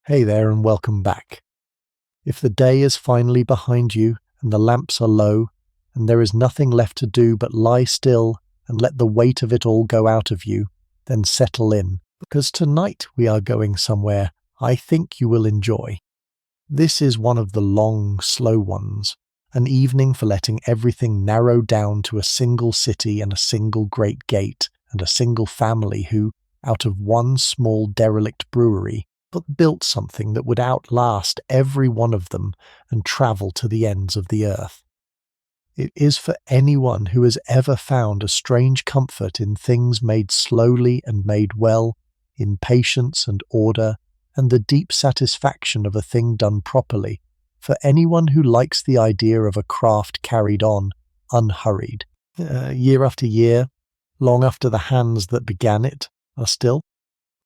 Hey there and welcome back. If the day is finally behind you and the lamps are low and there is nothing left to do but lie still and let the weight of it all go out of you, then settle in, because tonight we are going somewhere I think you will enjoy. This is one of the long, slow ones, an evening for letting everything narrow down to a single city and a single great gate and a single family who, out of one small derelict brewery, but built something that would outlast every one of them and travel to the ends of the earth. It is for anyone who has ever found a strange comfort in things made slowly and made well, in patience and order, and the deep satisfaction of a thing done properly, for anyone who likes the idea of a craft carried on, unhurried, year after year, long after the hands that began it are still.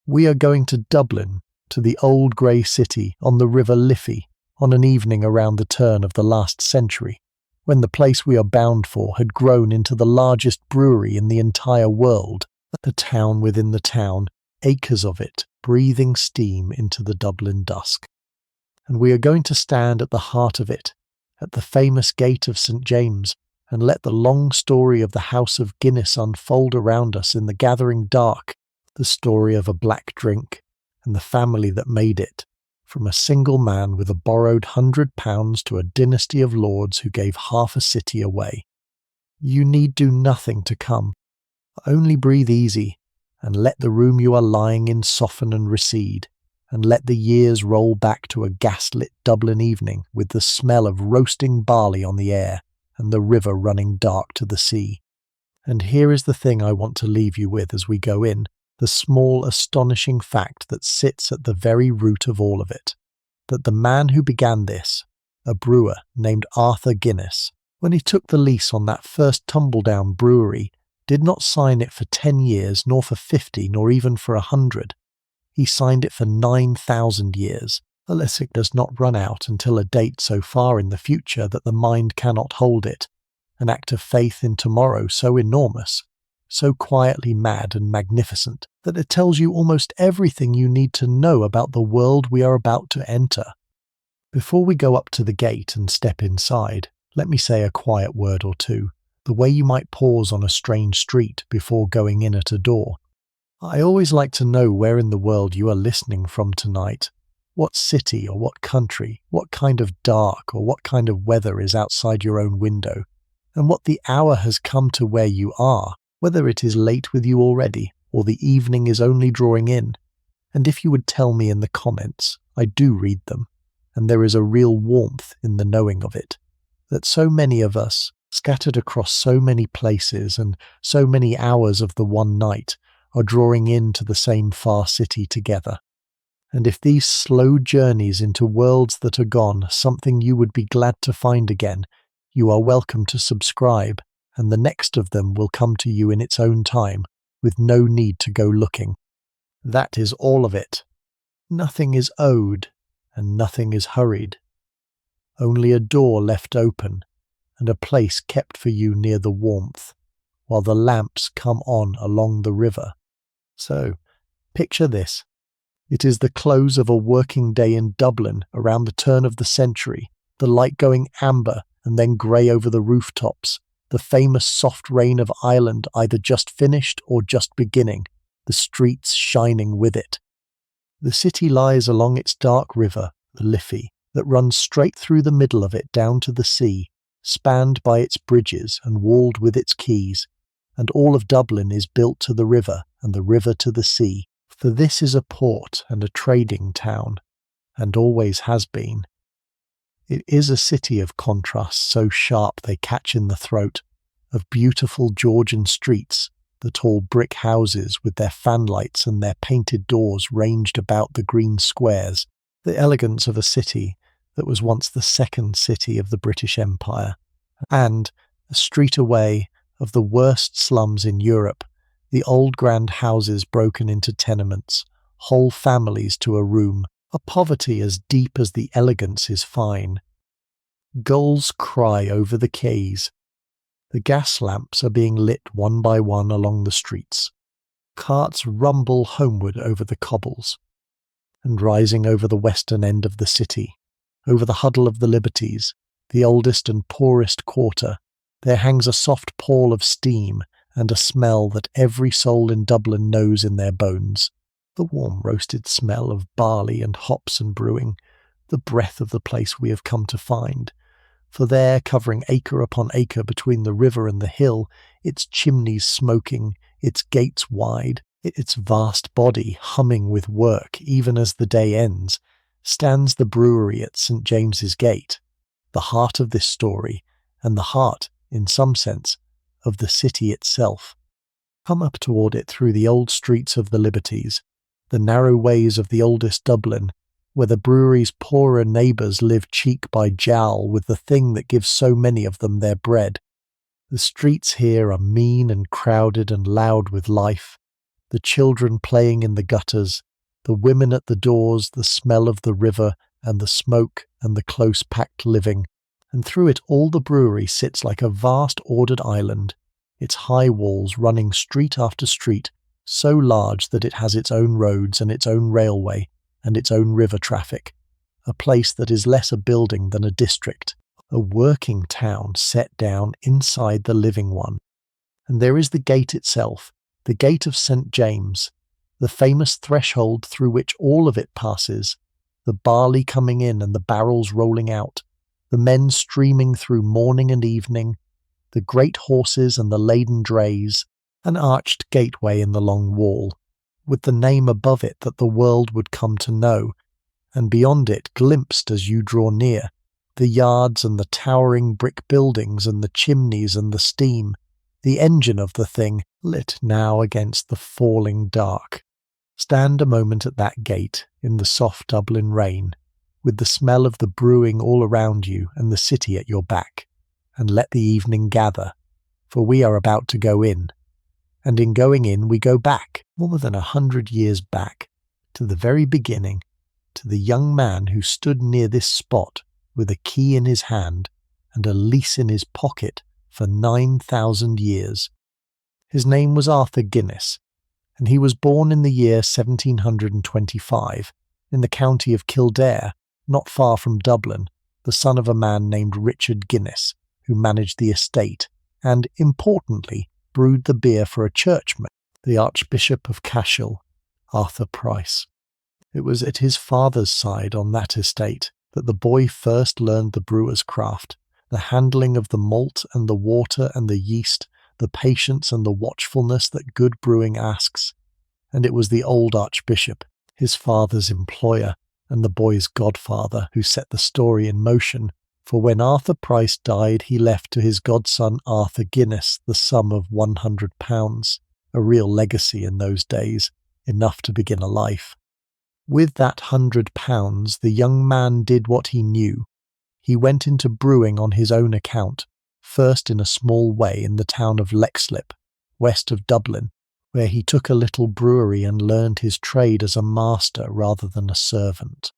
We are going to Dublin, to the old grey city on the river Liffey, on an evening around the turn of the last century, when the place we are bound for had grown into the largest brewery in the entire world, the town within the town, acres of it, breathing steam into the Dublin dusk. And we are going to stand at the heart of it, at the famous gate of St. James, and let the long story of the house of Guinness unfold around us in the gathering dark, the story of a black drink, and the family that made it, from a single man with a borrowed £100 to a dynasty of lords who gave half a city away. You need do nothing to come. Only breathe easy, and let the room you are lying in soften and recede, and let the years roll back to a gaslit Dublin evening with the smell of roasting barley on the air, and the river running dark to the sea. And here is the thing I want to leave you with as we go in, the small, astonishing fact that sits at the very root of all of it, that the man who began this, a brewer named Arthur Guinness, when he took the lease on that first tumble-down brewery, did not sign it for 10 years, nor for 50, nor even for 100. He signed it for 9,000 years, unless it does not run out until a date so far in the future that the mind cannot hold it, an act of faith in tomorrow so enormous, so quietly mad and magnificent, that it tells you almost everything you need to know about the world we are about to enter. Before we go up to the gate and step inside, let me say a quiet word or two, the way you might pause on a strange street before going in at a door. I always like to know where in the world you are listening from tonight, what city or what country, what kind of dark or what kind of weather is outside your own window, and what the hour has come to where you are, whether it is late with you already, or the evening is only drawing in. And if you would tell me in the comments, I do read them, and there is a real warmth in the knowing of it, that so many of us, scattered across so many places and so many hours of the one night, are drawing into the same far city together. And if these slow journeys into worlds that are gone are something you would be glad to find again, you are welcome to subscribe, and the next of them will come to you in its own time, with no need to go looking. That is all of it. Nothing is owed, and nothing is hurried. Only a door left open, and a place kept for you near the warmth, while the lamps come on along the river. So, picture this. It is the close of a working day in Dublin around the turn of the century, the light going amber and then grey over the rooftops, the famous soft rain of Ireland either just finished or just beginning, the streets shining with it. The city lies along its dark river, the Liffey, that runs straight through the middle of it down to the sea, spanned by its bridges and walled with its quays, and all of Dublin is built to the river and the river to the sea, for this is a port and a trading town, and always has been. It is a city of contrasts so sharp they catch in the throat, of beautiful Georgian streets, the tall brick houses with their fanlights and their painted doors ranged about the green squares, the elegance of a city that was once the second city of the British Empire, and, a street away, of the worst slums in Europe, the old grand houses broken into tenements, whole families to a room, a poverty as deep as the elegance is fine. Gulls cry over the quays. The gas lamps are being lit one by one along the streets. Carts rumble homeward over the cobbles. and rising over the western end of the city, over the huddle of the Liberties, the oldest and poorest quarter, there hangs a soft pall of steam and a smell that every soul in Dublin knows in their bones. The warm roasted smell of barley and hops and brewing, the breath of the place we have come to find. For there, covering acre upon acre between the river and the hill, its chimneys smoking, its gates wide, its vast body humming with work even as the day ends, stands the brewery at St. James's Gate, the heart of this story, and the heart, in some sense, of the city itself. Come up toward it through the old streets of the Liberties, the narrow ways of the oldest Dublin, where the brewery's poorer neighbours live cheek by jowl with the thing that gives so many of them their bread. The streets here are mean and crowded and loud with life, the children playing in the gutters, the women at the doors, the smell of the river and the smoke and the close-packed living, and through it all the brewery sits like a vast ordered island, its high walls running street after street, so large that it has its own roads and its own railway and its own river traffic, a place that is less a building than a district, a working town set down inside the living one. And there is the gate itself, the gate of St. James, the famous threshold through which all of it passes, the barley coming in and the barrels rolling out, the men streaming through morning and evening, the great horses and the laden drays, an arched gateway in the long wall, with the name above it that the world would come to know, and beyond it glimpsed as you draw near, the yards and the towering brick buildings and the chimneys and the steam, the engine of the thing lit now against the falling dark. Stand a moment at that gate in the soft Dublin rain, with the smell of the brewing all around you and the city at your back, and let the evening gather, for we are about to go in. And in going in we go back, more than 100 years back, to the very beginning, to the young man who stood near this spot with a key in his hand and a lease in his pocket for 9,000 years. His name was Arthur Guinness, and he was born in the year 1725 in the county of Kildare, not far from Dublin, the son of a man named Richard Guinness, who managed the estate and, importantly, brewed the beer for a churchman, the Archbishop of Cashel, Arthur Price. It was at his father's side on that estate that the boy first learned the brewer's craft, the handling of the malt and the water and the yeast, the patience and the watchfulness that good brewing asks. And it was the old Archbishop, his father's employer and the boy's godfather, who set the story in motion, for when Arthur Price died he left to his godson Arthur Guinness the sum of £100, a real legacy in those days, enough to begin a life. With that £100 the young man did what he knew. He went into brewing on his own account, first in a small way in the town of Leixlip, west of Dublin, where he took a little brewery and learned his trade as a master rather than a servant.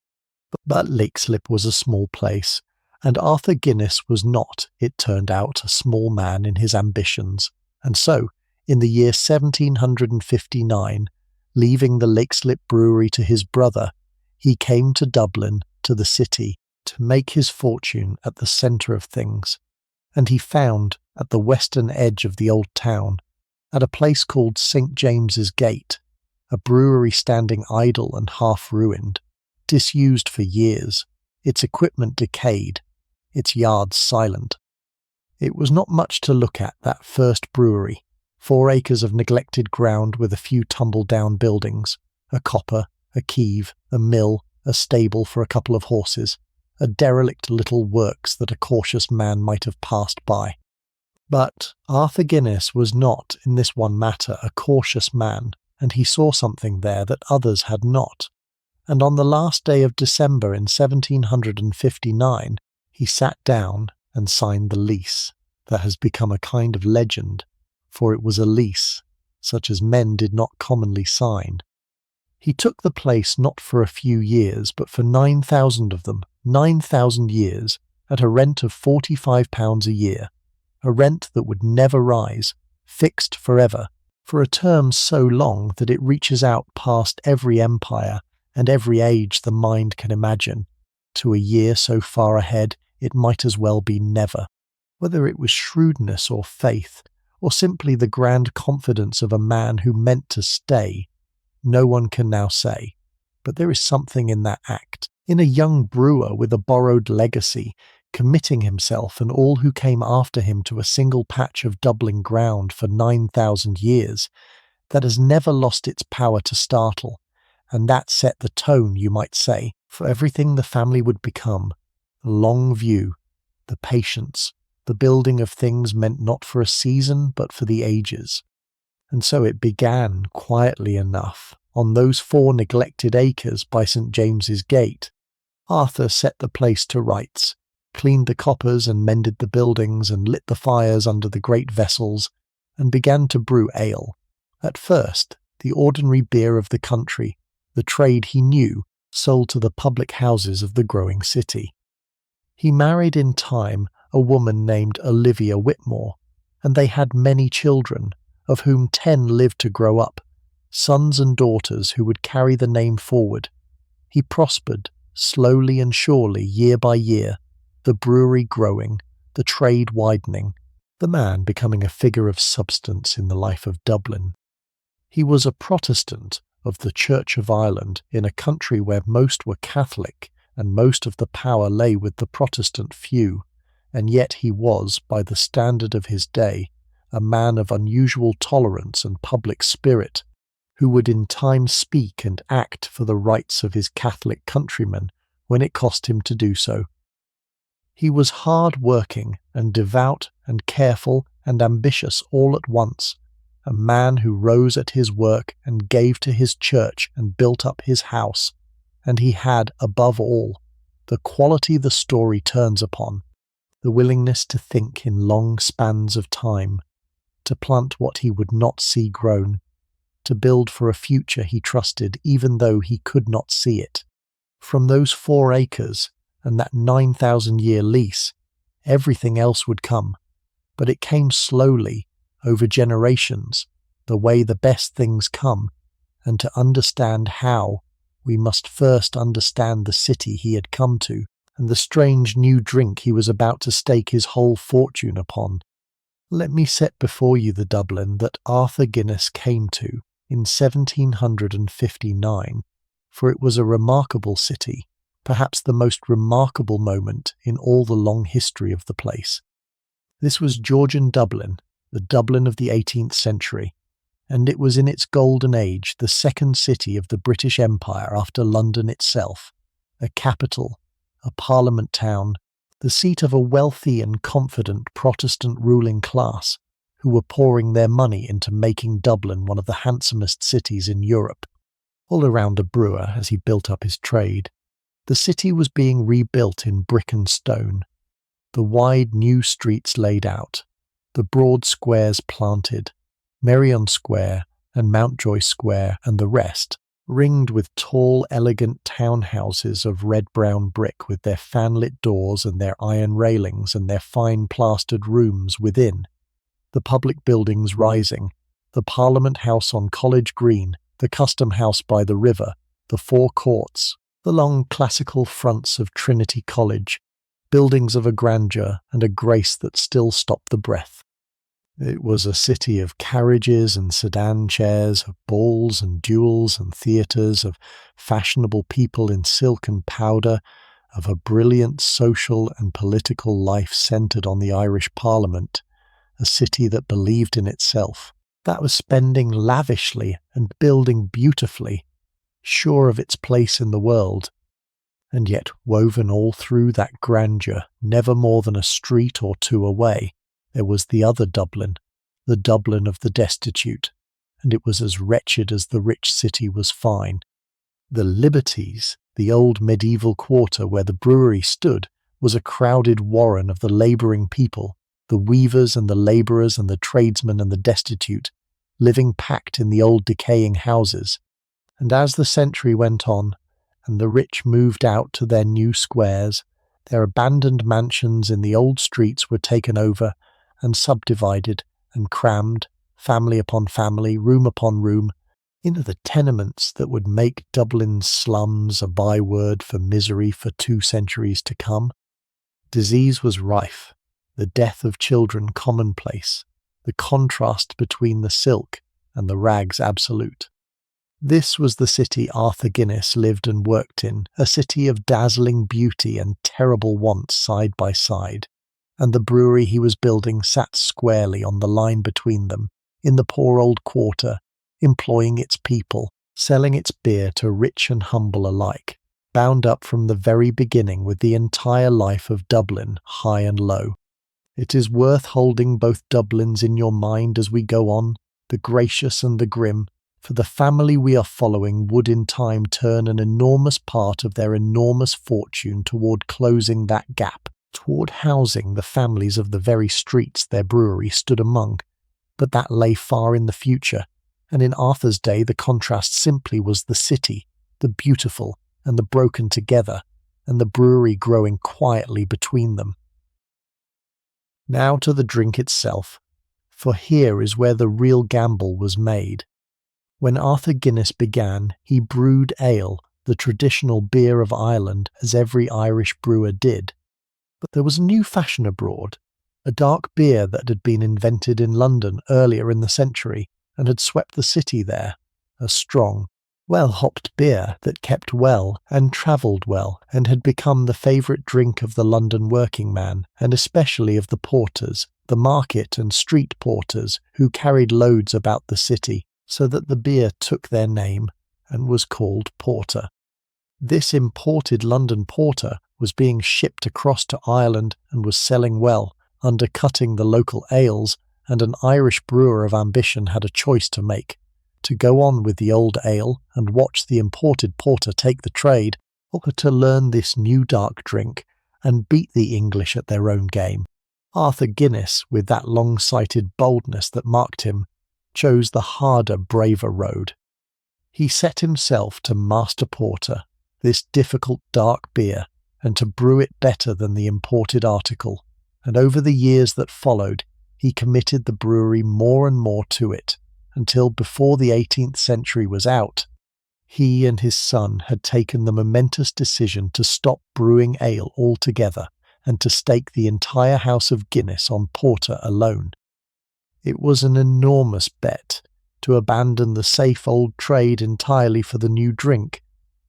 But Leixlip was a small place, and Arthur Guinness was not, it turned out, a small man in his ambitions, and so, in the year 1759, leaving the Leixlip brewery to his brother, he came to Dublin, to the city, to make his fortune at the centre of things, and he found, at the western edge of the old town, at a place called St. James's Gate, a brewery standing idle and half-ruined, disused for years, its equipment decayed, its yards silent. It was not much to look at, that first brewery, 4 acres of neglected ground with a few tumble-down buildings, a copper, a keeve, a mill, a stable for a couple of horses, a derelict little works that a cautious man might have passed by. But Arthur Guinness was not, in this one matter, a cautious man, and he saw something there that others had not. And on the last day of December in 1759, he sat down and signed the lease that has become a kind of legend, for it was a lease, such as men did not commonly sign. He took the place not for a few years, but for 9,000 of them, 9,000 years, at a rent of £45 a year, a rent that would never rise, fixed forever, for a term so long that it reaches out past every empire and every age the mind can imagine. To a year so far ahead, it might as well be never. Whether it was shrewdness or faith, or simply the grand confidence of a man who meant to stay, no one can now say. But there is something in that act, in a young brewer with a borrowed legacy, committing himself and all who came after him to a single patch of Dublin ground for 9,000 years, that has never lost its power to startle, and that set the tone, you might say, for everything the family would become. The long view, the patience, the building of things meant not for a season but for the ages. And so it began quietly enough, on those 4 neglected acres by St. James's Gate. Arthur set the place to rights, cleaned the coppers and mended the buildings and lit the fires under the great vessels, and began to brew ale. At first, the ordinary beer of the country, the trade he knew, sold to the public houses of the growing city. He married in time a woman named Olivia Whitmore, and they had many children, of whom 10 lived to grow up, sons and daughters who would carry the name forward. He prospered, slowly and surely, year by year, the brewery growing, the trade widening, the man becoming a figure of substance in the life of Dublin. He was a Protestant of the Church of Ireland in a country where most were Catholic and most of the power lay with the Protestant few, and yet he was, by the standard of his day, a man of unusual tolerance and public spirit, who would in time speak and act for the rights of his Catholic countrymen when it cost him to do so. He was hard-working and devout and careful and ambitious all at once, a man who rose at his work and gave to his church and built up his house, and he had, above all, the quality the story turns upon, the willingness to think in long spans of time, to plant what he would not see grown, to build for a future he trusted even though he could not see it. From those 4 acres and that 9,000-year lease, everything else would come, but it came slowly, over generations, the way the best things come, and to understand how, we must first understand the city he had come to, and the strange new drink he was about to stake his whole fortune upon. Let me set before you the Dublin that Arthur Guinness came to in 1759, for it was a remarkable city, perhaps the most remarkable moment in all the long history of the place. This was Georgian Dublin, the Dublin of the 18th century, and it was in its golden age the second city of the British Empire after London itself, a capital, a parliament town, the seat of a wealthy and confident Protestant ruling class who were pouring their money into making Dublin one of the handsomest cities in Europe. All around a brewer as he built up his trade, the city was being rebuilt in brick and stone, the wide new streets laid out, the broad squares planted, Merrion Square and Mountjoy Square and the rest, ringed with tall, elegant townhouses of red-brown brick with their fan-lit doors and their iron railings and their fine plastered rooms within, the public buildings rising, the Parliament House on College Green, the Custom House by the river, the Four Courts, the long classical fronts of Trinity College, buildings of a grandeur and a grace that still stopped the breath. It was a city of carriages and sedan chairs, of balls and duels and theatres, of fashionable people in silk and powder, of a brilliant social and political life centred on the Irish Parliament, a city that believed in itself, that was spending lavishly and building beautifully, sure of its place in the world, and yet woven all through that grandeur, never more than a street or 2 away, there was the other Dublin, the Dublin of the destitute, and it was as wretched as the rich city was fine. The Liberties, the old medieval quarter where the brewery stood, was a crowded warren of the labouring people, the weavers and the labourers and the tradesmen and the destitute, living packed in the old decaying houses. And as the century went on, and the rich moved out to their new squares, their abandoned mansions in the old streets were taken over and subdivided and crammed, family upon family, room upon room, The tenements that would make Dublin's slums a byword for misery for 2 centuries to come. Disease was rife, the death of children commonplace, the contrast between the silk and the rags absolute. This was the city Arthur Guinness lived and worked in, a city of dazzling beauty and terrible wants side by side, and the brewery he was building sat squarely on the line between them, in the poor old quarter, employing its people, selling its beer to rich and humble alike, bound up from the very beginning with the entire life of Dublin, high and low. It is worth holding both Dublins in your mind as we go on, the gracious and the grim, for the family we are following would in time turn an enormous part of their enormous fortune toward closing that gap, toward housing the families of the very streets their brewery stood among. But that lay far in the future, and in Arthur's day the contrast simply was the city, the beautiful and the broken together, and the brewery growing quietly between them. Now to the drink itself, for here is where the real gamble was made. When Arthur Guinness began, he brewed ale, the traditional beer of Ireland, as every Irish brewer did. But there was a new fashion abroad, a dark beer that had been invented in London earlier in the century and had swept the city there, a strong, well-hopped beer that kept well and travelled well and had become the favourite drink of the London working man, and especially of the porters, the market and street porters who carried loads about the city, so that the beer took their name and was called porter. This imported London porter was being shipped across to Ireland and was selling well, undercutting the local ales, and an Irish brewer of ambition had a choice to make: to go on with the old ale and watch the imported porter take the trade, or to learn this new dark drink and beat the English at their own game. Arthur Guinness, with that long-sighted boldness that marked him, chose the harder, braver road. He set himself to master porter, this difficult dark beer, and to brew it better than the imported article, and over the years that followed, he committed the brewery more and more to it, until before the 18th century was out, he and his son had taken the momentous decision to stop brewing ale altogether and to stake the entire house of Guinness on porter alone. It was an enormous bet to abandon the safe old trade entirely for the new drink,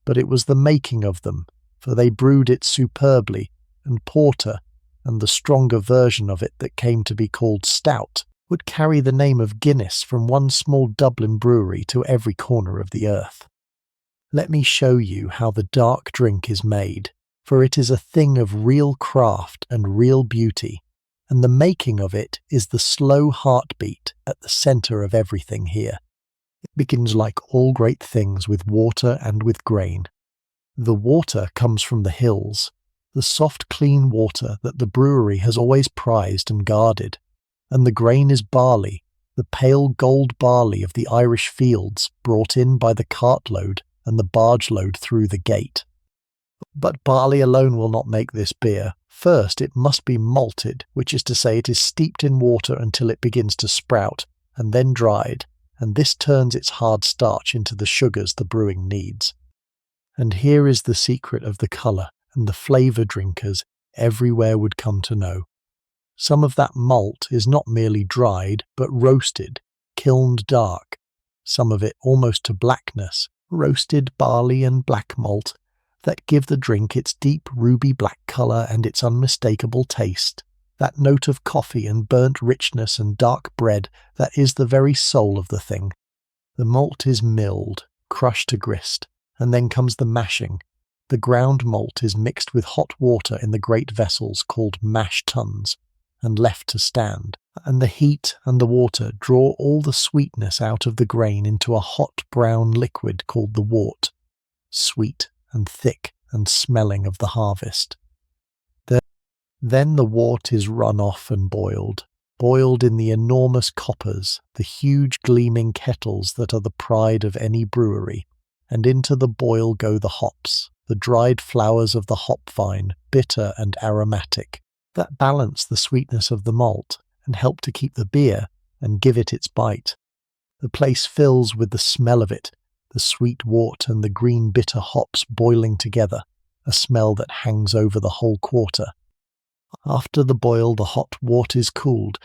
but it was the making of them, for they brewed it superbly, and porter, and the stronger version of it that came to be called stout, would carry the name of Guinness from one small Dublin brewery to every corner of the earth. Let me show you how the dark drink is made, for it is a thing of real craft and real beauty, and the making of it is the slow heartbeat at the centre of everything here. It begins like all great things with water and with grain. The water comes from the hills, the soft clean water that the brewery has always prized and guarded, and the grain is barley, the pale gold barley of the Irish fields brought in by the cartload and the barge load through the gate. But barley alone will not make this beer. First it must be malted, which is to say it is steeped in water until it begins to sprout, and then dried, and this turns its hard starch into the sugars the brewing needs. And here is the secret of the colour and the flavour drinkers everywhere would come to know. Some of that malt is not merely dried, but roasted, kilned dark, some of it almost to blackness, roasted barley and black malt, that give the drink its deep ruby black colour and its unmistakable taste, that note of coffee and burnt richness and dark bread that is the very soul of the thing. The malt is milled, crushed to grist, and then comes the mashing. The ground malt is mixed with hot water in the great vessels called mash tuns, and left to stand, and the heat and the water draw all the sweetness out of the grain into a hot brown liquid called the wort, sweet and thick and smelling of the harvest. Then the wort is run off and boiled in the enormous coppers, the huge gleaming kettles that are the pride of any brewery, and into the boil go the hops, the dried flowers of the hop vine, bitter and aromatic, that balance the sweetness of the malt and help to keep the beer and give it its bite. The place fills with the smell of it, the sweet wort and the green bitter hops boiling together, a smell that hangs over the whole quarter. After the boil, the hot wort is cooled,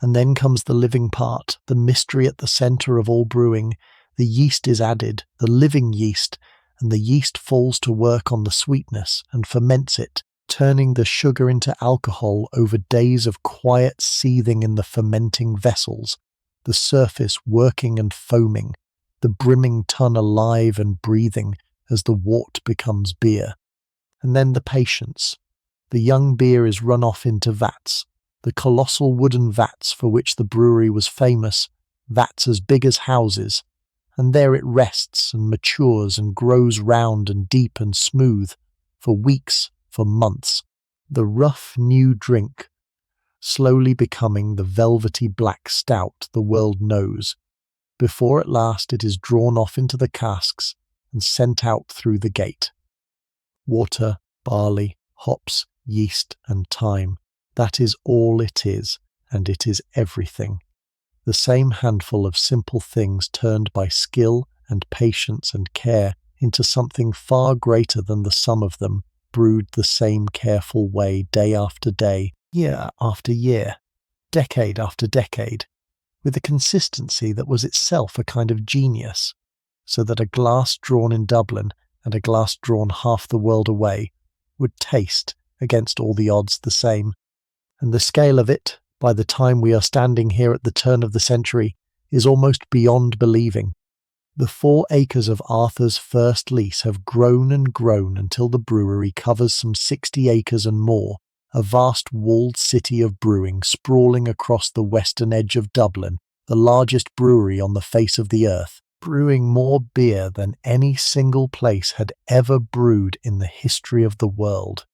and then comes the living part, the mystery at the centre of all brewing. The yeast is added, the living yeast, and the yeast falls to work on the sweetness and ferments it, turning the sugar into alcohol over days of quiet seething in the fermenting vessels, the surface working and foaming, the brimming tun alive and breathing as the wort becomes beer. And then the patience. The young beer is run off into vats, the colossal wooden vats for which the brewery was famous, vats as big as houses, and there it rests and matures and grows round and deep and smooth, for weeks, for months, the rough new drink, slowly becoming the velvety black stout the world knows, before at last it is drawn off into the casks and sent out through the gate. Water, barley, hops, yeast and thyme, that is all it is, and it is everything. The same handful of simple things turned by skill and patience and care into something far greater than the sum of them, brewed the same careful way day after day, year after year, decade after decade, with a consistency that was itself a kind of genius, so that a glass drawn in Dublin and a glass drawn half the world away would taste, against all the odds, the same. And the scale of it, by the time we are standing here at the turn of the century, is almost beyond believing. The 4 acres of Arthur's first lease have grown and grown until the brewery covers some 60 acres and more, a vast walled city of brewing sprawling across the western edge of Dublin, the largest brewery on the face of the earth, brewing more beer than any single place had ever brewed in the history of the world.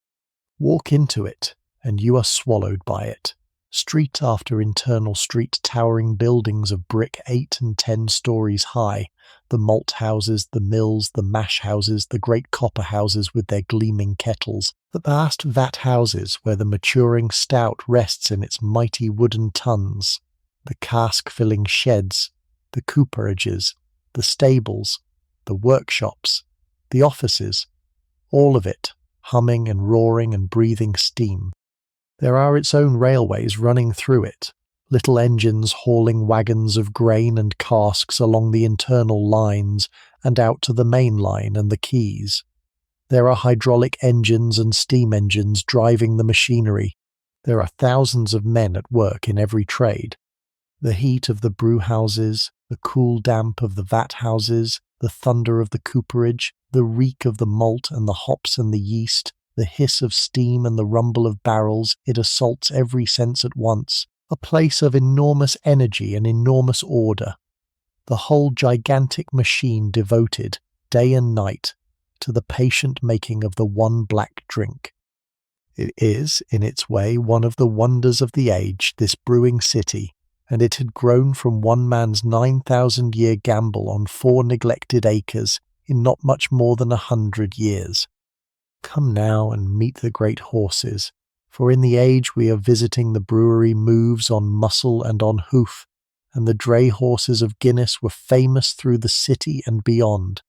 Walk into it, and you are swallowed by it. Street after internal street, towering buildings of brick 8 and 10 stories high, the malt houses, the mills, the mash houses, the great copper houses with their gleaming kettles, the vast vat houses where the maturing stout rests in its mighty wooden tuns, the cask-filling sheds, the cooperages, the stables, the workshops, the offices, all of it, humming and roaring and breathing steam. There are its own railways running through it, little engines hauling wagons of grain and casks along the internal lines and out to the main line and the quays. There are hydraulic engines and steam engines driving the machinery. There are thousands of men at work in every trade. The heat of the brew houses, the cool damp of the vat houses, the thunder of the cooperage, the reek of the malt and the hops and the yeast, the hiss of steam and the rumble of barrels, it assaults every sense at once, a place of enormous energy and enormous order, the whole gigantic machine devoted, day and night, to the patient making of the one black drink. It is, in its way, one of the wonders of the age, this brewing city, and it had grown from one man's 9,000-year gamble on 4 neglected acres in not much more than 100 years. Come now and meet the great horses, for in the age we are visiting the brewery moves on muscle and on hoof, and the dray horses of Guinness were famous through the city and beyond.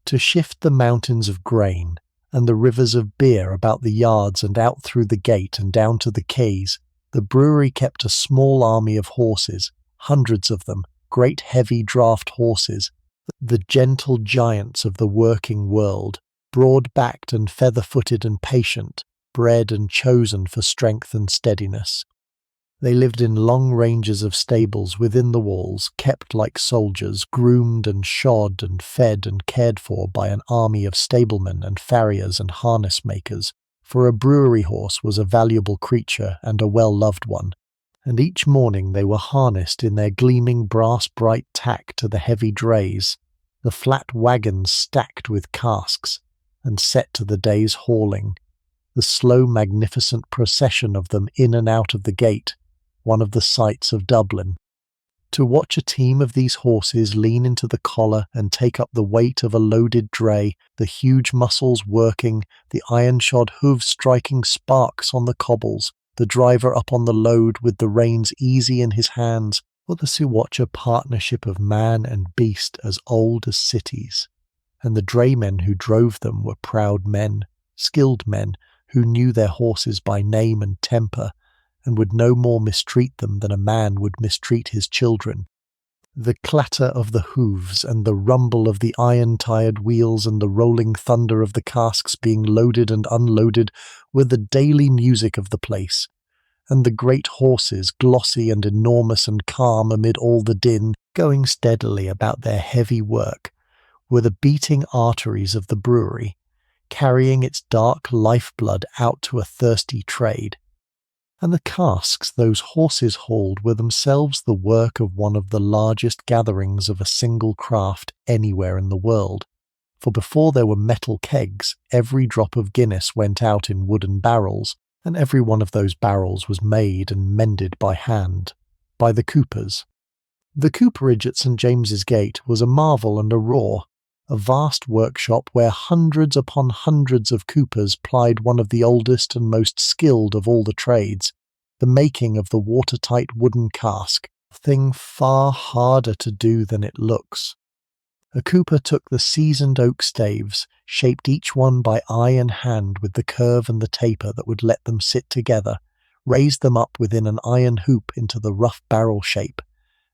To shift the mountains of grain and the rivers of beer about the yards and out through the gate and down to the quays, the brewery kept a small army of horses, hundreds of them, great heavy draught horses, the gentle giants of the working world, broad-backed and feather-footed and patient, bred and chosen for strength and steadiness. They lived in long ranges of stables within the walls, kept like soldiers, groomed and shod and fed and cared for by an army of stablemen and farriers and harness makers, for a brewery horse was a valuable creature and a well-loved one, and each morning they were harnessed in their gleaming brass-bright tack to the heavy drays, the flat wagons stacked with casks, and set to the day's hauling, the slow magnificent procession of them in and out of the gate, one of the sights of Dublin. To watch a team of these horses lean into the collar and take up the weight of a loaded dray, the huge muscles working, the iron-shod hooves striking sparks on the cobbles, the driver up on the load with the reins easy in his hands, Others who watch a partnership of man and beast as old as cities, and the draymen who drove them were proud men, skilled men who knew their horses by name and temper, and would no more mistreat them than a man would mistreat his children. The clatter of the hooves and the rumble of the iron-tired wheels and the rolling thunder of the casks being loaded and unloaded were the daily music of the place, and the great horses, glossy and enormous and calm amid all the din, going steadily about their heavy work, were the beating arteries of the brewery, carrying its dark lifeblood out to a thirsty trade. And the casks those horses hauled were themselves the work of one of the largest gatherings of a single craft anywhere in the world, for before there were metal kegs, every drop of Guinness went out in wooden barrels, and every one of those barrels was made and mended by hand, by the coopers. The cooperage at St. James's Gate was a marvel and a roar, a vast workshop where hundreds upon hundreds of coopers plied one of the oldest and most skilled of all the trades, the making of the watertight wooden cask, a thing far harder to do than it looks. A cooper took the seasoned oak staves, shaped each one by eye and hand with the curve and the taper that would let them sit together, raised them up within an iron hoop into the rough barrel shape,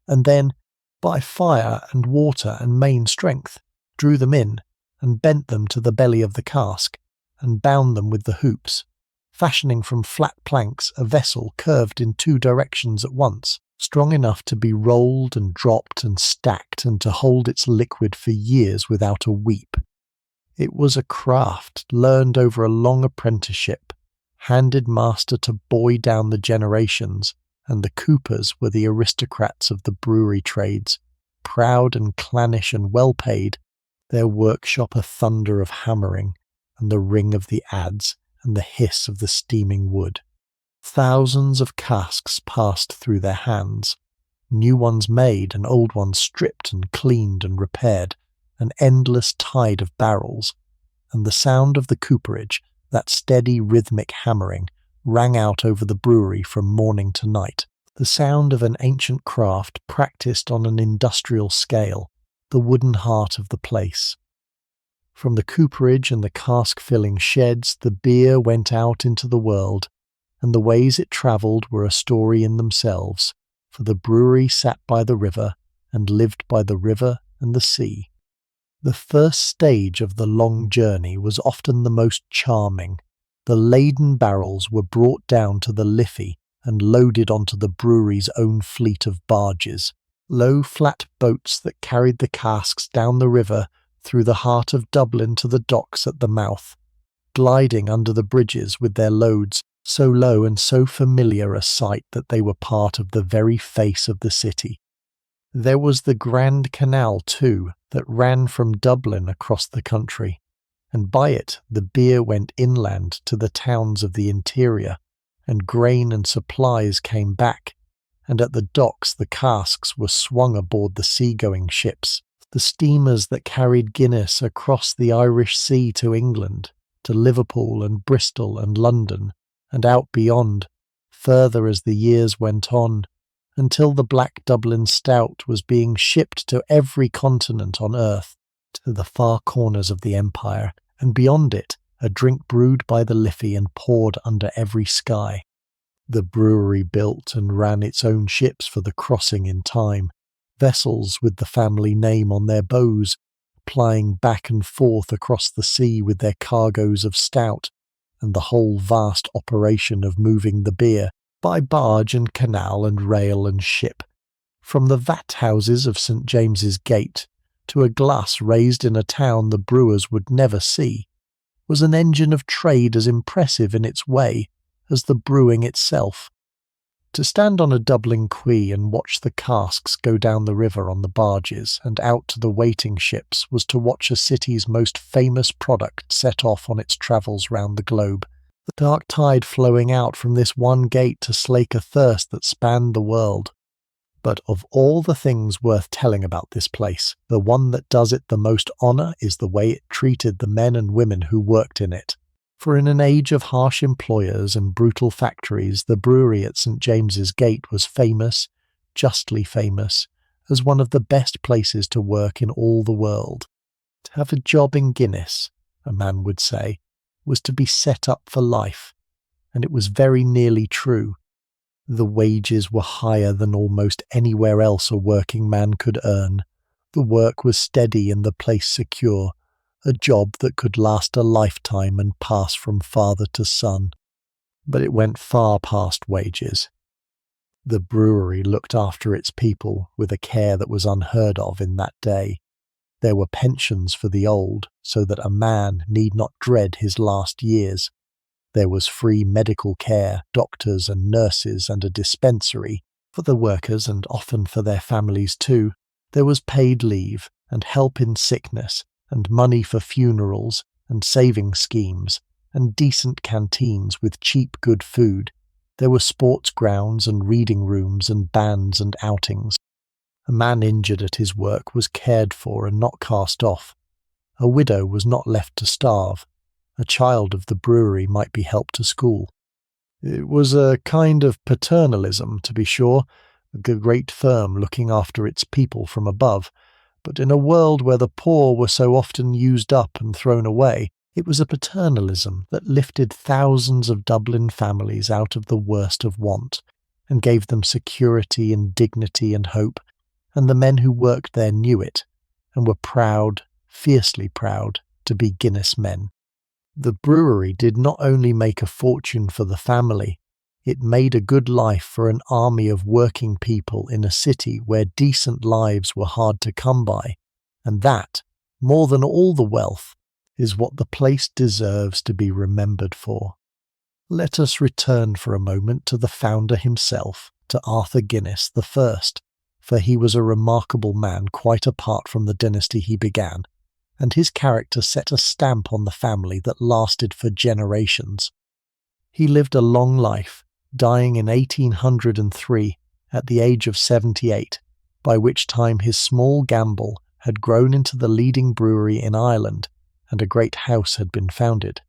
and then, by fire and water and main strength, drew them in, and bent them to the belly of the cask, and bound them with the hoops, fashioning from flat planks a vessel curved in two directions at once, strong enough to be rolled and dropped and stacked and to hold its liquid for years without a weep. It was a craft learned over a long apprenticeship, handed master to boy down the generations, and the coopers were the aristocrats of the brewery trades, proud and clannish and well paid, their workshop a thunder of hammering, and the ring of the adze, and the hiss of the steaming wood. Thousands of casks passed through their hands, new ones made and old ones stripped and cleaned and repaired, an endless tide of barrels, and the sound of the cooperage, that steady rhythmic hammering, rang out over the brewery from morning to night, the sound of an ancient craft practised on an industrial scale, the wooden heart of the place. From the cooperage and the cask-filling sheds the beer went out into the world, and the ways it travelled were a story in themselves, for the brewery sat by the river and lived by the river and the sea. The first stage of the long journey was often the most charming. The laden barrels were brought down to the Liffey and loaded onto the brewery's own fleet of barges, low flat boats that carried the casks down the river through the heart of Dublin to the docks at the mouth, gliding under the bridges with their loads, so low and so familiar a sight that they were part of the very face of the city. There was the Grand Canal, too, that ran from Dublin across the country, and by it the beer went inland to the towns of the interior, and grain and supplies came back, and at the docks the casks were swung aboard the sea-going ships, the steamers that carried Guinness across the Irish Sea to England, to Liverpool and Bristol and London, and out beyond, further as the years went on, until the Black Dublin Stout was being shipped to every continent on earth, to the far corners of the empire, and beyond it, a drink brewed by the Liffey and poured under every sky. The brewery built and ran its own ships for the crossing in time, vessels with the family name on their bows, plying back and forth across the sea with their cargoes of stout, and the whole vast operation of moving the beer by barge and canal and rail and ship, from the vat houses of St. James's Gate to a glass raised in a town the brewers would never see, was an engine of trade as impressive in its way as the brewing itself. To stand on a Dublin quay and watch the casks go down the river on the barges and out to the waiting ships was to watch a city's most famous product set off on its travels round the globe, the dark tide flowing out from this one gate to slake a thirst that spanned the world. But of all the things worth telling about this place, the one that does it the most honour is the way it treated the men and women who worked in it. For in an age of harsh employers and brutal factories, the brewery at St. James's Gate was famous, justly famous as one of the best places to work in all the world. To have a job in Guinness, a man would say, was to be set up for life, and it was very nearly true. The wages were higher than almost anywhere else a working man could earn. The work was steady and the place secure, a job that could last a lifetime and pass from father to son. But it went far past wages. The brewery looked after its people with a care that was unheard of in that day. There were pensions for the old, so that a man need not dread his last years. There was free medical care, doctors and nurses, and a dispensary for the workers and often for their families too. There was paid leave and help in sickness and money for funerals and saving schemes and decent canteens with cheap good food. There were sports grounds and reading rooms and bands and outings. A man injured at his work was cared for and not cast off. A widow was not left to starve. A child of the brewery might be helped to school. It was a kind of paternalism, to be sure, a great firm looking after its people from above, but in a world where the poor were so often used up and thrown away, it was a paternalism that lifted thousands of Dublin families out of the worst of want, and gave them security and dignity and hope, and the men who worked there knew it, and were proud, fiercely proud, to be Guinness men. The brewery did not only make a fortune for the family, it made a good life for an army of working people in a city where decent lives were hard to come by, and that, more than all the wealth, is what the place deserves to be remembered for. Let us return for a moment to the founder himself, to Arthur Guinness the first, for he was a remarkable man quite apart from the dynasty he began, and his character set a stamp on the family that lasted for generations. He lived a long life, dying in 1803 at the age of 78, by which time his small gamble had grown into the leading brewery in Ireland, and a great house had been founded.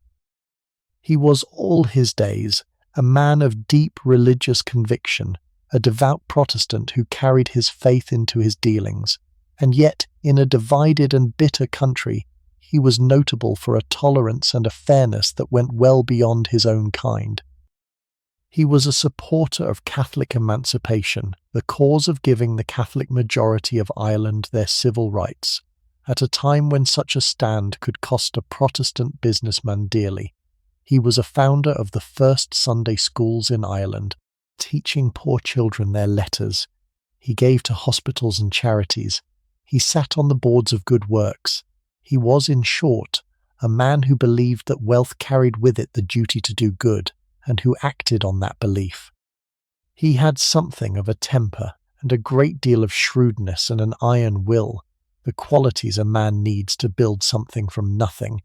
He was all his days a man of deep religious conviction, a devout Protestant who carried his faith into his dealings, and yet in a divided and bitter country he was notable for a tolerance and a fairness that went well beyond his own kind. He was a supporter of Catholic emancipation, the cause of giving the Catholic majority of Ireland their civil rights, at a time when such a stand could cost a Protestant businessman dearly. He was a founder of the first Sunday schools in Ireland, teaching poor children their letters. He gave to hospitals and charities. He sat on the boards of good works. He was, in short, a man who believed that wealth carried with it the duty to do good, and who acted on that belief. He had something of a temper and a great deal of shrewdness and an iron will, the qualities a man needs to build something from nothing,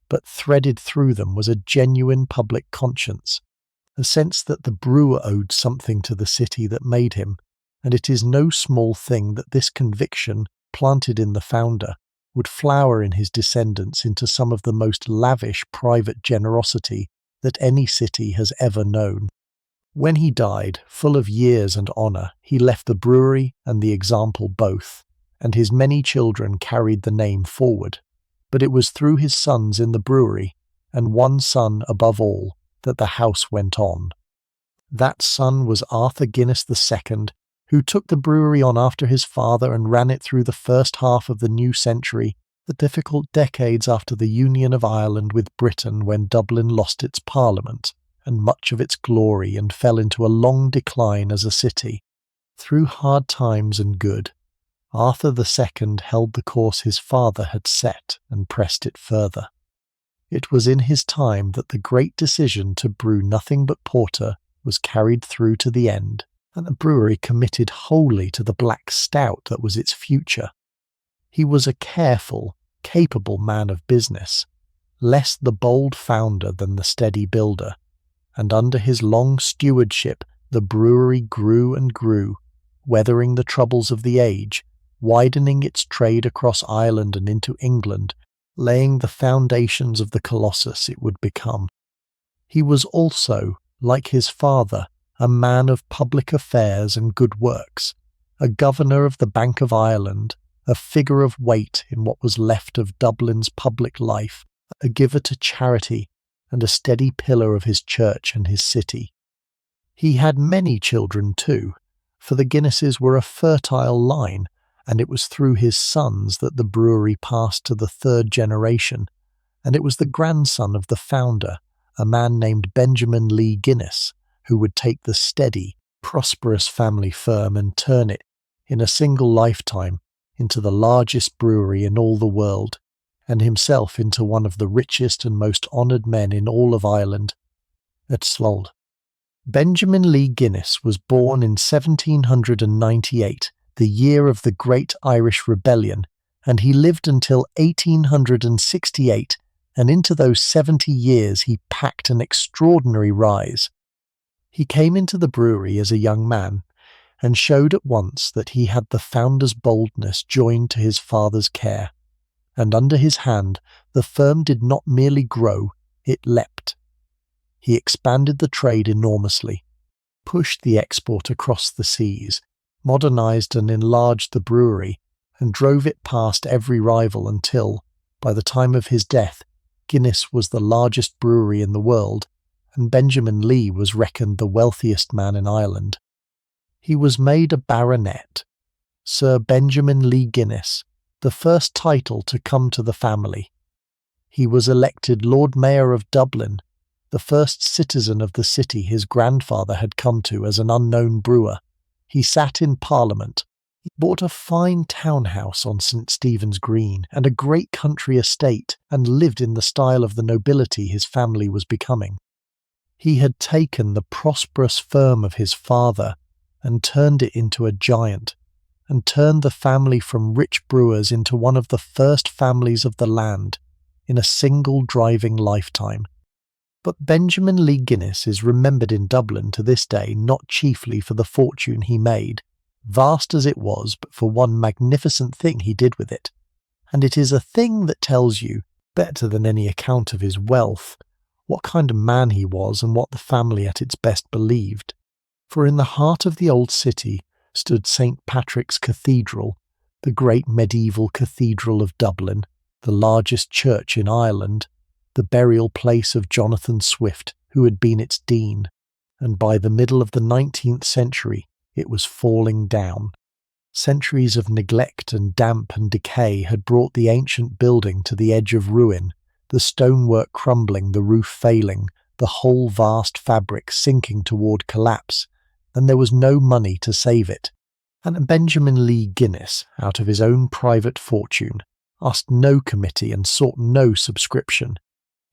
but threaded through them was a genuine public conscience, a sense that the brewer owed something to the city that made him, and it is no small thing that this conviction, planted in the founder, would flower in his descendants into some of the most lavish private generosity that any city has ever known. When he died, full of years and honour, he left the brewery and the example both, and his many children carried the name forward. But it was through his sons in the brewery, and one son above all, that the house went on. That son was Arthur Guinness II, who took the brewery on after his father and ran it through the first half of the new century, the difficult decades after the union of Ireland with Britain when Dublin lost its parliament and much of its glory and fell into a long decline as a city. Through hard times and good, Arthur II held the course his father had set and pressed it further. It was in his time that the great decision to brew nothing but porter was carried through to the end, and the brewery committed wholly to the black stout that was its future. He was a careful, capable man of business, less the bold founder than the steady builder, and under his long stewardship the brewery grew and grew, weathering the troubles of the age, widening its trade across Ireland and into England, laying the foundations of the colossus it would become. He was also, like his father, a man of public affairs and good works, a governor of the Bank of Ireland, a figure of weight in what was left of Dublin's public life, a giver to charity, and a steady pillar of his church and his city. He had many children too, for the Guinnesses were a fertile line, and it was through his sons that the brewery passed to the third generation, and it was the grandson of the founder, a man named Benjamin Lee Guinness, who would take the steady, prosperous family firm and turn it, in a single lifetime, into the largest brewery in all the world, and himself into one of the richest and most honoured men in all of Ireland, at Slold. Benjamin Lee Guinness was born in 1798, the year of the Great Irish Rebellion, and he lived until 1868, and into those 70 years he packed an extraordinary rise. He came into the brewery as a young man, and showed at once that he had the founder's boldness joined to his father's care, and under his hand the firm did not merely grow, it leapt. He expanded the trade enormously, pushed the export across the seas, modernised and enlarged the brewery, and drove it past every rival until, by the time of his death, Guinness was the largest brewery in the world, and Benjamin Lee was reckoned the wealthiest man in Ireland. He was made a baronet, Sir Benjamin Lee Guinness, the first title to come to the family. He was elected Lord Mayor of Dublin, the first citizen of the city his grandfather had come to as an unknown brewer. He sat in Parliament. He bought a fine townhouse on St. Stephen's Green and a great country estate, and lived in the style of the nobility his family was becoming. He had taken the prosperous firm of his father and turned it into a giant, and turned the family from rich brewers into one of the first families of the land in a single driving lifetime. But Benjamin Lee Guinness is remembered in Dublin to this day not chiefly for the fortune he made, vast as it was, but for one magnificent thing he did with it. And it is a thing that tells you, better than any account of his wealth, what kind of man he was and what the family at its best believed. For in the heart of the old city stood St. Patrick's Cathedral, the great medieval cathedral of Dublin, the largest church in Ireland, the burial place of Jonathan Swift, who had been its dean, and by the middle of the 19th century it was falling down. Centuries of neglect and damp and decay had brought the ancient building to the edge of ruin, the stonework crumbling, the roof failing, the whole vast fabric sinking toward collapse, and there was no money to save it. And Benjamin Lee Guinness, out of his own private fortune, asked no committee and sought no subscription.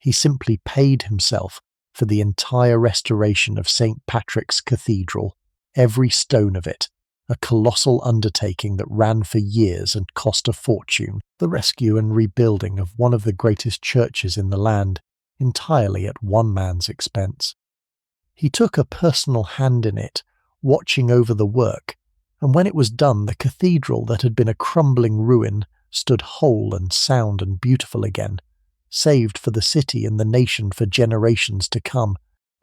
He simply paid himself for the entire restoration of St. Patrick's Cathedral, every stone of it, a colossal undertaking that ran for years and cost a fortune, the rescue and rebuilding of one of the greatest churches in the land, entirely at one man's expense. He took a personal hand in it, watching over the work, and when it was done the cathedral that had been a crumbling ruin stood whole and sound and beautiful again, saved for the city and the nation for generations to come,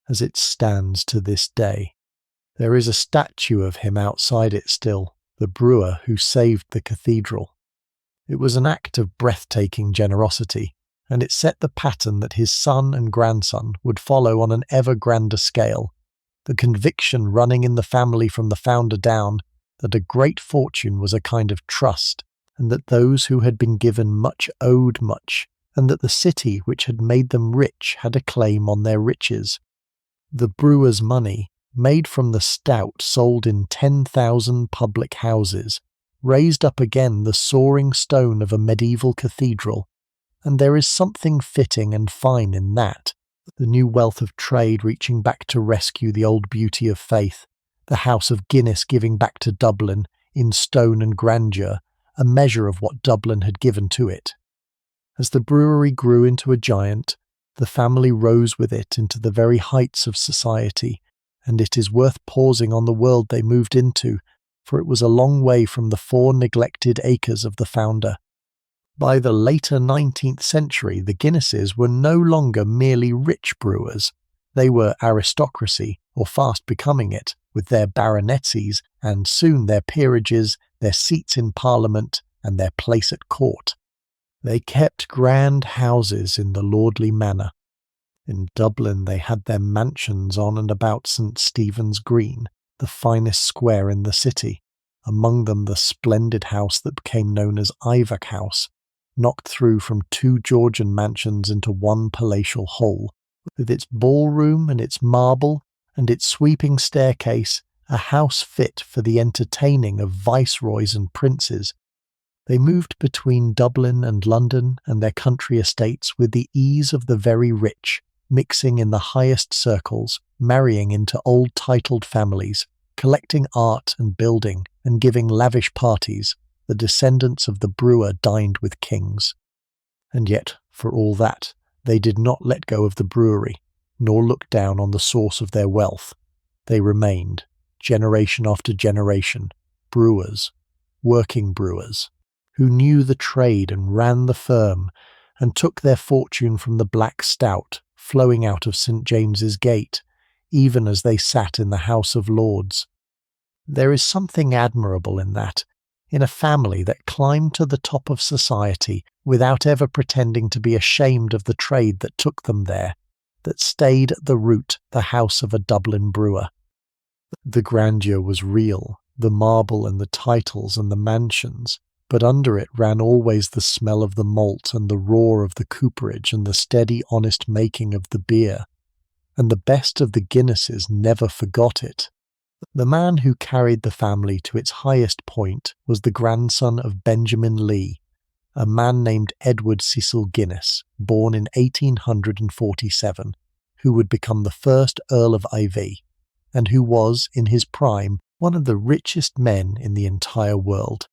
as it stands to this day. There is a statue of him outside it still, the brewer who saved the cathedral. It was an act of breathtaking generosity, and it set the pattern that his son and grandson would follow on an ever grander scale, the conviction running in the family from the founder down that a great fortune was a kind of trust, and that those who had been given much owed much, and that the city which had made them rich had a claim on their riches. The brewer's money, made from the stout sold in 10,000 public houses, raised up again the soaring stone of a medieval cathedral, and there is something fitting and fine in that, the new wealth of trade reaching back to rescue the old beauty of faith, the house of Guinness giving back to Dublin, in stone and grandeur, a measure of what Dublin had given to it. As the brewery grew into a giant, the family rose with it into the very heights of society, and it is worth pausing on the world they moved into, for it was a long way from the 4 neglected acres of the founder. By the later 19th century, the Guinnesses were no longer merely rich brewers. They were aristocracy, or fast becoming it, with their baronetcies and soon their peerages, their seats in Parliament and their place at court. They kept grand houses in the lordly manor. In Dublin they had their mansions on and about St. Stephen's Green, the finest square in the city, among them the splendid house that became known as Iveagh House, knocked through from 2 Georgian mansions into one palatial whole, with its ballroom and its marble and its sweeping staircase, a house fit for the entertaining of viceroys and princes. They moved between Dublin and London and their country estates with the ease of the very rich, mixing in the highest circles, marrying into old titled families, collecting art and building, and giving lavish parties. The descendants of the brewer dined with kings. And yet, for all that, they did not let go of the brewery, nor look down on the source of their wealth. They remained, generation after generation, brewers, working brewers, who knew the trade and ran the firm, and took their fortune from the black stout flowing out of St. James's Gate, even as they sat in the House of Lords. There is something admirable in that, in a family that climbed to the top of society without ever pretending to be ashamed of the trade that took them there, that stayed at the root the house of a Dublin brewer. The grandeur was real, the marble and the titles and the mansions, but under it ran always the smell of the malt and the roar of the cooperage and the steady honest making of the beer. And the best of the Guinnesses never forgot it. The man who carried the family to its highest point was the grandson of Benjamin Lee, a man named Edward Cecil Guinness, born in 1847, who would become the first Earl of Iveagh, and who was, in his prime, one of the richest men in the entire world.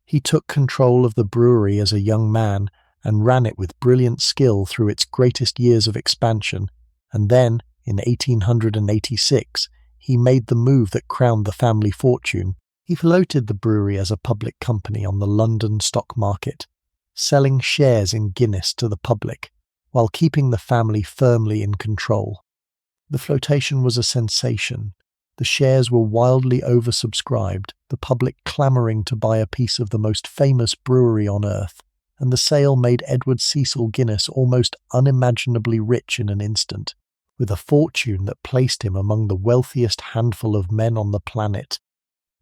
He took control of the brewery as a young man and ran it with brilliant skill through its greatest years of expansion, and then, in 1886, he made the move that crowned the family fortune. He floated the brewery as a public company on the London stock market, selling shares in Guinness to the public, while keeping the family firmly in control. The flotation was a sensation. The shares were wildly oversubscribed, the public clamouring to buy a piece of the most famous brewery on earth, and the sale made Edward Cecil Guinness almost unimaginably rich in an instant, with a fortune that placed him among the wealthiest handful of men on the planet.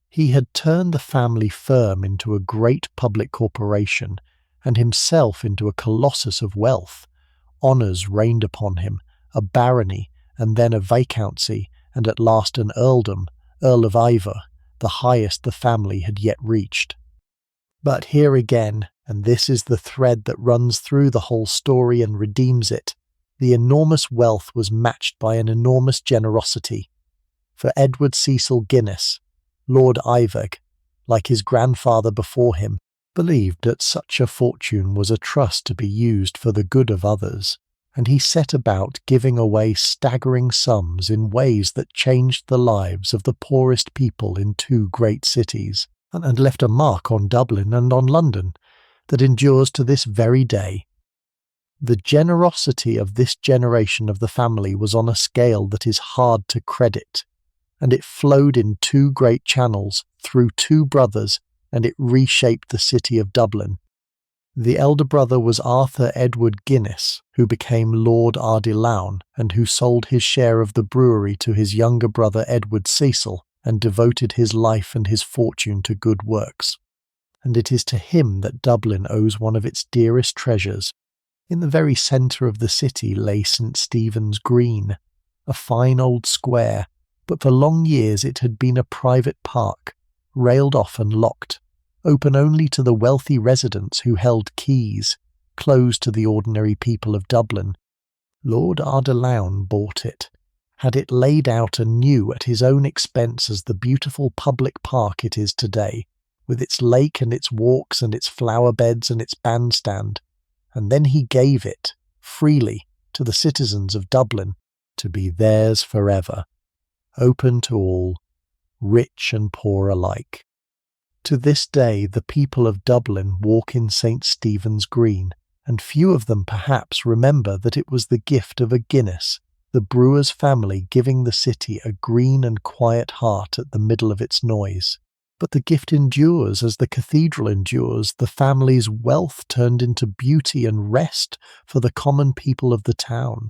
He had turned the family firm into a great public corporation, and himself into a colossus of wealth. Honours rained upon him, a barony, and then a viscountcy, and at last an earldom, Earl of Iveagh, the highest the family had yet reached. But here again, and this is the thread that runs through the whole story and redeems it, the enormous wealth was matched by an enormous generosity. For Edward Cecil Guinness, Lord Iveagh, like his grandfather before him, believed that such a fortune was a trust to be used for the good of others, and he set about giving away staggering sums in ways that changed the lives of the poorest people in 2 great cities, and left a mark on Dublin and on London that endures to this very day. The generosity of this generation of the family was on a scale that is hard to credit, and it flowed in 2 great channels through 2 brothers, and it reshaped the city of Dublin. The elder brother was Arthur Edward Guinness, who became Lord Ardilaun, and who sold his share of the brewery to his younger brother Edward Cecil, and devoted his life and his fortune to good works. And it is to him that Dublin owes one of its dearest treasures. In the very centre of the city lay St. Stephen's Green, a fine old square, but for long years it had been a private park, railed off and locked, open only to the wealthy residents who held keys, closed to the ordinary people of Dublin. Lord Ardilaun bought it, had it laid out anew at his own expense as the beautiful public park it is today, with its lake and its walks and its flower beds and its bandstand, and then he gave it, freely, to the citizens of Dublin, to be theirs forever, open to all, rich and poor alike. To this day the people of Dublin walk in St. Stephen's Green, and few of them perhaps remember that it was the gift of a Guinness, the brewer's family giving the city a green and quiet heart at the middle of its noise. But the gift endures as the cathedral endures, the family's wealth turned into beauty and rest for the common people of the town.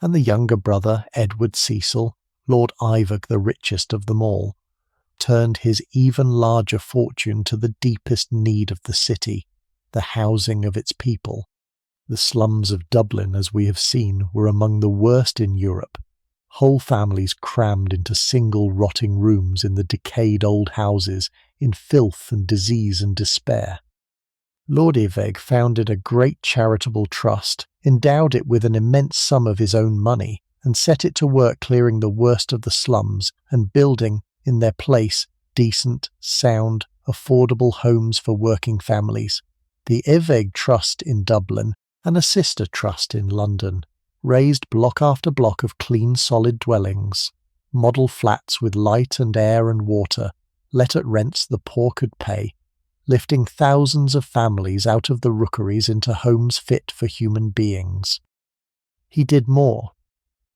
And the younger brother, Edward Cecil, Lord Iveagh the richest of them all, turned his even larger fortune to the deepest need of the city, the housing of its people. The slums of Dublin, as we have seen, were among the worst in Europe. Whole families crammed into single rotting rooms in the decayed old houses, in filth and disease and despair. Lord Iveagh founded a great charitable trust, endowed it with an immense sum of his own money, and set it to work clearing the worst of the slums and building, in their place, decent, sound, affordable homes for working families. The Iveagh Trust in Dublin, and a sister trust in London, raised block after block of clean solid dwellings, model flats with light and air and water, let at rents the poor could pay, lifting thousands of families out of the rookeries into homes fit for human beings. He did more.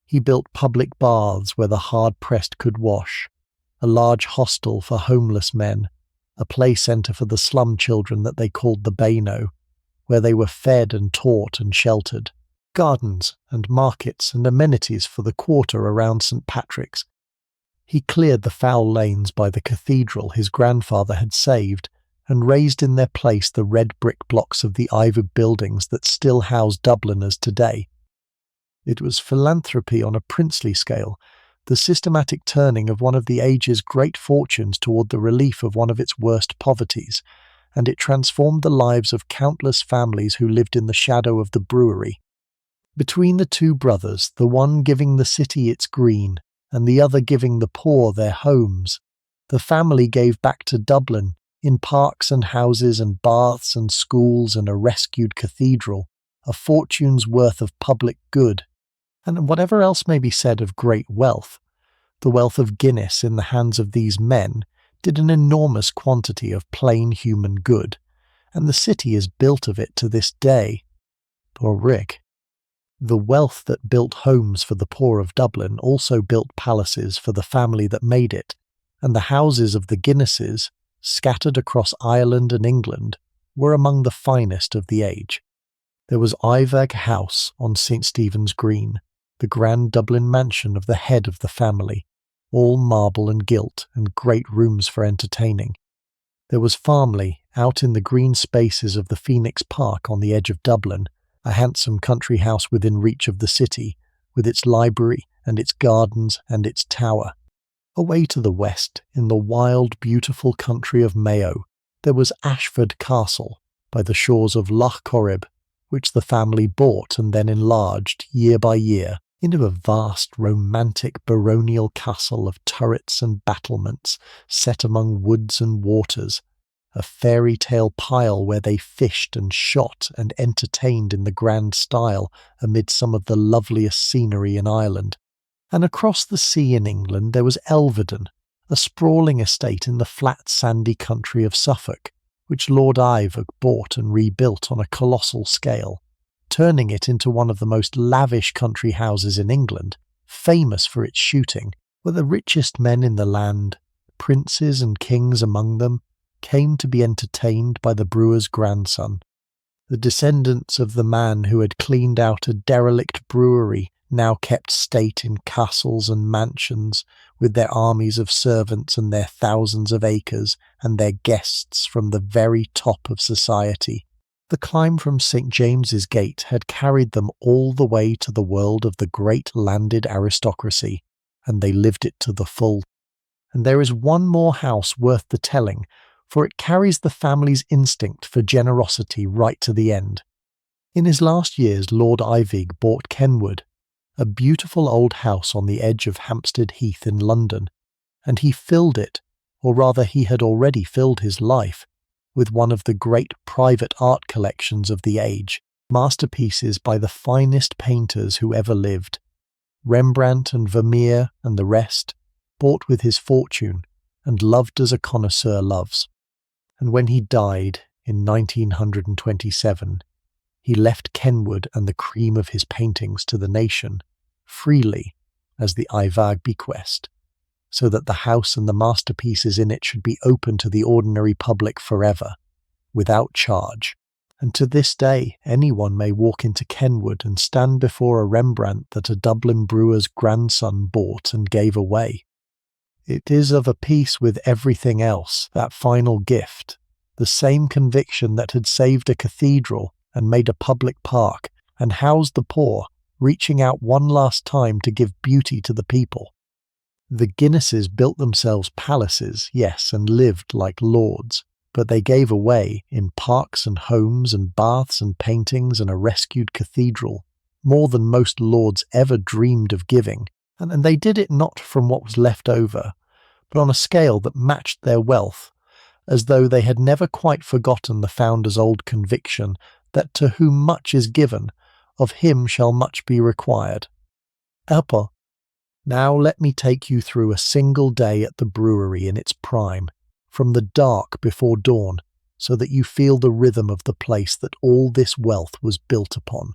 He built public baths where the hard-pressed could wash, a large hostel for homeless men, a play centre for the slum children that they called the Beano, where they were fed and taught and sheltered, gardens and markets and amenities for the quarter around St. Patrick's. He cleared the foul lanes by the cathedral his grandfather had saved and raised in their place the red brick blocks of the Iveagh buildings that still house Dubliners today. It was philanthropy on a princely scale, the systematic turning of one of the age's great fortunes toward the relief of one of its worst poverties, and it transformed the lives of countless families who lived in the shadow of the brewery. Between the two brothers, the one giving the city its green, and the other giving the poor their homes, the family gave back to Dublin, in parks and houses and baths and schools and a rescued cathedral, a fortune's worth of public good. And whatever else may be said of great wealth, the wealth of Guinness in the hands of these men did an enormous quantity of plain human good, and the city is built of it to this day. Poor Rick. The wealth that built homes for the poor of Dublin also built palaces for the family that made it, and the houses of the Guinnesses, scattered across Ireland and England, were among the finest of the age. There was Iveagh House on St. Stephen's Green, the grand Dublin mansion of the head of the family, all marble and gilt and great rooms for entertaining. There was Farmley, out in the green spaces of the Phoenix Park on the edge of Dublin, a handsome country house within reach of the city, with its library and its gardens and its tower. Away to the west, in the wild, beautiful country of Mayo, there was Ashford Castle, by the shores of Lough Corrib, which the family bought and then enlarged, year by year, into a vast, romantic, baronial castle of turrets and battlements set among woods and waters, a fairy tale pile where they fished and shot and entertained in the grand style amid some of the loveliest scenery in Ireland. And across the sea in England there was Elvedon, a sprawling estate in the flat sandy country of Suffolk, which Lord Iveagh bought and rebuilt on a colossal scale, turning it into one of the most lavish country houses in England, famous for its shooting, where the richest men in the land, princes and kings among them, came to be entertained by the brewer's grandson. The descendants of the man who had cleaned out a derelict brewery now kept state in castles and mansions, with their armies of servants and their thousands of acres, and their guests from the very top of society. The climb from St. James's Gate had carried them all the way to the world of the great landed aristocracy, and they lived it to the full. And there is one more house worth the telling, for it carries the family's instinct for generosity right to the end. In his last years, Lord Iveagh bought Kenwood, a beautiful old house on the edge of Hampstead Heath in London, and he filled it, or rather he had already filled his life, with one of the great private art collections of the age, masterpieces by the finest painters who ever lived, Rembrandt and Vermeer and the rest, bought with his fortune, and loved as a connoisseur loves. And when he died in 1927, he left Kenwood and the cream of his paintings to the nation, freely as the Ivag bequest, so that the house and the masterpieces in it should be open to the ordinary public forever, without charge. And to this day, anyone may walk into Kenwood and stand before a Rembrandt that a Dublin brewer's grandson bought and gave away. It is of a piece with everything else, that final gift, the same conviction that had saved a cathedral and made a public park and housed the poor, reaching out one last time to give beauty to the people. The Guinnesses built themselves palaces, yes, and lived like lords, but they gave away, in parks and homes and baths and paintings and a rescued cathedral, more than most lords ever dreamed of giving, and they did it not from what was left over, but on a scale that matched their wealth, as though they had never quite forgotten the founder's old conviction that to whom much is given, of him shall much be required. Apple. Now let me take you through a single day at the brewery in its prime, from the dark before dawn, so that you feel the rhythm of the place that all this wealth was built upon.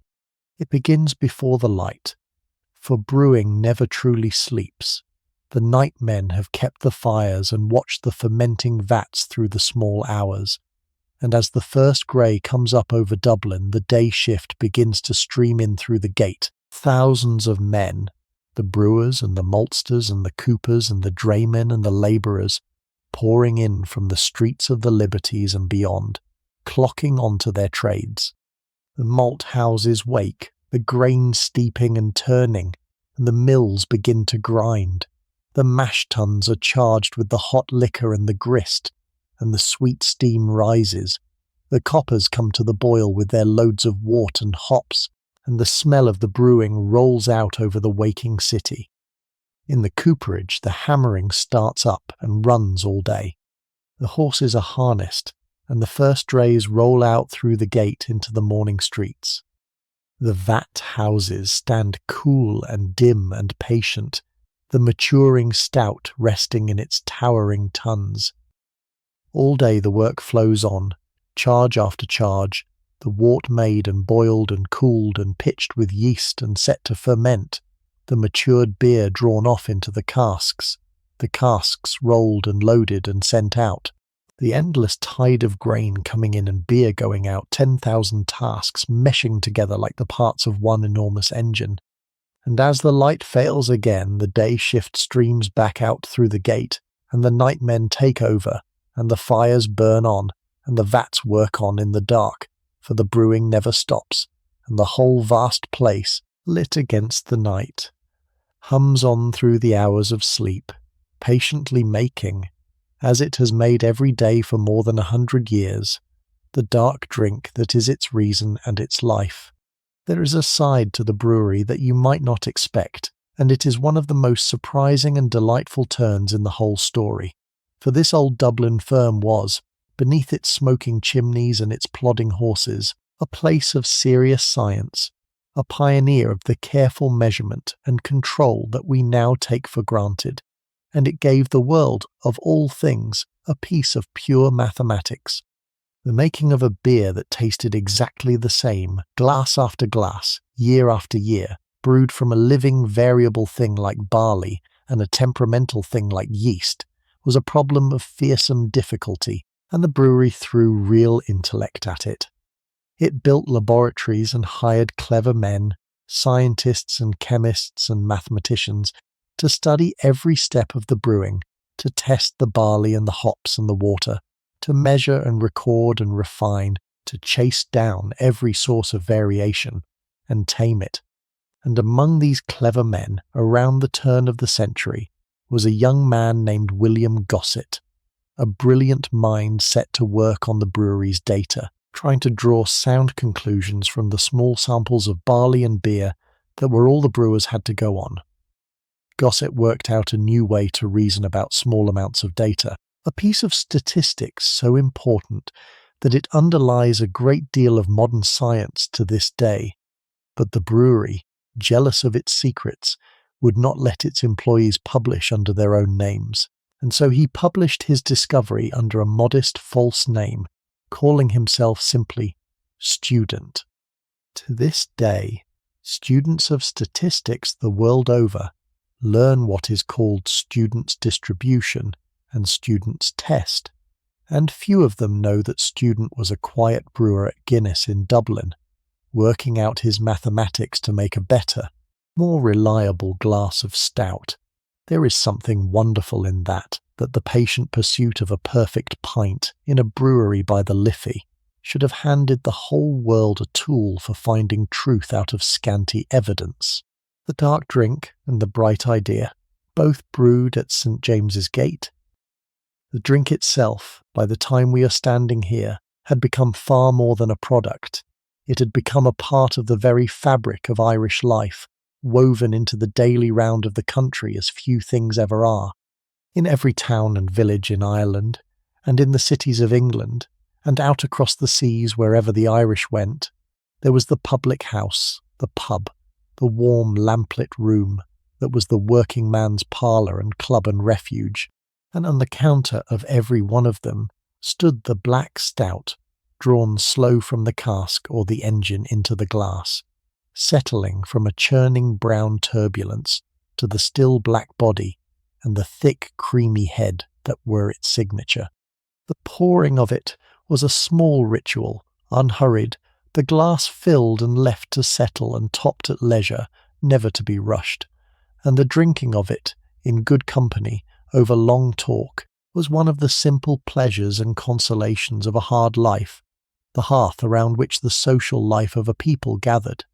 It begins before the light, for brewing never truly sleeps. The night men have kept the fires and watched the fermenting vats through the small hours, and as the first grey comes up over Dublin, the day shift begins to stream in through the gate. Thousands of men, the brewers and the maltsters and the coopers and the draymen and the labourers, pouring in from the streets of the Liberties and beyond, clocking on to their trades. The malt houses wake, the grain steeping and turning, and the mills begin to grind. The mash tuns are charged with the hot liquor and the grist, and the sweet steam rises. The coppers come to the boil with their loads of wort and hops, and the smell of the brewing rolls out over the waking city. In the cooperage, the hammering starts up and runs all day. The horses are harnessed, and the first drays roll out through the gate into the morning streets. The vat houses stand cool and dim and patient, the maturing stout resting in its towering tuns. All day the work flows on, charge after charge, the wort made and boiled and cooled and pitched with yeast and set to ferment, the matured beer drawn off into the casks rolled and loaded and sent out, the endless tide of grain coming in and beer going out, 10,000 tasks meshing together like the parts of one enormous engine. And as the light fails again, the day shift streams back out through the gate, and the night men take over, and the fires burn on, and the vats work on in the dark, for the brewing never stops, and the whole vast place, lit against the night, hums on through the hours of sleep, patiently making, as it has made every day for more than 100 years, the dark drink that is its reason and its life. There is a side to the brewery that you might not expect, and it is one of the most surprising and delightful turns in the whole story. For this old Dublin firm was, beneath its smoking chimneys and its plodding horses, a place of serious science, a pioneer of the careful measurement and control that we now take for granted, and it gave the world, of all things, a piece of pure mathematics. The making of a beer that tasted exactly the same, glass after glass, year after year, brewed from a living, variable thing like barley and a temperamental thing like yeast, was a problem of fearsome difficulty, and the brewery threw real intellect at it. It built laboratories and hired clever men, scientists and chemists and mathematicians, to study every step of the brewing, to test the barley and the hops and the water, to measure and record and refine, to chase down every source of variation, and tame it. And among these clever men, around the turn of the century, was a young man named William Gossett, a brilliant mind set to work on the brewery's data, trying to draw sound conclusions from the small samples of barley and beer that were all the brewers had to go on. Gossett worked out a new way to reason about small amounts of data, a piece of statistics so important that it underlies a great deal of modern science to this day. But the brewery, jealous of its secrets, would not let its employees publish under their own names, and so he published his discovery under a modest false name, calling himself simply Student. To this day, Students of statistics the world over learn what is called students' distribution and students' test, and few of them know that Student was a quiet brewer at Guinness in Dublin, working out his mathematics to make a better, more reliable glass of stout. There is something wonderful in that the patient pursuit of a perfect pint in a brewery by the Liffey should have handed the whole world a tool for finding truth out of scanty evidence. The dark drink and the bright idea, both brewed at St. James's Gate. The drink itself, by the time we are standing here, had become far more than a product. It had become a part of the very fabric of Irish life, woven into the daily round of the country as few things ever are. In every town and village in Ireland, and in the cities of England, and out across the seas wherever the Irish went, there was the public house, the pub, the warm lamplit room that was the working man's parlour and club and refuge, and on the counter of every one of them stood the black stout, drawn slow from the cask or the engine into the glass, settling from a churning brown turbulence to the still black body and the thick creamy head that were its signature. The pouring of it was a small ritual, unhurried, the glass filled and left to settle and topped at leisure, never to be rushed, and the drinking of it, in good company, over long talk, was one of the simple pleasures and consolations of a hard life, the hearth around which the social life of a people gathered.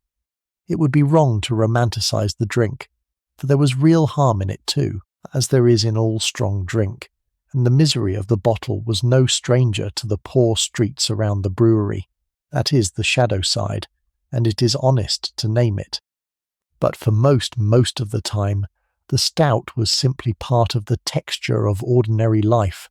It would be wrong to romanticize the drink, for there was real harm in it too, as there is in all strong drink, and the misery of the bottle was no stranger to the poor streets around the brewery. That is the shadow side, and it is honest to name it. But for most of the time, the stout was simply part of the texture of ordinary life,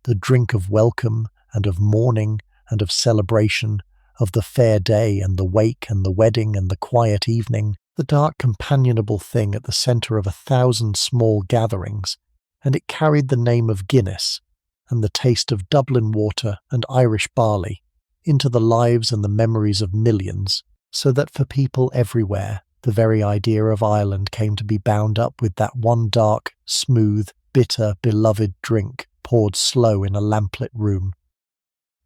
the drink of welcome and of mourning and of celebration, of the fair day and the wake and the wedding and the quiet evening, the dark companionable thing at the centre of 1,000 small gatherings, and it carried the name of Guinness and the taste of Dublin water and Irish barley into the lives and the memories of millions, so that for people everywhere the very idea of Ireland came to be bound up with that one dark, smooth, bitter, beloved drink poured slow in a lamplit room.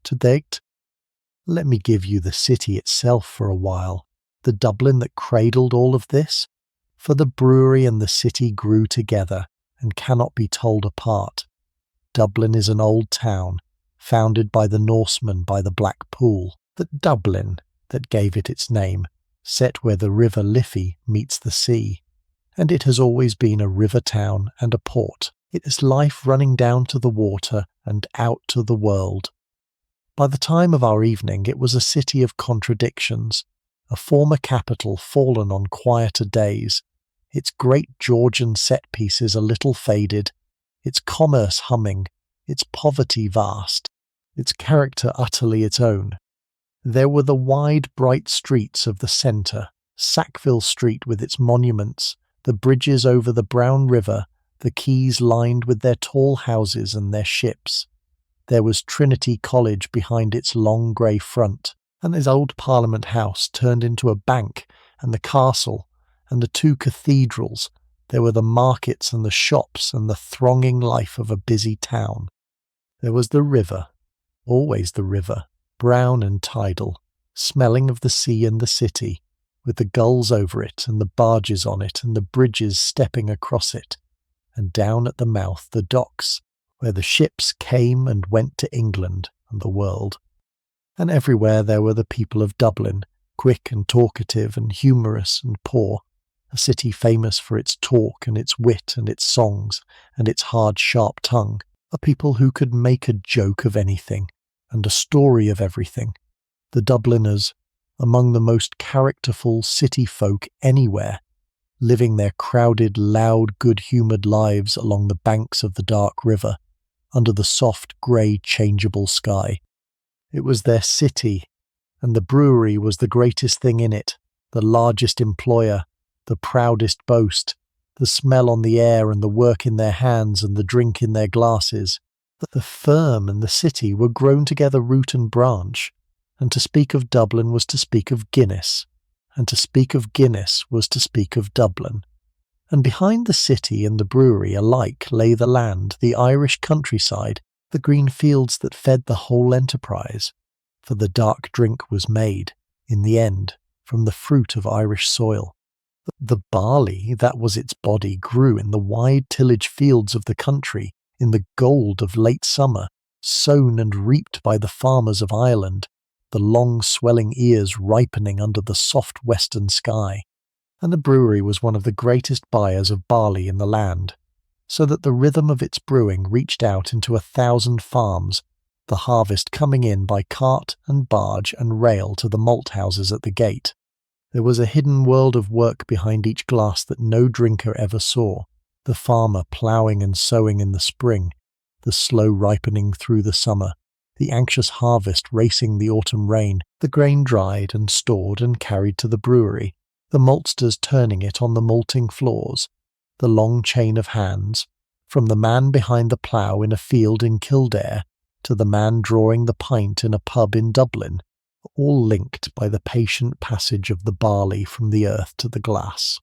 To date, let me give you the city itself for a while, the Dublin that cradled all of this, for the brewery and the city grew together and cannot be told apart. Dublin is an old town, founded by the Norsemen by the Black Pool, that Dublin that gave it its name, set where the river Liffey meets the sea, and it has always been a river town and a port. It is life running down to the water and out to the world. By the time of our evening it was a city of contradictions, a former capital fallen on quieter days, its great Georgian set-pieces a little faded, its commerce humming, its poverty vast, its character utterly its own. There were the wide, bright streets of the centre, Sackville Street with its monuments, the bridges over the brown river, the quays lined with their tall houses and their ships. There was Trinity College behind its long grey front, and its old Parliament House turned into a bank, and the castle, and the 2 cathedrals. There were the markets and the shops and the thronging life of a busy town. There was the river, always the river, brown and tidal, smelling of the sea and the city, with the gulls over it and the barges on it and the bridges stepping across it, and down at the mouth the docks, where the ships came and went to England and the world. And everywhere there were the people of Dublin, quick and talkative and humorous and poor, a city famous for its talk and its wit and its songs and its hard, sharp tongue, a people who could make a joke of anything and a story of everything. The Dubliners, among the most characterful city folk anywhere, living their crowded, loud, good-humoured lives along the banks of the dark river, under the soft, grey, changeable sky. It was their city, and the brewery was the greatest thing in it, the largest employer, the proudest boast, the smell on the air and the work in their hands and the drink in their glasses. The firm and the city were grown together root and branch, and to speak of Dublin was to speak of Guinness, and to speak of Guinness was to speak of Dublin. And behind the city and the brewery alike lay the land, the Irish countryside, the green fields that fed the whole enterprise. For the dark drink was made, in the end, from the fruit of Irish soil. The barley that was its body grew in the wide tillage fields of the country, in the gold of late summer, sown and reaped by the farmers of Ireland, the long swelling ears ripening under the soft western sky. And the brewery was one of the greatest buyers of barley in the land, so that the rhythm of its brewing reached out into 1,000 farms, the harvest coming in by cart and barge and rail to the malt houses at the gate. There was a hidden world of work behind each glass that no drinker ever saw, the farmer ploughing and sowing in the spring, the slow ripening through the summer, the anxious harvest racing the autumn rain, the grain dried and stored and carried to the brewery, the maltsters turning it on the malting floors, the long chain of hands, from the man behind the plough in a field in Kildare to the man drawing the pint in a pub in Dublin, all linked by the patient passage of the barley from the earth to the glass.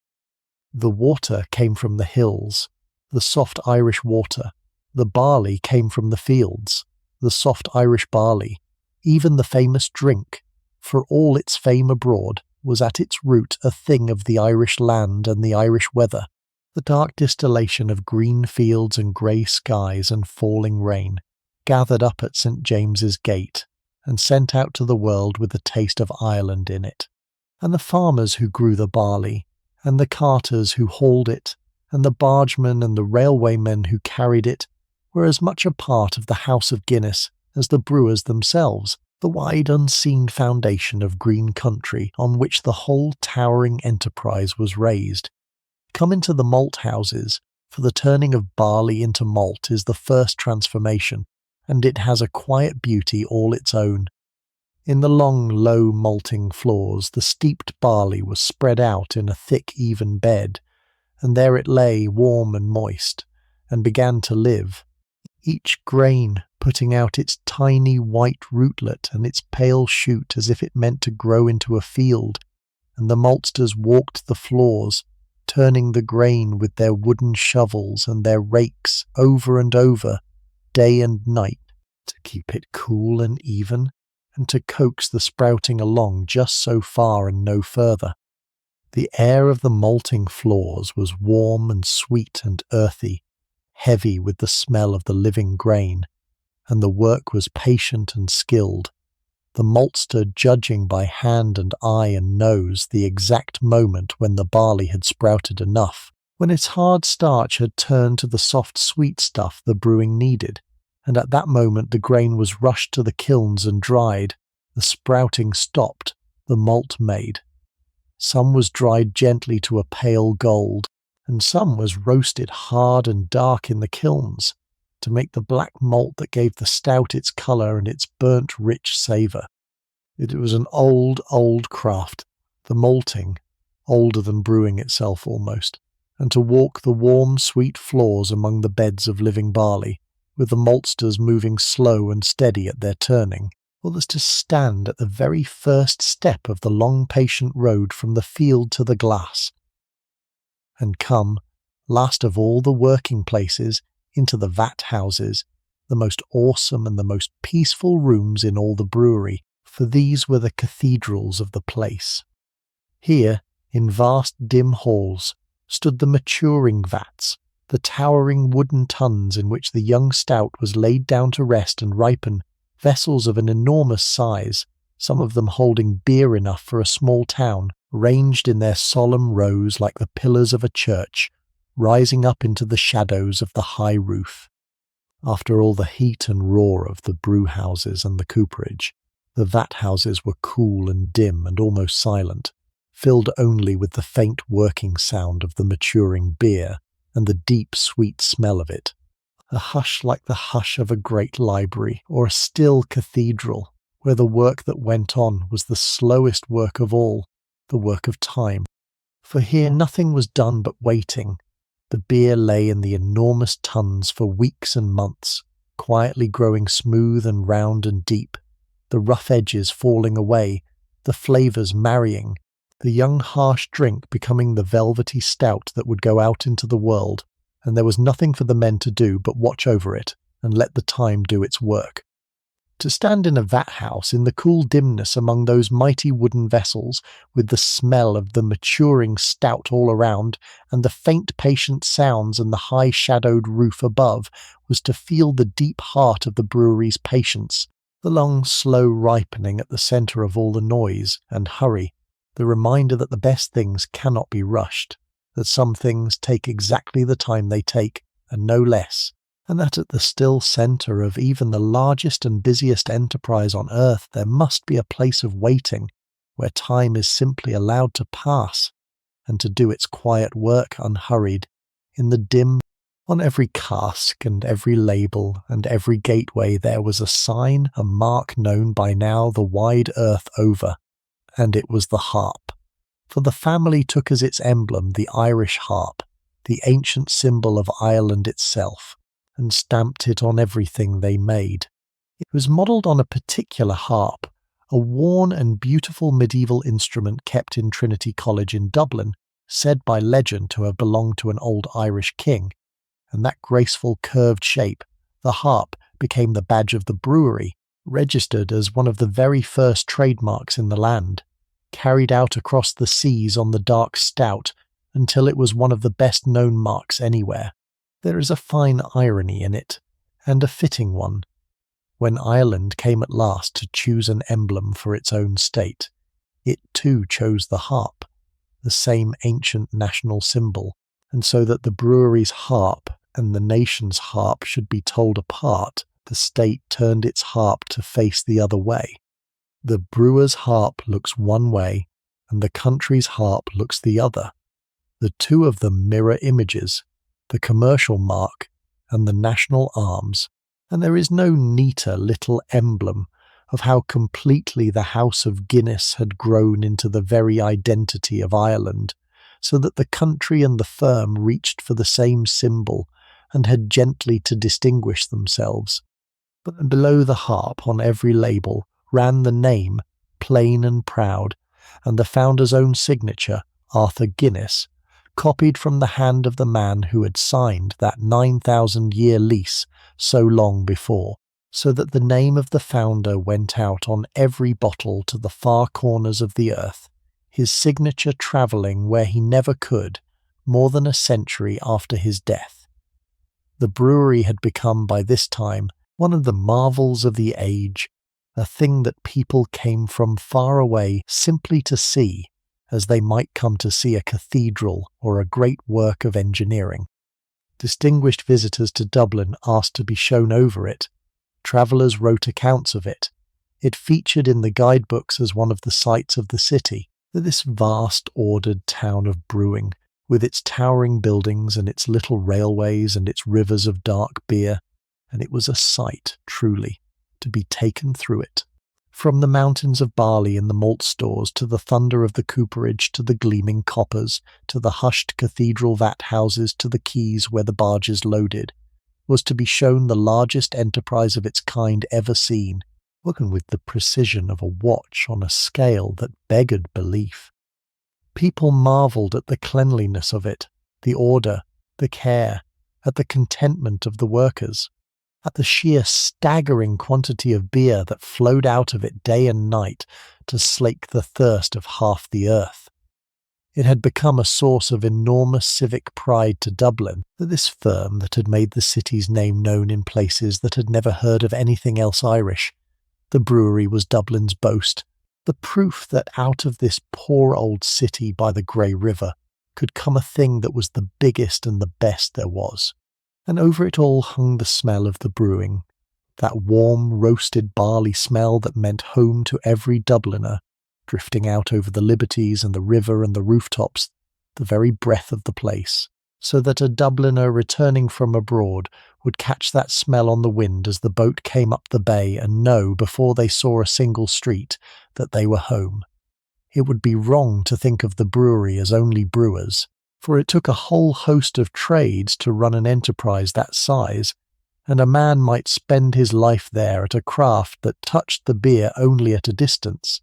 The water came from the hills, the soft Irish water. The barley came from the fields, the soft Irish barley. Even the famous drink, for all its fame abroad, was at its root a thing of the Irish land and the Irish weather, the dark distillation of green fields and grey skies and falling rain, gathered up at St. James's Gate, and sent out to the world with a taste of Ireland in it. And the farmers who grew the barley, and the carters who hauled it, and the bargemen and the railwaymen who carried it, were as much a part of the house of Guinness as the brewers themselves, the wide unseen foundation of green country on which the whole towering enterprise was raised. Come into the malt houses, for the turning of barley into malt is the first transformation, and it has a quiet beauty all its own. In the long, low malting floors, the steeped barley was spread out in a thick, even bed, and there it lay warm and moist, and began to live, each grain putting out its tiny white rootlet and its pale shoot as if it meant to grow into a field, and the maltsters walked the floors, turning the grain with their wooden shovels and their rakes over and over, day and night, to keep it cool and even, and to coax the sprouting along just so far and no further. The air of the malting floors was warm and sweet and earthy, heavy with the smell of the living grain, and the work was patient and skilled, the maltster judging by hand and eye and nose the exact moment when the barley had sprouted enough, when its hard starch had turned to the soft sweet stuff the brewing needed, and at that moment the grain was rushed to the kilns and dried, the sprouting stopped, the malt made. Some was dried gently to a pale gold, and some was roasted hard and dark in the kilns, to make the black malt that gave the stout its colour and its burnt rich savour. It was an old, old craft, the malting, older than brewing itself almost, and to walk the warm, sweet floors among the beds of living barley, with the maltsters moving slow and steady at their turning, was to stand at the very first step of the long patient road from the field to the glass, and come, last of all the working places, into the vat houses, the most awesome and the most peaceful rooms in all the brewery, for these were the cathedrals of the place. Here, in vast dim halls, stood the maturing vats, the towering wooden tuns in which the young stout was laid down to rest and ripen, vessels of an enormous size, some of them holding beer enough for a small town, ranged in their solemn rows like the pillars of a church, rising up into the shadows of the high roof. After all the heat and roar of the brew houses and the cooperage, the vat houses were cool and dim and almost silent, filled only with the faint working sound of the maturing beer and the deep sweet smell of it, a hush like the hush of a great library or a still cathedral, where the work that went on was the slowest work of all, the work of time. For here nothing was done but waiting. The beer lay in the enormous tuns for weeks and months, quietly growing smooth and round and deep, the rough edges falling away, the flavours marrying, the young harsh drink becoming the velvety stout that would go out into the world, and there was nothing for the men to do but watch over it and let the time do its work. To stand in a vat house in the cool dimness among those mighty wooden vessels, with the smell of the maturing stout all around, and the faint patient sounds and the high-shadowed roof above, was to feel the deep heart of the brewery's patience, the long, slow ripening at the centre of all the noise and hurry, the reminder that the best things cannot be rushed, that some things take exactly the time they take, and no less, and that at the still centre of even the largest and busiest enterprise on earth there must be a place of waiting, where time is simply allowed to pass, and to do its quiet work unhurried, in the dim. On every cask and every label and every gateway there was a sign, a mark known by now the wide earth over, and it was the harp. For the family took as its emblem the Irish harp, the ancient symbol of Ireland itself, and stamped it on everything they made. It was modelled on a particular harp, a worn and beautiful medieval instrument kept in Trinity College in Dublin, said by legend to have belonged to an old Irish king, and that graceful curved shape, the harp, became the badge of the brewery, registered as one of the very first trademarks in the land, carried out across the seas on the dark stout until it was one of the best known marks anywhere. There is a fine irony in it, and a fitting one. When Ireland came at last to choose an emblem for its own state, it too chose the harp, the same ancient national symbol, and so that the brewery's harp and the nation's harp should be told apart, the state turned its harp to face the other way. The brewer's harp looks one way, and the country's harp looks the other. The two of them mirror images, the commercial mark and the national arms, and there is no neater little emblem of how completely the house of Guinness had grown into the very identity of Ireland, so that the country and the firm reached for the same symbol and had gently to distinguish themselves. But below the harp on every label ran the name, plain and proud, and the founder's own signature, Arthur Guinness, copied from the hand of the man who had signed that 9,000-year lease so long before, so that the name of the founder went out on every bottle to the far corners of the earth, his signature travelling where he never could, more than a century after his death. The brewery had become by this time one of the marvels of the age, a thing that people came from far away simply to see, as they might come to see a cathedral or a great work of engineering. Distinguished visitors to Dublin asked to be shown over it. Travellers wrote accounts of it. It featured in the guidebooks as one of the sights of the city, this vast ordered town of brewing, with its towering buildings and its little railways and its rivers of dark beer, and it was a sight, truly, to be taken through it. From the mountains of barley in the malt stores to the thunder of the cooperage to the gleaming coppers to the hushed cathedral vat houses to the quays where the barges loaded, was to be shown the largest enterprise of its kind ever seen, working with the precision of a watch on a scale that beggared belief. People marvelled at the cleanliness of it, the order, the care, at the contentment of the workers, at the sheer staggering quantity of beer that flowed out of it day and night to slake the thirst of half the earth. It had become a source of enormous civic pride to Dublin that this firm that had made the city's name known in places that had never heard of anything else Irish. The brewery was Dublin's boast, the proof that out of this poor old city by the Grey River could come a thing that was the biggest and the best there was. And over it all hung the smell of the brewing, that warm roasted barley smell that meant home to every Dubliner, drifting out over the Liberties and the river and the rooftops, the very breath of the place, so that a Dubliner returning from abroad would catch that smell on the wind as the boat came up the bay and know before they saw a single street that they were home. It would be wrong to think of the brewery as only brewers, for it took a whole host of trades to run an enterprise that size, and a man might spend his life there at a craft that touched the beer only at a distance.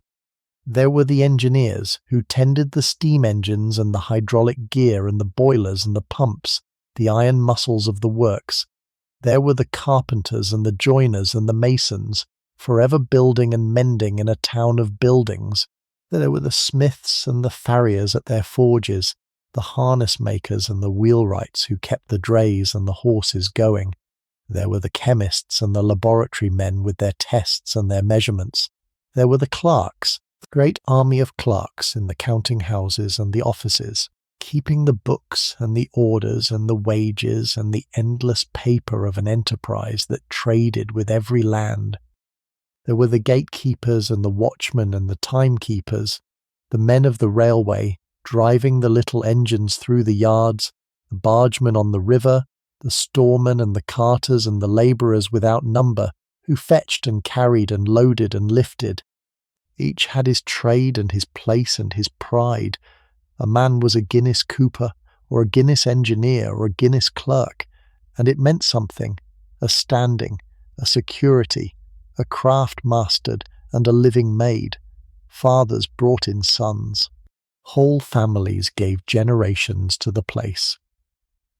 There were the engineers who tended the steam engines and the hydraulic gear and the boilers and the pumps, the iron muscles of the works. There were the carpenters and the joiners and the masons, forever building and mending in a town of buildings. There were the smiths and the farriers at their forges, the harness makers and the wheelwrights who kept the drays and the horses going. There were the chemists and the laboratory men with their tests and their measurements. There were the clerks, the great army of clerks in the counting houses and the offices, keeping the books and the orders and the wages and the endless paper of an enterprise that traded with every land. There were the gatekeepers and the watchmen and the timekeepers, the men of the railway, driving the little engines through the yards, the bargemen on the river, the storemen and the carters and the labourers without number, who fetched and carried and loaded and lifted. Each had his trade and his place and his pride. A man was a Guinness cooper, or a Guinness engineer, or a Guinness clerk, and it meant something, a standing, a security, a craft mastered, and a living made. Fathers brought in sons. Whole families gave generations to the place.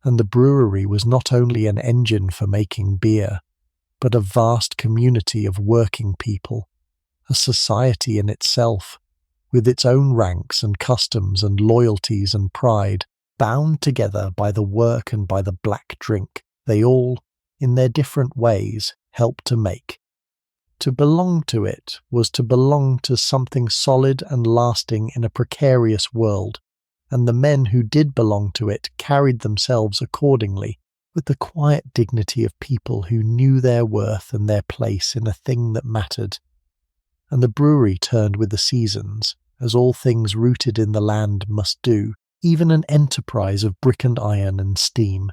And the brewery was not only an engine for making beer, but a vast community of working people, a society in itself, with its own ranks and customs and loyalties and pride, bound together by the work and by the black drink they all, in their different ways, helped to make. To belong to it was to belong to something solid and lasting in a precarious world, and the men who did belong to it carried themselves accordingly, with the quiet dignity of people who knew their worth and their place in a thing that mattered. And the brewery turned with the seasons, as all things rooted in the land must do, even an enterprise of brick and iron and steam.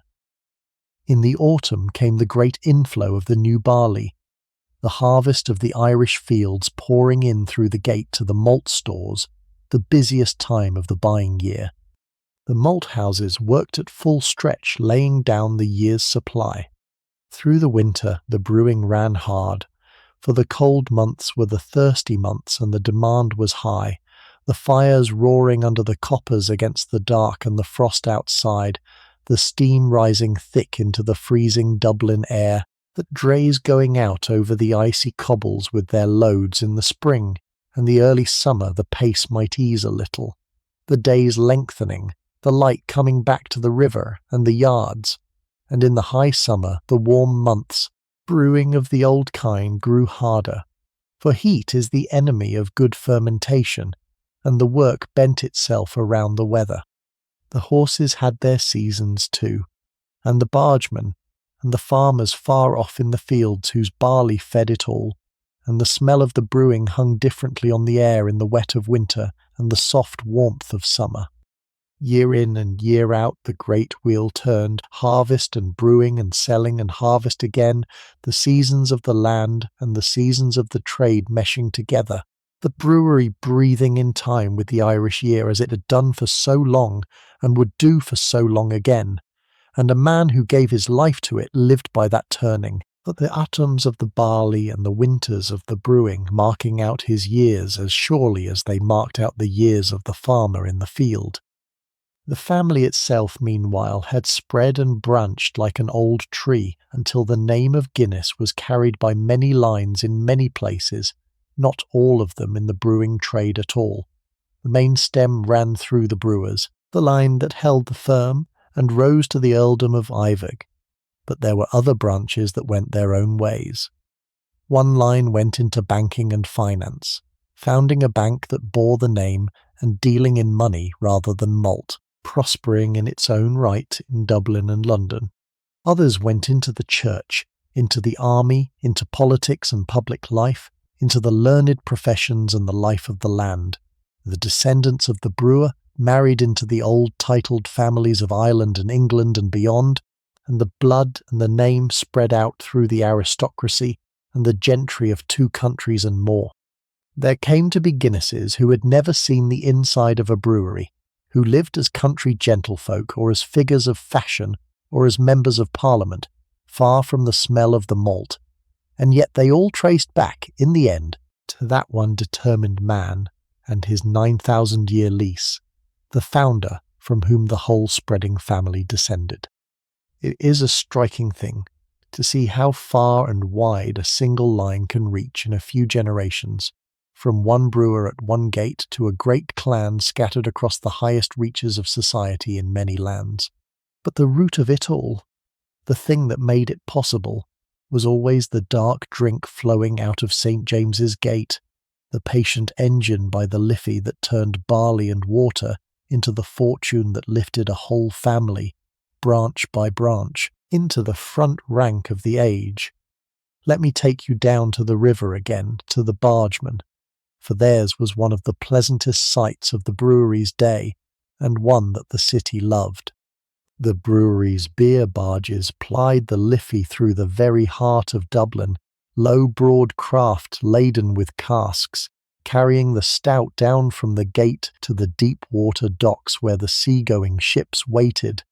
In the autumn came the great inflow of the new barley, the harvest of the Irish fields pouring in through the gate to the malt stores, the busiest time of the buying year. The malt houses worked at full stretch, laying down the year's supply. Through the winter the brewing ran hard, for the cold months were the thirsty months and the demand was high, the fires roaring under the coppers against the dark and the frost outside, the steam rising thick into the freezing Dublin air, the drays going out over the icy cobbles with their loads in the spring, and the early summer the pace might ease a little, the days lengthening, the light coming back to the river and the yards, and in the high summer, the warm months, brewing of the old kind grew harder, for heat is the enemy of good fermentation, and the work bent itself around the weather. The horses had their seasons too, and the bargemen, and the farmers far off in the fields whose barley fed it all, and the smell of the brewing hung differently on the air in the wet of winter and the soft warmth of summer. Year in and year out the great wheel turned, harvest and brewing and selling and harvest again, the seasons of the land and the seasons of the trade meshing together, the brewery breathing in time with the Irish year as it had done for so long and would do for so long again, and a man who gave his life to it lived by that turning, but the autumns of the barley and the winters of the brewing marking out his years as surely as they marked out the years of the farmer in the field. The family itself, meanwhile, had spread and branched like an old tree until the name of Guinness was carried by many lines in many places, not all of them in the brewing trade at all. The main stem ran through the brewers, the line that held the firm, and rose to the earldom of Iveagh, but there were other branches that went their own ways. One line went into banking and finance, founding a bank that bore the name and dealing in money rather than malt, prospering in its own right in Dublin and London. Others went into the church, into the army, into politics and public life, into the learned professions and the life of the land. The descendants of the brewer married into the old titled families of Ireland and England and beyond, and the blood and the name spread out through the aristocracy and the gentry of 2 countries and more. There came to be Guinnesses who had never seen the inside of a brewery, who lived as country gentlefolk or as figures of fashion or as members of Parliament, far from the smell of the malt, and yet they all traced back, in the end, to that one determined man, and his 9,000-year lease, the founder from whom the whole spreading family descended. It is a striking thing to see how far and wide a single line can reach in a few generations, from one brewer at one gate to a great clan scattered across the highest reaches of society in many lands. But the root of it all, the thing that made it possible, was always the dark drink flowing out of St. James's Gate, the patient engine by the Liffey that turned barley and water into the fortune that lifted a whole family, branch by branch, into the front rank of the age. Let me take you down to the river again, to the bargemen, for theirs was one of the pleasantest sights of the brewery's day, and one that the city loved. The brewery's beer barges plied the Liffey through the very heart of Dublin, low broad craft laden with casks, carrying the stout down from the gate to the deep water docks where the sea-going ships waited,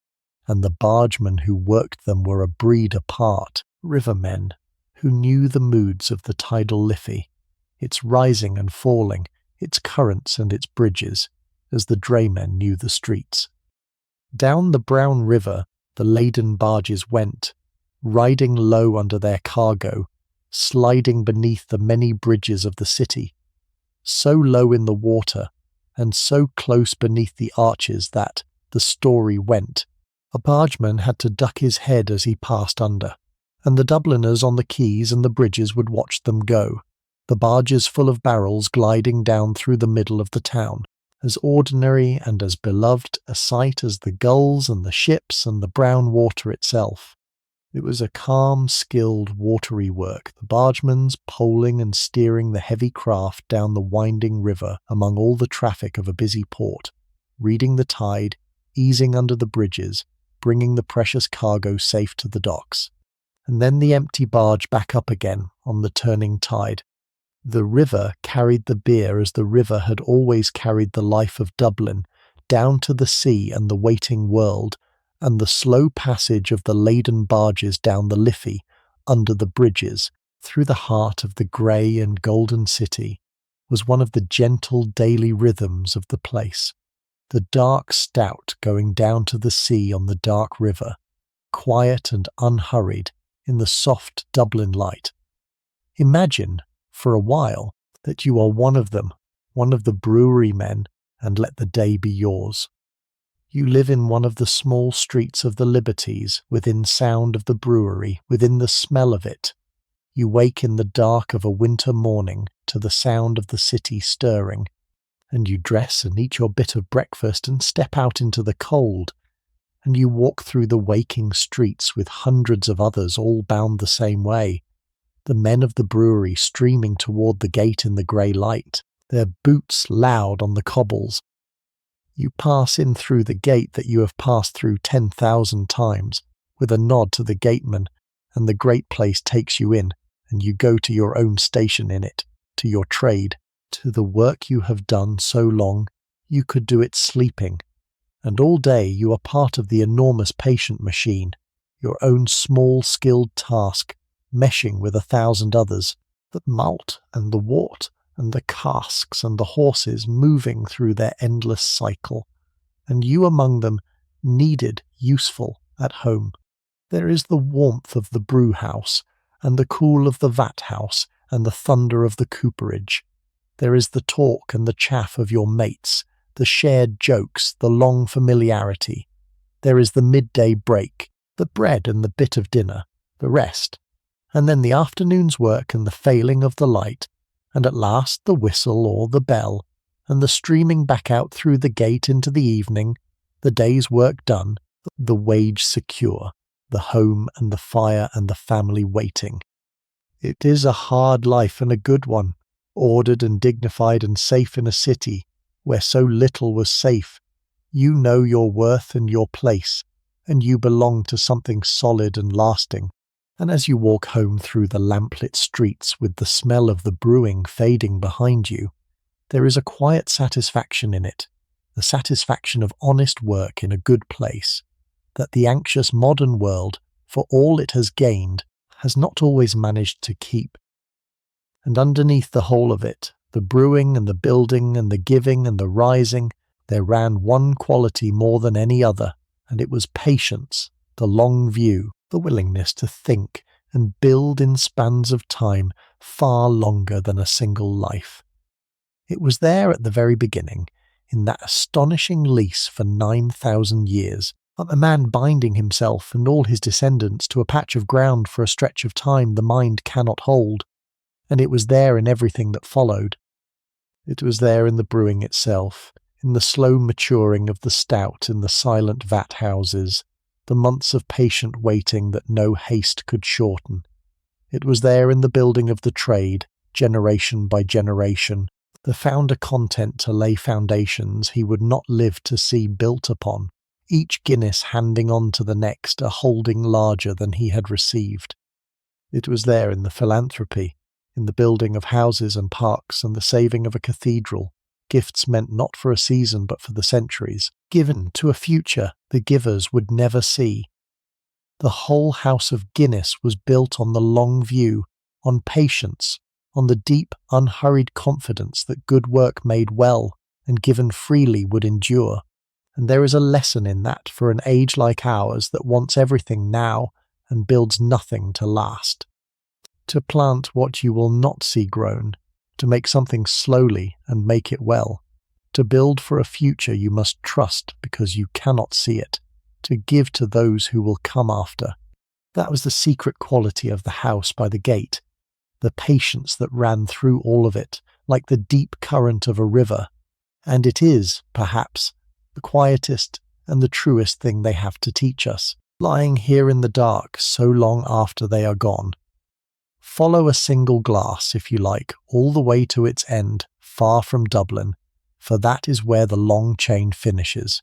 and the bargemen who worked them were a breed apart, rivermen, who knew the moods of the tidal Liffey, its rising and falling, its currents and its bridges, as the draymen knew the streets. Down the brown river the laden barges went, riding low under their cargo, sliding beneath the many bridges of the city, so low in the water, and so close beneath the arches that, the story went, a bargeman had to duck his head as he passed under, and the Dubliners on the quays and the bridges would watch them go, the barges full of barrels gliding down through the middle of the town, as ordinary and as beloved a sight as the gulls and the ships and the brown water itself. It was a calm, skilled, watery work, the bargemen's poling and steering the heavy craft down the winding river among all the traffic of a busy port, reading the tide, easing under the bridges, bringing the precious cargo safe to the docks, and then the empty barge back up again on the turning tide. The river carried the beer as the river had always carried the life of Dublin, down to the sea and the waiting world, and the slow passage of the laden barges down the Liffey, under the bridges, through the heart of the grey and golden city, was one of the gentle daily rhythms of the place. The dark stout going down to the sea on the dark river, quiet and unhurried in the soft Dublin light. Imagine, for a while, that you are one of them, one of the brewery men, and let the day be yours. You live in one of the small streets of the Liberties, within sound of the brewery, within the smell of it. You wake in the dark of a winter morning to the sound of the city stirring, and you dress and eat your bit of breakfast and step out into the cold, and you walk through the waking streets with hundreds of others all bound the same way, the men of the brewery streaming toward the gate in the grey light, their boots loud on the cobbles. You pass in through the gate that you have passed through 10,000 times, with a nod to the gateman, and the great place takes you in, and you go to your own station in it, to your trade, to the work you have done so long you could do it sleeping, and all day you are part of the enormous patient machine, your own small skilled task, meshing with 1,000 others, the malt and the wort and the casks and the horses moving through their endless cycle, and you among them, needed, useful, at home. There is the warmth of the brew house, and the cool of the vat house, and the thunder of the cooperage. There is the talk and the chaff of your mates, the shared jokes, the long familiarity. There is the midday break, the bread and the bit of dinner, the rest, and then the afternoon's work and the failing of the light, and at last the whistle or the bell, and the streaming back out through the gate into the evening, the day's work done, the wage secure, the home and the fire and the family waiting. It is a hard life and a good one, ordered and dignified and safe in a city where so little was safe. You know your worth and your place, and you belong to something solid and lasting. And as you walk home through the lamplit streets with the smell of the brewing fading behind you, there is a quiet satisfaction in it, the satisfaction of honest work in a good place, that the anxious modern world, for all it has gained, has not always managed to keep. And underneath the whole of it, The brewing and the building and the giving and the rising, there ran one quality more than any other, and it was patience, the long view, the willingness to think and build in spans of time far longer than a single life. It was there at the very beginning, in that astonishing lease for 9,000 years, a man binding himself and all his descendants to a patch of ground for a stretch of time the mind cannot hold, and it was there in everything that followed. It was there in the brewing itself, in the slow maturing of the stout in the silent vat houses, the months of patient waiting that no haste could shorten. It was there in the building of the trade, generation by generation, the founder content to lay foundations he would not live to see built upon, each Guinness handing on to the next a holding larger than he had received. It was there in the philanthropy, in the building of houses and parks and the saving of a cathedral, gifts meant not for a season but for the centuries, given to a future the givers would never see. The whole house of Guinness was built on the long view, on patience, on the deep, unhurried confidence that good work made well and given freely would endure. And there is a lesson in that for an age like ours that wants everything now and builds nothing to last. To plant what you will not see grown, to make something slowly and make it well, to build for a future you must trust because you cannot see it, to give to those who will come after. That was the secret quality of the house by the gate, the patience that ran through all of it, like the deep current of a river, and it is, perhaps, the quietest and the truest thing they have to teach us, lying here in the dark so long after they are gone. Follow a single glass, if you like, all the way to its end, far from Dublin, for that is where the long chain finishes.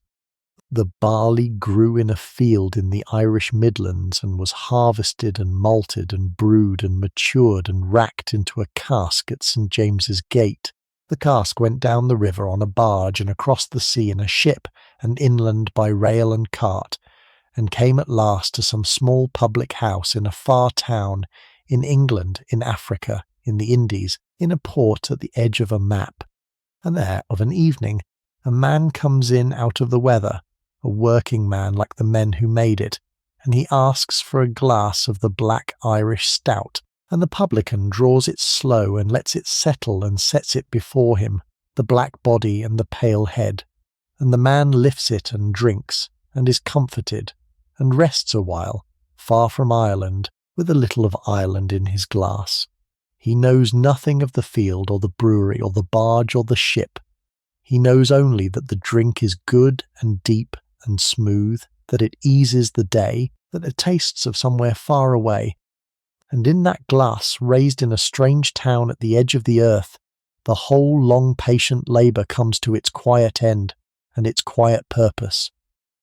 The barley grew in a field in the Irish Midlands and was harvested and malted and brewed and matured and racked into a cask at St. James's Gate. The cask went down the river on a barge and across the sea in a ship and inland by rail and cart, and came at last to some small public house in a far town, in England, in Africa, in the Indies, in a port at the edge of a map. And there, of an evening, a man comes in out of the weather, a working man like the men who made it, and he asks for a glass of the black Irish stout, and the publican draws it slow and lets it settle and sets it before him, the black body and the pale head, and the man lifts it and drinks, and is comforted, and rests a while, far from Ireland, with a little of Ireland in his glass. He knows nothing of the field or the brewery or the barge or the ship. He knows only that the drink is good and deep and smooth, that it eases the day, that it tastes of somewhere far away. And in that glass, raised in a strange town at the edge of the earth, the whole long patient labour comes to its quiet end and its quiet purpose.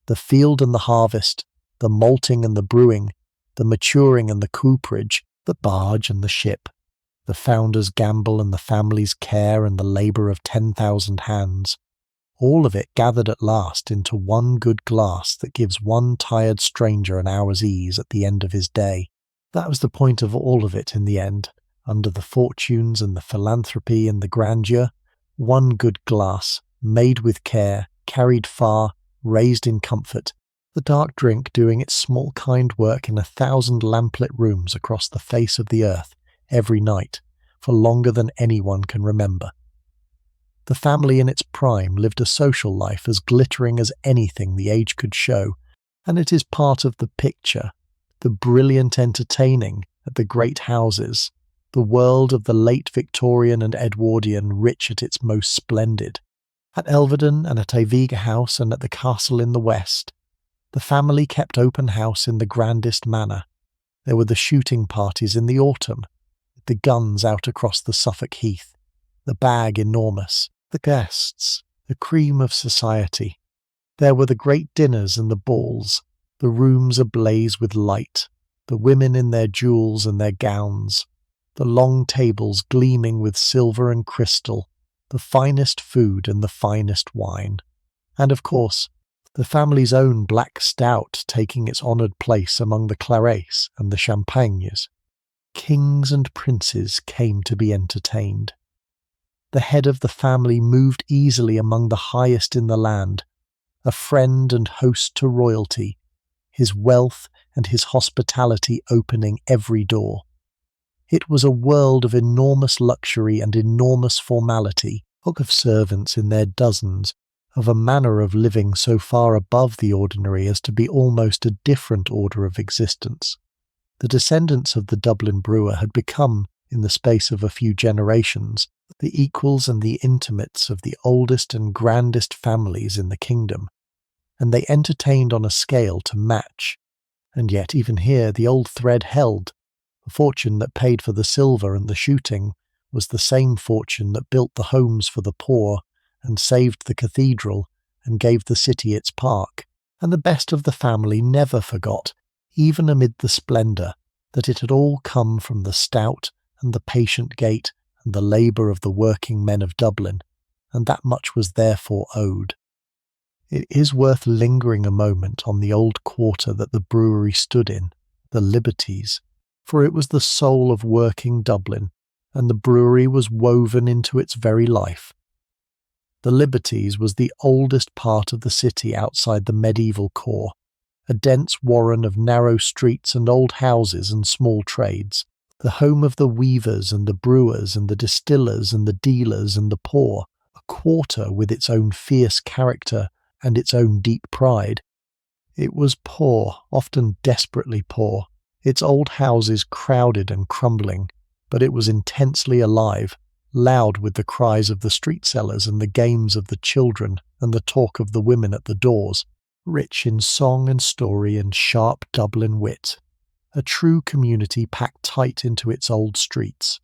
The field and the harvest, the malting and the brewing, the maturing and the cooperage, the barge and the ship, the founder's gamble and the family's care and the labour of 10,000 hands, all of it gathered at last into one good glass that gives one tired stranger an hour's ease at the end of his day. That was the point of all of it in the end, under the fortunes and the philanthropy and the grandeur, one good glass, made with care, carried far, raised in comfort, the dark drink doing its small kind work in 1,000 lamplit rooms across the face of the earth, every night, for longer than anyone can remember. The family in its prime lived a social life as glittering as anything the age could show, and it is part of the picture, the brilliant entertaining at the great houses, the world of the late Victorian and Edwardian rich at its most splendid. At Elvedon and at Iviga House and at the castle in the west, the family kept open house in the grandest manner. There were the shooting parties in the autumn, the guns out across the Suffolk Heath, the bag enormous, the guests, the cream of society. There were the great dinners and the balls, the rooms ablaze with light, the women in their jewels and their gowns, the long tables gleaming with silver and crystal, the finest food and the finest wine, and of course, the family's own black stout taking its honoured place among the clarets and the champagnes. Kings and princes came to be entertained. The head of the family moved easily among the highest in the land, a friend and host to royalty, his wealth and his hospitality opening every door. It was a world of enormous luxury and enormous formality, of servants in their dozens, of a manner of living so far above the ordinary as to be almost a different order of existence. The descendants of the Dublin brewer had become, in the space of a few generations, the equals and the intimates of the oldest and grandest families in the kingdom, and they entertained on a scale to match. And yet even here the old thread held. The fortune that paid for the silver and the shooting was the same fortune that built the homes for the poor and saved the cathedral and gave the city its park. And the best of the family never forgot, even amid the splendour, that it had all come from the stout and the patient gait and the labour of the working men of Dublin, and that much was therefore owed. It is worth lingering a moment on the old quarter that the brewery stood in, the Liberties, for it was the soul of working Dublin, and the brewery was woven into its very life. The Liberties was the oldest part of the city outside the medieval core, a dense warren of narrow streets and old houses and small trades, the home of the weavers and the brewers and the distillers and the dealers and the poor, a quarter with its own fierce character and its own deep pride. It was poor, often desperately poor, its old houses crowded and crumbling, but it was intensely alive, loud with the cries of the street sellers and the games of the children and the talk of the women at the doors, rich in song and story and sharp Dublin wit, a true community packed tight into its old streets.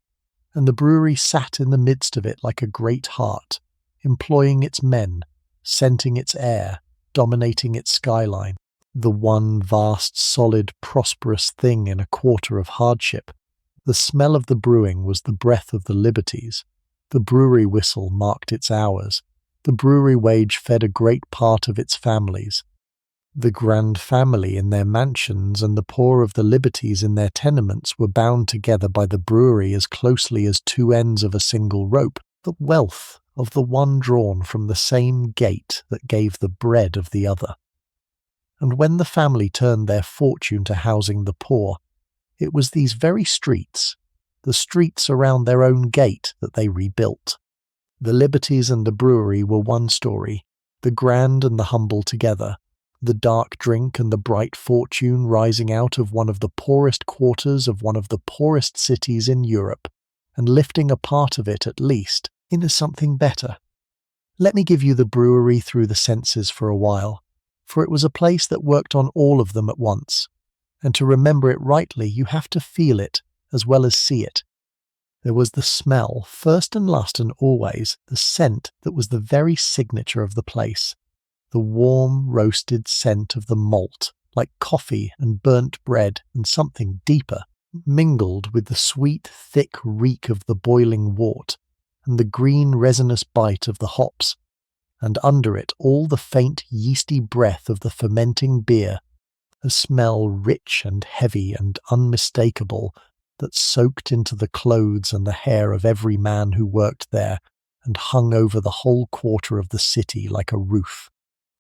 And the brewery sat in the midst of it like a great heart, employing its men, scenting its air, dominating its skyline, the one vast, solid, prosperous thing in a quarter of hardship. The smell of the brewing was the breath of the Liberties. The brewery whistle marked its hours. The brewery wage fed a great part of its families. The grand family in their mansions and the poor of the Liberties in their tenements were bound together by the brewery as closely as two ends of a single rope, the wealth of the one drawn from the same gate that gave the bread of the other. And when the family turned their fortune to housing the poor, it was these very streets, the streets around their own gate, that they rebuilt. The Liberties and the brewery were one story, the grand and the humble together, the dark drink and the bright fortune rising out of one of the poorest quarters of one of the poorest cities in Europe, and lifting a part of it at least into something better. Let me give you the brewery through the senses for a while, for it was a place that worked on all of them at once, and to remember it rightly you have to feel it as well as see it. There was the smell, first and last and always, the scent that was the very signature of the place, the warm roasted scent of the malt, like coffee and burnt bread and something deeper, mingled with the sweet, thick reek of the boiling wort, and the green resinous bite of the hops, and under it all the faint yeasty breath of the fermenting beer, a smell rich and heavy and unmistakable that soaked into the clothes and the hair of every man who worked there and hung over the whole quarter of the city like a roof.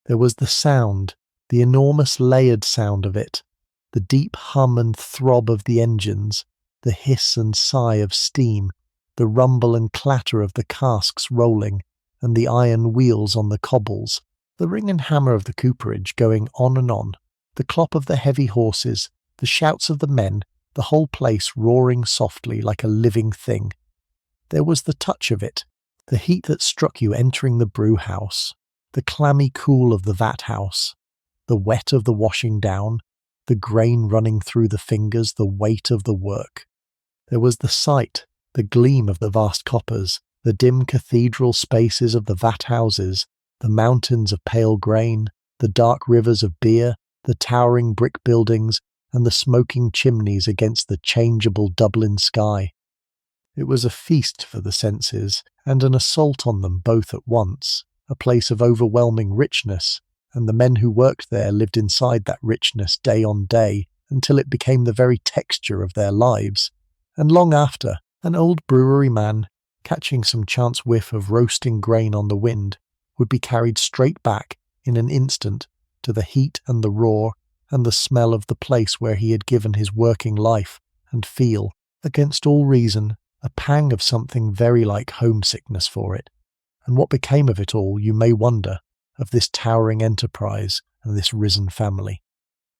There was the sound, the enormous layered sound of it, the deep hum and throb of the engines, the hiss and sigh of steam, the rumble and clatter of the casks rolling, and the iron wheels on the cobbles, the ring and hammer of the cooperage going on, the clop of the heavy horses, the shouts of the men, the whole place roaring softly like a living thing. There was the touch of it, the heat that struck you entering the brew house, the clammy cool of the vat house, the wet of the washing down, the grain running through the fingers, the weight of the work. There was the sight, the gleam of the vast coppers, the dim cathedral spaces of the vat houses, the mountains of pale grain, the dark rivers of beer, the towering brick buildings, and the smoking chimneys against the changeable Dublin sky. It was a feast for the senses, and an assault on them both at once, a place of overwhelming richness, and the men who worked there lived inside that richness day on day until it became the very texture of their lives. And long after, an old brewery man, catching some chance whiff of roasting grain on the wind, would be carried straight back in an instant to the heat and the roar and the smell of the place where he had given his working life, and feel, against all reason, a pang of something very like homesickness for it. And what became of it all, you may wonder, of this towering enterprise and this risen family?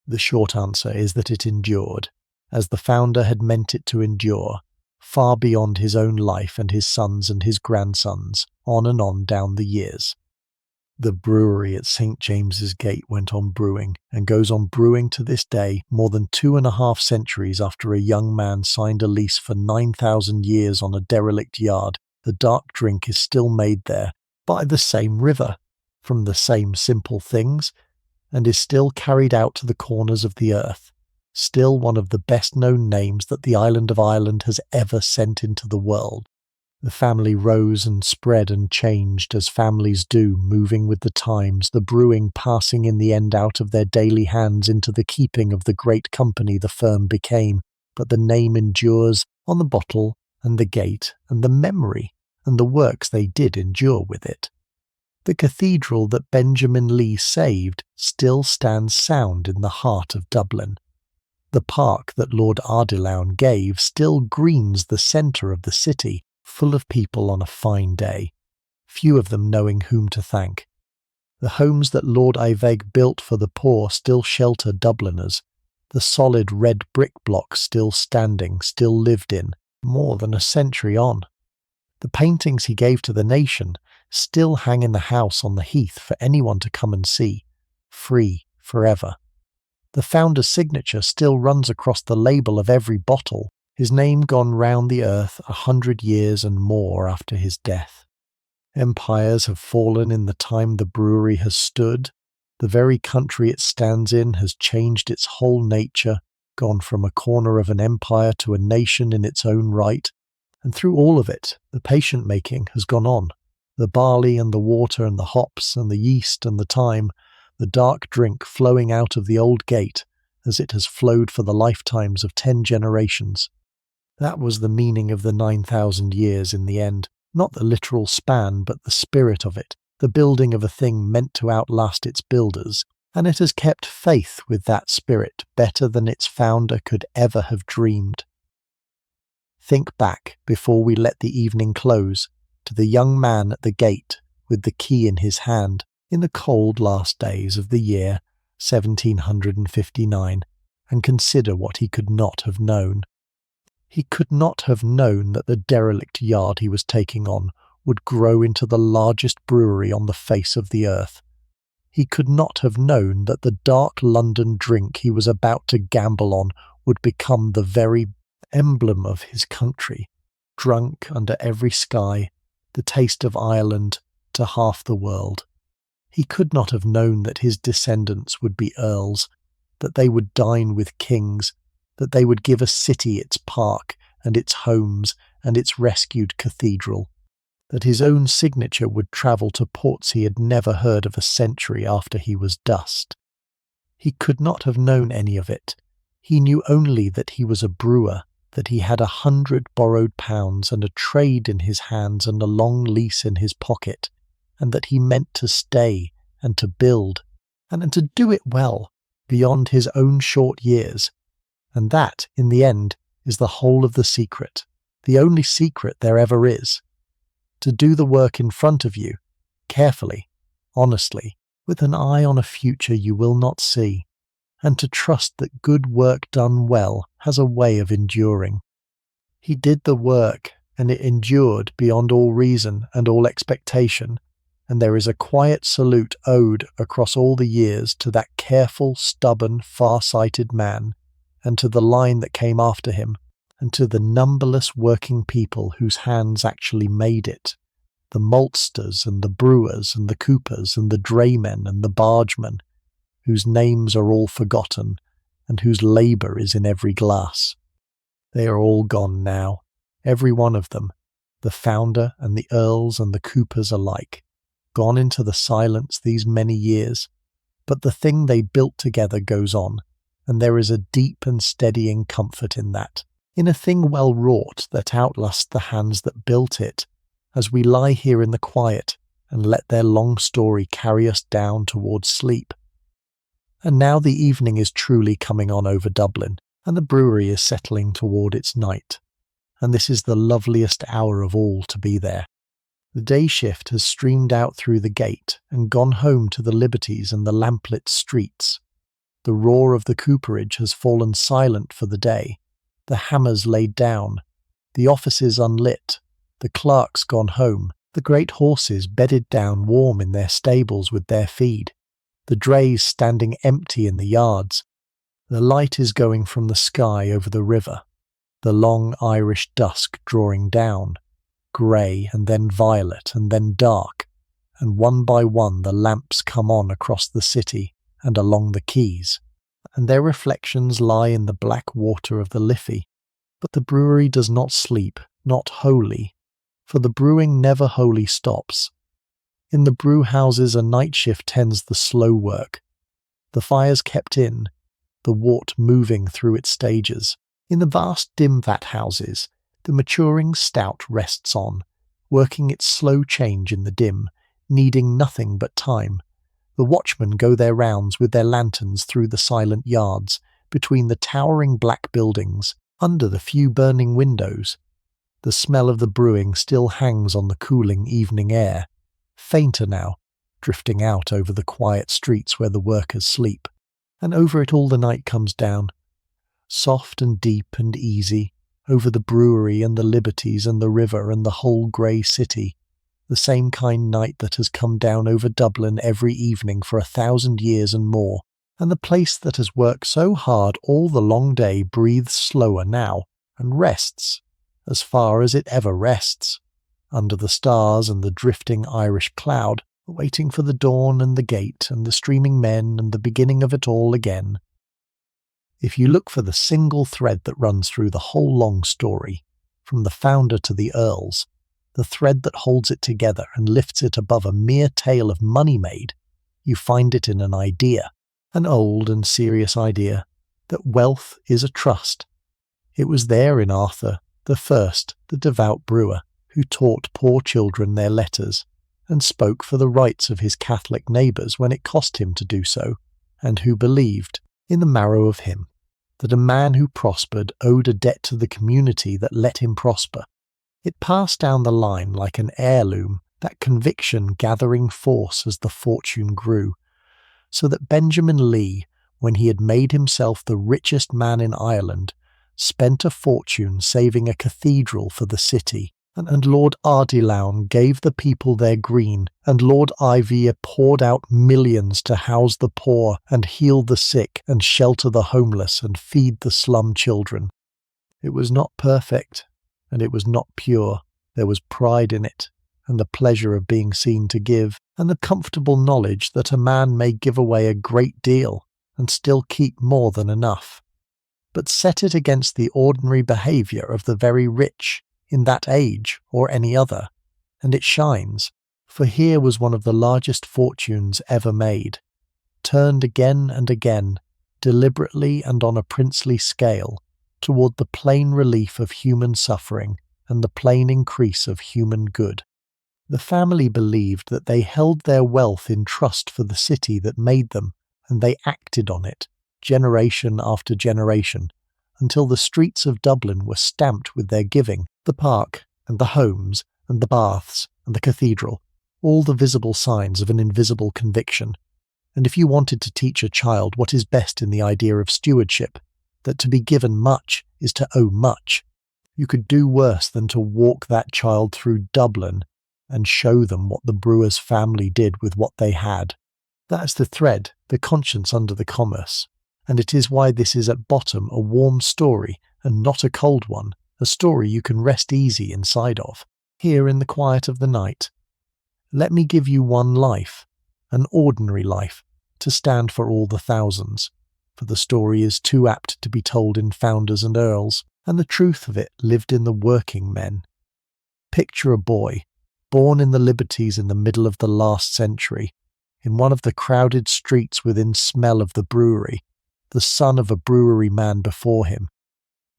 The short answer is that it endured, as the founder had meant it to endure, far beyond his own life and his sons and his grandsons, on and on down the years. The brewery at St. James's Gate went on brewing, and goes on brewing to this day, more than 2.5 centuries after a young man signed a lease for 9,000 years on a derelict yard. The dark drink is still made there, by the same river, from the same simple things, and is still carried out to the corners of the earth, still one of the best-known names that the island of Ireland has ever sent into the world. The family rose and spread and changed as families do, moving with the times, the brewing passing in the end out of their daily hands into the keeping of the great company the firm became, but the name endures on the bottle and the gate, and the memory and the works they did endure with it. The cathedral that Benjamin Lee saved still stands sound in the heart of Dublin. The park that Lord Ardilaun gave still greens the centre of the city, full of people on a fine day, few of them knowing whom to thank. The homes that Lord Iveg built for the poor still shelter Dubliners, the solid red brick blocks still standing, still lived in, more than a century on. The paintings he gave to the nation still hang in the house on the heath for anyone to come and see, free forever. The founder's signature still runs across the label of every bottle, his name gone round the earth 100 years and more after his death. Empires have fallen in the time the brewery has stood. The very country it stands in has changed its whole nature, gone from a corner of an empire to a nation in its own right, and through all of it, the patient making has gone on. The barley and the water and the hops and the yeast and the thyme, the dark drink flowing out of the old gate as it has flowed for the lifetimes of 10 generations. That was the meaning of the 9,000 years in the end, not the literal span, but the spirit of it, the building of a thing meant to outlast its builders, and it has kept faith with that spirit better than its founder could ever have dreamed. Think back, before we let the evening close, to the young man at the gate with the key in his hand in the cold last days of the year 1759, and consider what he could not have known. He could not have known that the derelict yard he was taking on would grow into the largest brewery on the face of the earth. He could not have known that the dark London drink he was about to gamble on would become the very emblem of his country, drunk under every sky, the taste of Ireland to half the world. He could not have known that his descendants would be earls, that they would dine with kings, that they would give a city its park and its homes and its rescued cathedral, that his own signature would travel to ports he had never heard of a century after he was dust. He could not have known any of it. He knew only that he was a brewer, that he had 100 borrowed pounds and a trade in his hands and a long lease in his pocket, and that he meant to stay and to build, and to do it well, beyond his own short years. And that, in the end, is the whole of the secret, the only secret there ever is. To do the work in front of you, carefully, honestly, with an eye on a future you will not see, and to trust that good work done well has a way of enduring. He did the work, and it endured beyond all reason and all expectation, and there is a quiet salute owed across all the years to that careful, stubborn, far-sighted man, and to the line that came after him, and to the numberless working people whose hands actually made it, the maltsters and the brewers and the coopers and the draymen and the bargemen, whose names are all forgotten, and whose labour is in every glass. They are all gone now, every one of them, the founder and the earls and the coopers alike, gone into the silence these many years, but the thing they built together goes on, and there is a deep and steadying comfort in that, in a thing well wrought that outlasts the hands that built it, as we lie here in the quiet and let their long story carry us down towards sleep. And now the evening is truly coming on over Dublin, and the brewery is settling toward its night. And this is the loveliest hour of all to be there. The day shift has streamed out through the gate and gone home to the Liberties and the lamplit streets. The roar of the cooperage has fallen silent for the day, the hammers laid down, the offices unlit, the clerks gone home, the great horses bedded down warm in their stables with their feed, the drays standing empty in the yards. The light is going from the sky over the river, the long Irish dusk drawing down, grey and then violet and then dark, and one by one the lamps come on across the city and along the quays, and their reflections lie in the black water of the Liffey. But the brewery does not sleep, not wholly, for the brewing never wholly stops. In the brew houses a night shift tends the slow work, the fires kept in, the wort moving through its stages. In the vast dim vat houses, the maturing stout rests on, working its slow change in the dim, needing nothing but time. The watchmen go their rounds with their lanterns through the silent yards, between the towering black buildings, under the few burning windows. The smell of the brewing still hangs on the cooling evening air, fainter now, drifting out over the quiet streets where the workers sleep, and over it all the night comes down, soft and deep and easy, over the brewery and the Liberties and the river and the whole grey city, the same kind night that has come down over Dublin every evening for 1,000 years and more, and the place that has worked so hard all the long day breathes slower now, and rests, as far as it ever rests, under the stars and the drifting Irish cloud, waiting for the dawn and the gate and the streaming men and the beginning of it all again. If you look for the single thread that runs through the whole long story, from the founder to the earls, the thread that holds it together and lifts it above a mere tale of money made, you find it in an idea, an old and serious idea, that wealth is a trust. It was there in Arthur, the first, the devout brewer, who taught poor children their letters, and spoke for the rights of his Catholic neighbours when it cost him to do so, and who believed, in the marrow of him, that a man who prospered owed a debt to the community that let him prosper. It passed down the line like an heirloom, that conviction gathering force as the fortune grew, so that Benjamin Lee, when he had made himself the richest man in Ireland, spent a fortune saving a cathedral for the city, and Lord Ardilaun gave the people their green, and Lord Ivier poured out millions to house the poor and heal the sick and shelter the homeless and feed the slum children. It was not perfect, and it was not pure. There was pride in it, and the pleasure of being seen to give, and the comfortable knowledge that a man may give away a great deal and still keep more than enough. But set it against the ordinary behaviour of the very rich, in that age or any other, and it shines, for here was one of the largest fortunes ever made, turned again and again, deliberately and on a princely scale, toward the plain relief of human suffering and the plain increase of human good. The family believed that they held their wealth in trust for the city that made them, and they acted on it, generation after generation, until the streets of Dublin were stamped with their giving, the park, and the homes, and the baths, and the cathedral, all the visible signs of an invisible conviction. And if you wanted to teach a child what is best in the idea of stewardship, that to be given much is to owe much, you could do worse than to walk that child through Dublin and show them what the brewer's family did with what they had. That is the thread, the conscience under the commerce, and it is why this is at bottom a warm story and not a cold one, a story you can rest easy inside of, here in the quiet of the night. Let me give you one life, an ordinary life, to stand for all the thousands, for the story is too apt to be told in founders and earls, and the truth of it lived in the working men. Picture a boy, born in the Liberties in the middle of the last century, in one of the crowded streets within smell of the brewery, the son of a brewery man before him.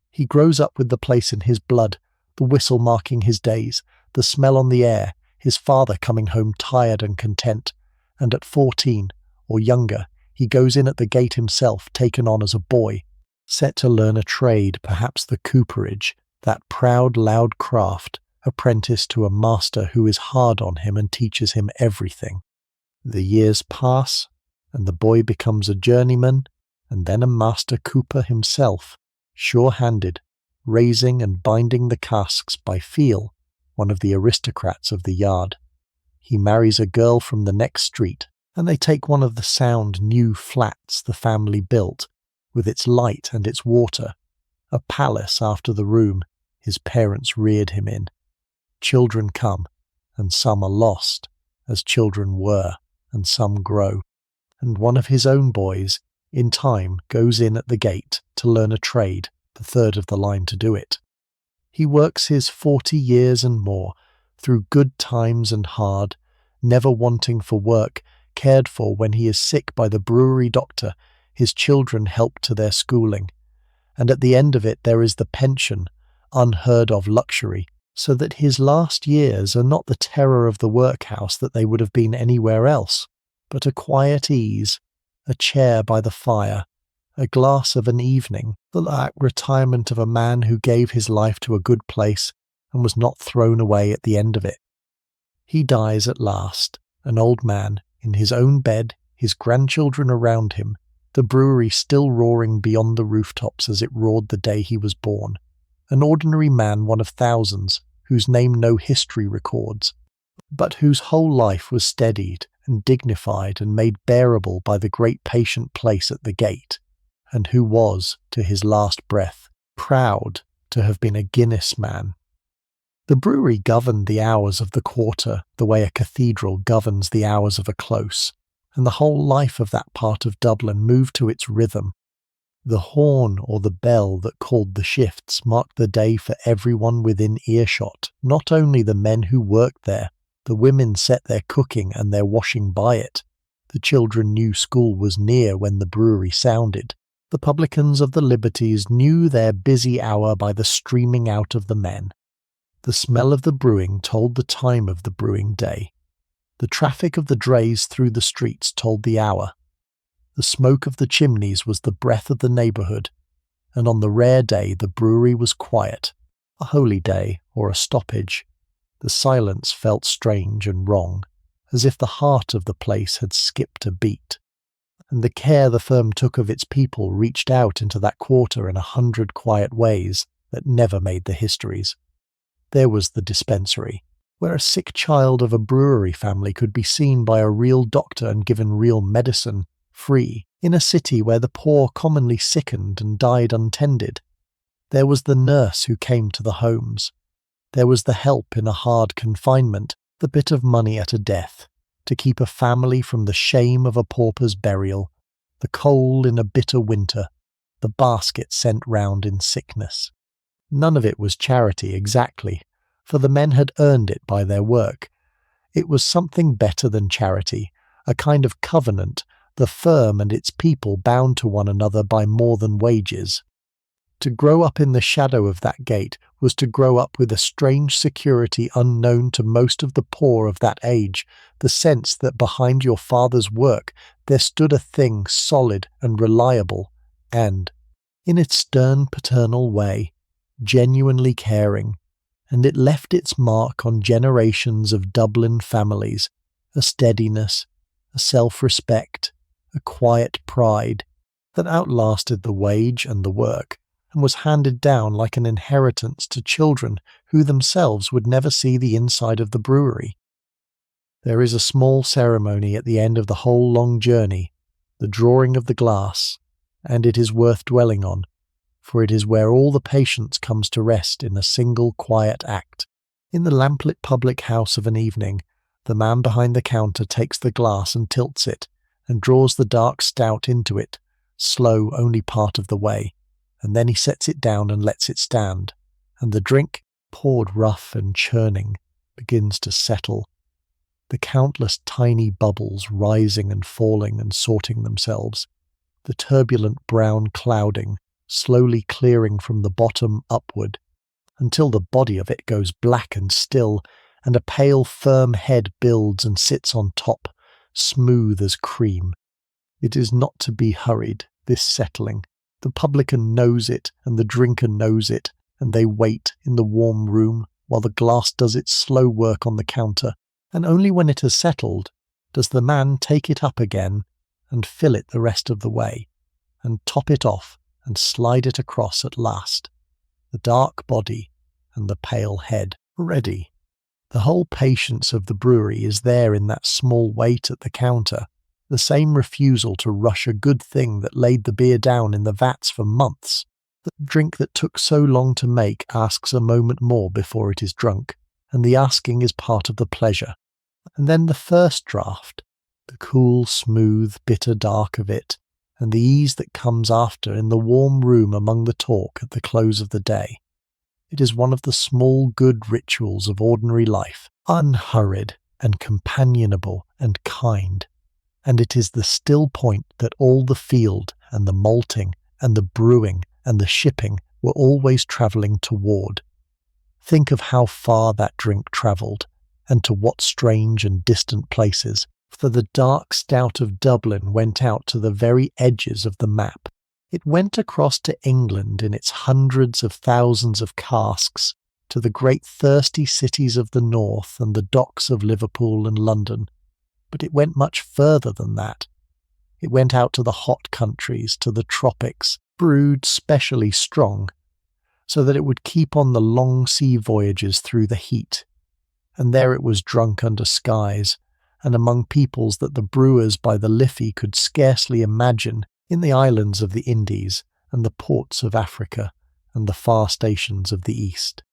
He grows up with the place in his blood, the whistle marking his days, the smell on the air, his father coming home tired and content, and at 14, or younger, he goes in at the gate himself, taken on as a boy, set to learn a trade, perhaps the cooperage, that proud, loud craft, apprentice to a master who is hard on him and teaches him everything. The years pass, and the boy becomes a journeyman, and then a master cooper himself, sure-handed, raising and binding the casks by feel, one of the aristocrats of the yard. He marries a girl from the next street, and they take one of the sound new flats the family built, with its light and its water, a palace after the room his parents reared him in. Children come, and some are lost, as children were, and some grow, and one of his own boys, in time, goes in at the gate to learn a trade, the third of the line to do it. He works his 40 years and more, through good times and hard, never wanting for work, cared for when he is sick by the brewery doctor, his children helped to their schooling, and at the end of it there is the pension, unheard of luxury, so that his last years are not the terror of the workhouse that they would have been anywhere else, but a quiet ease, a chair by the fire, a glass of an evening, the lack retirement of a man who gave his life to a good place and was not thrown away at the end of it. He dies at last, an old man, in his own bed, his grandchildren around him, the brewery still roaring beyond the rooftops as it roared the day he was born. An ordinary man, one of thousands, whose name no history records, but whose whole life was steadied and dignified and made bearable by the great patient place at the gate, and who was, to his last breath, proud to have been a Guinness man. The brewery governed the hours of the quarter the way a cathedral governs the hours of a close, and the whole life of that part of Dublin moved to its rhythm. The horn or the bell that called the shifts marked the day for everyone within earshot, not only the men who worked there. The women set their cooking and their washing by it. The children knew school was near when the brewery sounded. The publicans of the Liberties knew their busy hour by the streaming out of the men. The smell of the brewing told the time of the brewing day. The traffic of the drays through the streets told the hour. The smoke of the chimneys was the breath of the neighbourhood, and on the rare day the brewery was quiet, a holy day or a stoppage. The silence felt strange and wrong, as if the heart of the place had skipped a beat, and the care the firm took of its people reached out into that quarter in 100 quiet ways that never made the histories. There was the dispensary, where a sick child of a brewery family could be seen by a real doctor and given real medicine, free, in a city where the poor commonly sickened and died untended. There was the nurse who came to the homes. There was the help in a hard confinement, the bit of money at a death, to keep a family from the shame of a pauper's burial, the coal in a bitter winter, the basket sent round in sickness. None of it was charity exactly, for the men had earned it by their work. It was something better than charity, a kind of covenant, the firm and its people bound to one another by more than wages. To grow up in the shadow of that gate was to grow up with a strange security unknown to most of the poor of that age, the sense that behind your father's work there stood a thing solid and reliable, and, in its stern paternal way, genuinely caring, and it left its mark on generations of Dublin families, a steadiness, a self-respect, a quiet pride that outlasted the wage and the work, and was handed down like an inheritance to children who themselves would never see the inside of the brewery. There is a small ceremony at the end of the whole long journey, the drawing of the glass, and it is worth dwelling on, for it is where all the patience comes to rest in a single quiet act. In the lamplit public house of an evening, the man behind the counter takes the glass and tilts it, and draws the dark stout into it, slow only part of the way, and then he sets it down and lets it stand, and the drink, poured rough and churning, begins to settle, the countless tiny bubbles rising and falling and sorting themselves, the turbulent brown clouding, slowly clearing from the bottom upward, until the body of it goes black and still, and a pale, firm head builds and sits on top, smooth as cream. It is not to be hurried, this settling. The publican knows it, and the drinker knows it, and they wait in the warm room while the glass does its slow work on the counter, and only when it has settled does the man take it up again and fill it the rest of the way, and top it off and slide it across at last, the dark body and the pale head ready. The whole patience of the brewery is there in that small wait at the counter, the same refusal to rush a good thing that laid the beer down in the vats for months. The drink that took so long to make asks a moment more before it is drunk, and the asking is part of the pleasure. And then the first draught, the cool, smooth, bitter dark of it, and the ease that comes after in the warm room among the talk at the close of the day. It is one of the small good rituals of ordinary life, unhurried and companionable and kind, and it is the still point that all the field and the malting and the brewing and the shipping were always travelling toward. Think of how far that drink travelled, and to what strange and distant places, for the dark stout of Dublin went out to the very edges of the map. It went across to England in its hundreds of thousands of casks, to the great thirsty cities of the north and the docks of Liverpool and London. But it went much further than that. It went out to the hot countries, to the tropics, brewed specially strong, so that it would keep on the long sea voyages through the heat. And there it was drunk under skies, and among peoples that the brewers by the Liffey could scarcely imagine, in the islands of the Indies, and the ports of Africa, and the far stations of the East.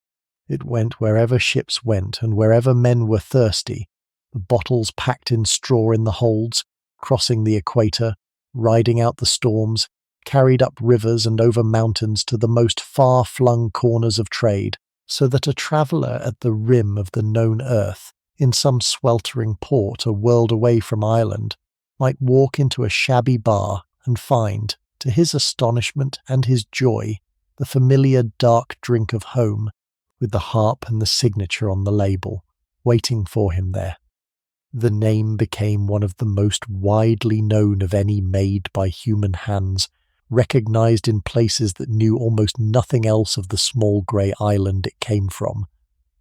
It went wherever ships went, and wherever men were thirsty, the bottles packed in straw in the holds, crossing the equator, riding out the storms, carried up rivers and over mountains to the most far-flung corners of trade, so that a traveller at the rim of the known earth, in some sweltering port a world away from Ireland, might walk into a shabby bar and find, to his astonishment and his joy, the familiar dark drink of home, with the harp and the signature on the label, waiting for him there. The name became one of the most widely known of any made by human hands, recognised in places that knew almost nothing else of the small grey island it came from.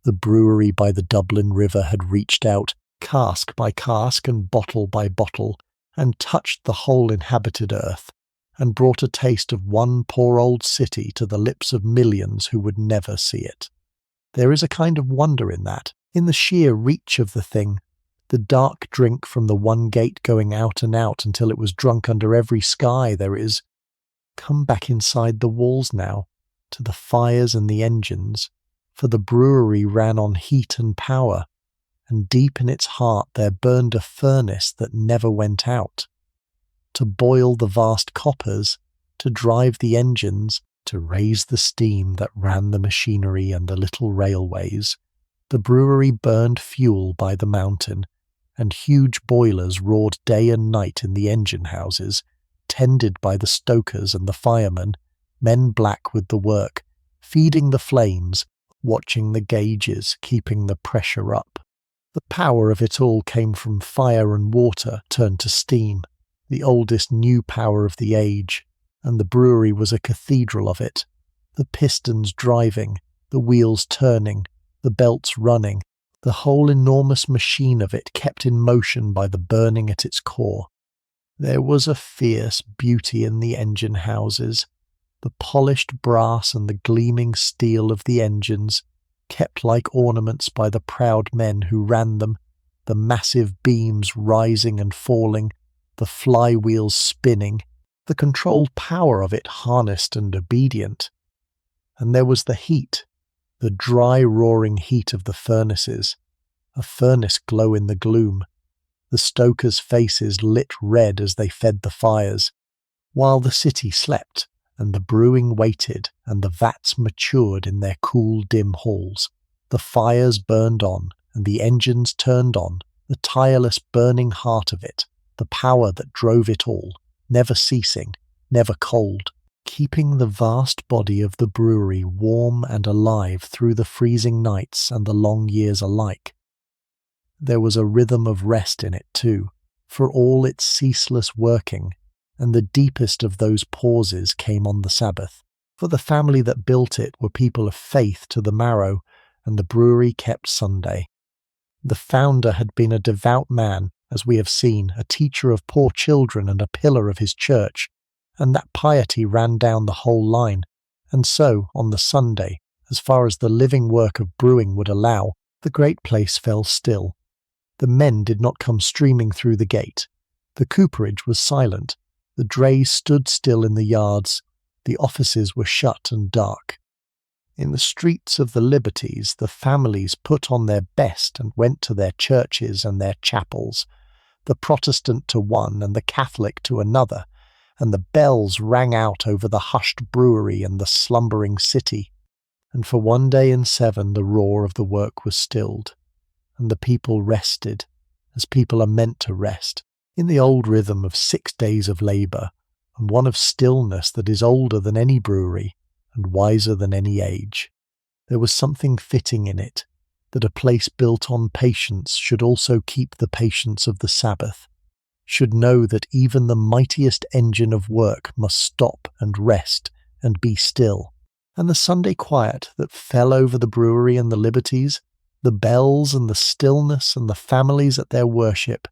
The brewery by the Dublin River had reached out, cask by cask and bottle by bottle, and touched the whole inhabited earth, and brought a taste of one poor old city to the lips of millions who would never see it. There is a kind of wonder in that, in the sheer reach of the thing, the dark drink from the one gate going out and out until it was drunk under every sky there is. Come back inside the walls now, to the fires and the engines, for the brewery ran on heat and power, and deep in its heart there burned a furnace that never went out. To boil the vast coppers, to drive the engines, to raise the steam that ran the machinery and the little railways, the brewery burned fuel by the mountain, and huge boilers roared day and night in the engine houses, tended by the stokers and the firemen, men black with the work, feeding the flames, watching the gauges, keeping the pressure up. The power of it all came from fire and water turned to steam, the oldest new power of the age, and the brewery was a cathedral of it, the pistons driving, the wheels turning, the belts running, the whole enormous machine of it kept in motion by the burning at its core. There was a fierce beauty in the engine houses, the polished brass and the gleaming steel of the engines, kept like ornaments by the proud men who ran them, the massive beams rising and falling, the flywheels spinning, the controlled power of it harnessed and obedient. And there was the heat, the dry roaring heat of the furnaces, a furnace glow in the gloom, the stokers' faces lit red as they fed the fires, while the city slept, and the brewing waited, and the vats matured in their cool dim halls. The fires burned on, and the engines turned on, the tireless burning heart of it, the power that drove it all, never ceasing, never cold, keeping the vast body of the brewery warm and alive through the freezing nights and the long years alike, There was a rhythm of rest in it too, for all its ceaseless working, and the deepest of those pauses came on the Sabbath. For the family that built it were people of faith to the marrow, and the brewery kept Sunday. The founder had been a devout man, as we have seen, a teacher of poor children and a pillar of his church, and that piety ran down the whole line, and so, on the Sunday, as far as the living work of brewing would allow, the great place fell still. The men did not come streaming through the gate. The cooperage was silent. The drays stood still in the yards. The offices were shut and dark. In the streets of the Liberties, the families put on their best and went to their churches and their chapels, the Protestant to one and the Catholic to another, and the bells rang out over the hushed brewery and the slumbering city. And for 1 day in 7 the roar of the work was stilled, and the people rested, as people are meant to rest, in the old rhythm of 6 days of labour, and one of stillness that is older than any brewery, and wiser than any age. There was something fitting in it, that a place built on patience should also keep the patience of the Sabbath, should know that even the mightiest engine of work must stop and rest and be still. And the Sunday quiet that fell over the brewery and the Liberties, the bells and the stillness and the families at their worship,